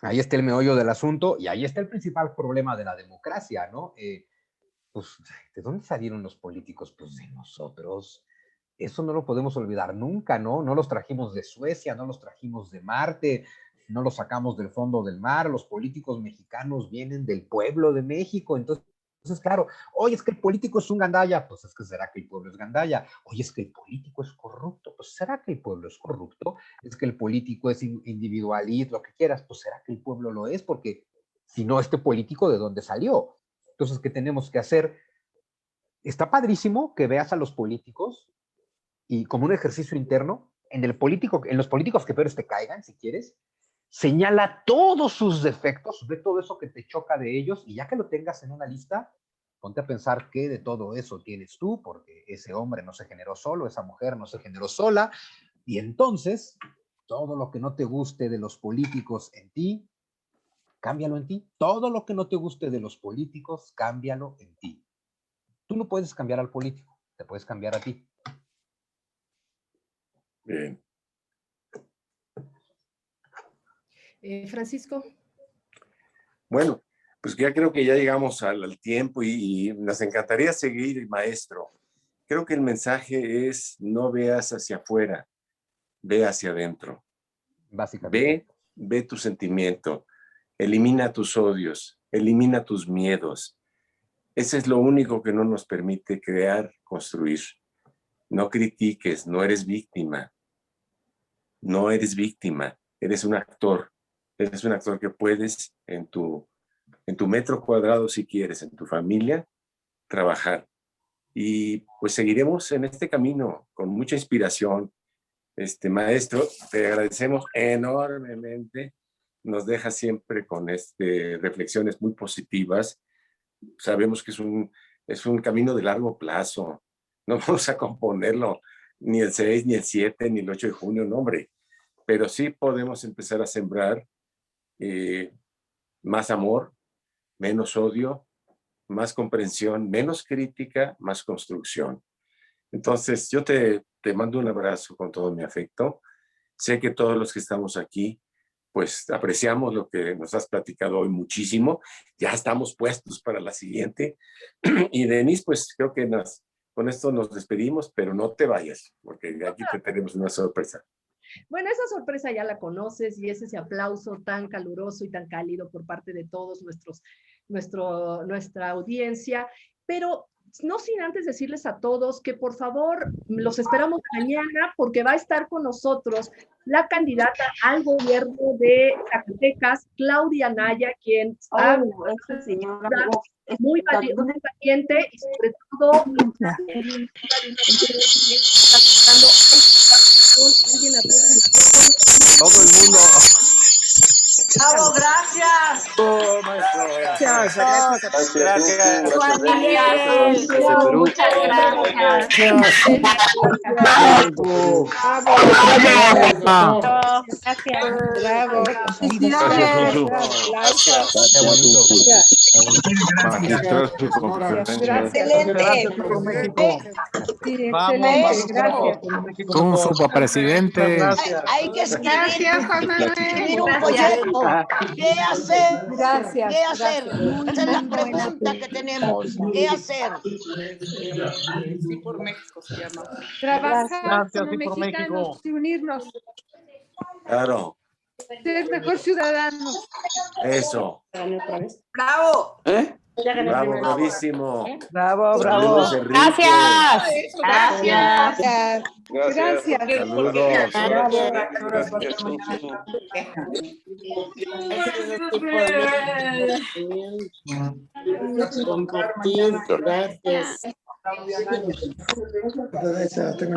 Speaker 2: ahí está el meollo del asunto y ahí está el principal problema de la democracia, ¿no? Pues, ¿de dónde salieron los políticos? Pues de nosotros. Eso no lo podemos olvidar nunca, ¿no? No los trajimos de Suecia, no los trajimos de Marte, no los sacamos del fondo del mar, los políticos mexicanos vienen del pueblo de México, entonces, claro, oye, es que el político es un gandalla, pues es que será que el pueblo es gandalla, oye, es que el político es corrupto, pues será que el pueblo es corrupto, es que el político es individualista, lo que quieras, pues será que el pueblo lo es, porque si no, este político, ¿de dónde salió? Entonces, ¿qué tenemos que hacer? Está padrísimo que veas a los políticos y como un ejercicio interno, en los políticos que peores te caigan, si quieres, señala todos sus defectos, ve todo eso que te choca de ellos, y ya que lo tengas en una lista, ponte a pensar qué de todo eso tienes tú, porque ese hombre no se generó solo, esa mujer no se generó sola, y entonces, todo lo que no te guste de los políticos en ti, cámbialo en ti. Todo lo que no te guste de los políticos, cámbialo en ti. Tú no puedes cambiar al político, te puedes cambiar a ti.
Speaker 1: Bien.
Speaker 3: Francisco.
Speaker 1: Bueno, pues ya creo que ya llegamos al tiempo y nos encantaría seguir, maestro. Creo que el mensaje es no veas hacia afuera, ve hacia adentro.
Speaker 2: Básicamente.
Speaker 1: Ve tu sentimiento, elimina tus odios, elimina tus miedos. Ese es lo único que no nos permite crear, construir. No critiques, no eres víctima. No eres víctima, eres un actor. Eres un actor que puedes en tu metro cuadrado, si quieres, en tu familia, trabajar. Y pues seguiremos en este camino con mucha inspiración. Maestro, te agradecemos enormemente. Nos deja siempre con reflexiones muy positivas. Sabemos que es un camino de largo plazo. No vamos a componerlo ni el 6, ni el 7, ni el 8 de junio, no, hombre. Pero sí podemos empezar a sembrar más amor, menos odio, más comprensión, menos crítica, más construcción. Entonces, yo te mando un abrazo con todo mi afecto. Sé que todos los que estamos aquí, pues apreciamos lo que nos has platicado hoy muchísimo. Ya estamos puestos para la siguiente. Y Denise, pues creo que con esto nos despedimos, pero no te vayas, porque aquí te tenemos una sorpresa.
Speaker 3: Bueno, esa sorpresa ya la conoces y es ese aplauso tan caluroso y tan cálido por parte de todos nuestros nuestra audiencia, pero no sin antes decirles a todos que por favor los esperamos mañana porque va a estar con nosotros la candidata al gobierno de Zacatecas, Claudia Anaya, quien está muy valiente y sobre todo
Speaker 5: todo el mundo.
Speaker 6: Bravo, gracias.
Speaker 5: Todo, maestro.
Speaker 6: Gracias.
Speaker 5: Gracias.
Speaker 6: Juan Miguel. Muchas gracias.
Speaker 5: Bravo.
Speaker 6: Gracias.
Speaker 5: Qué bonito.
Speaker 6: Excelente.
Speaker 7: Con su presidente.
Speaker 6: Hay que escribir un proyecto. ¿Qué hacer?
Speaker 3: Gracias.
Speaker 6: ¿Qué hacer? Esa es la pregunta que tenemos. ¿Qué hacer?
Speaker 8: Sí por México se llama.
Speaker 9: Trabajar como mexicanos y unirnos,
Speaker 1: Claro,
Speaker 9: ser mejor ciudadanos.
Speaker 1: eso.
Speaker 6: ¡Bravo!
Speaker 1: Bravo, bravísimo.
Speaker 5: Bravo,
Speaker 1: Saludos, Enrique.
Speaker 6: Gracias.
Speaker 9: Gracias.
Speaker 1: Saludos.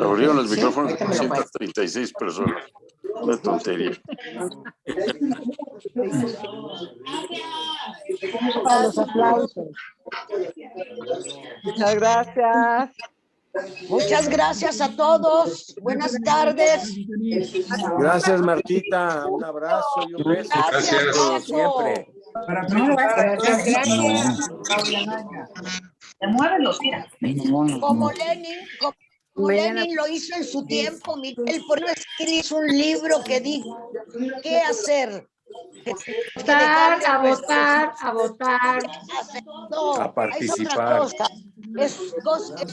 Speaker 10: Abrieron los micrófonos 136 personas. Una tontería.
Speaker 5: Los aplausos. Muchas gracias.
Speaker 6: Muchas gracias a todos. Buenas tardes.
Speaker 1: Gracias, Martita. Un abrazo y un beso.
Speaker 6: Gracias.
Speaker 1: Como siempre.
Speaker 6: Como Lenin lo hizo en su tiempo, Miguel, por eso escribió un libro que dijo qué hacer.
Speaker 9: A votar.
Speaker 6: No,
Speaker 1: A participar.
Speaker 6: Es otra cosa. Es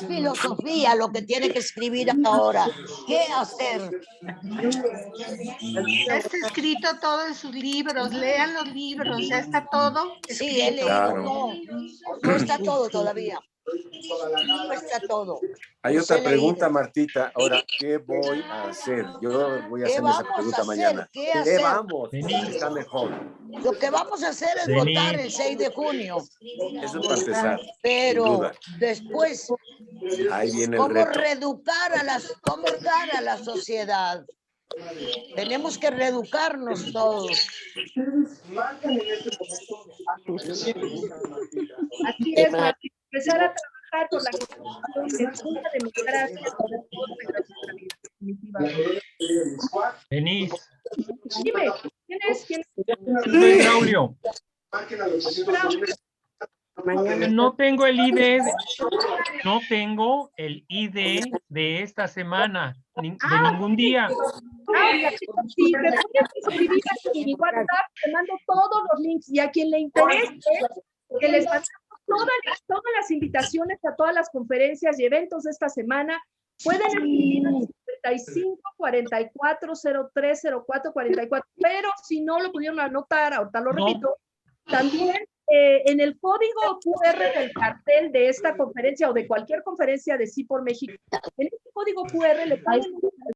Speaker 6: filosofía lo que tiene que escribir ahora. ¿Qué hacer?
Speaker 9: Está escrito todo en sus libros, lean los libros, ya está todo.
Speaker 6: Sí, he leído.
Speaker 1: Claro.
Speaker 6: No está todo todavía. No está todo.
Speaker 1: Hay
Speaker 6: Los
Speaker 1: otra
Speaker 6: he
Speaker 1: pregunta,
Speaker 6: leído.
Speaker 1: Martita. Ahora, ¿qué voy a hacer? Yo voy a
Speaker 6: ¿Qué
Speaker 1: hacerme esa
Speaker 6: vamos a
Speaker 1: pregunta
Speaker 6: hacer?
Speaker 1: mañana.
Speaker 6: ¿Qué
Speaker 1: ¿Qué
Speaker 6: hacer?
Speaker 1: vamos? Está mejor.
Speaker 6: Lo que vamos a hacer es votar el 6 de junio.
Speaker 1: Eso para empezar. Sin
Speaker 6: Pero
Speaker 1: duda.
Speaker 6: después,
Speaker 1: Ahí viene el
Speaker 6: ¿cómo
Speaker 1: reto.
Speaker 6: reeducar cómo educar a la sociedad? Tenemos que reeducarnos todos.
Speaker 3: Así es, Martín. Empezar a trabajar por la construcción de democracia, sobre todo de nuestra vida, definitivamente.
Speaker 7: Denise,
Speaker 3: Dime, ¿quién es?
Speaker 7: soy Braulio.
Speaker 3: Braulio.
Speaker 7: No tengo el ID, no tengo el ID de esta semana, de ningún día.
Speaker 3: Si te puedes escribir en mi WhatsApp, te mando todos los links y a quien le interese, que les mandamos todas las invitaciones a todas las conferencias y eventos de esta semana. Pueden escribir al 55 44 03 04 44, pero si no lo pudieron anotar, ahorita lo repito, también en el código QR del cartel de esta conferencia o de cualquier conferencia de Sí por México, en este código QR le ponen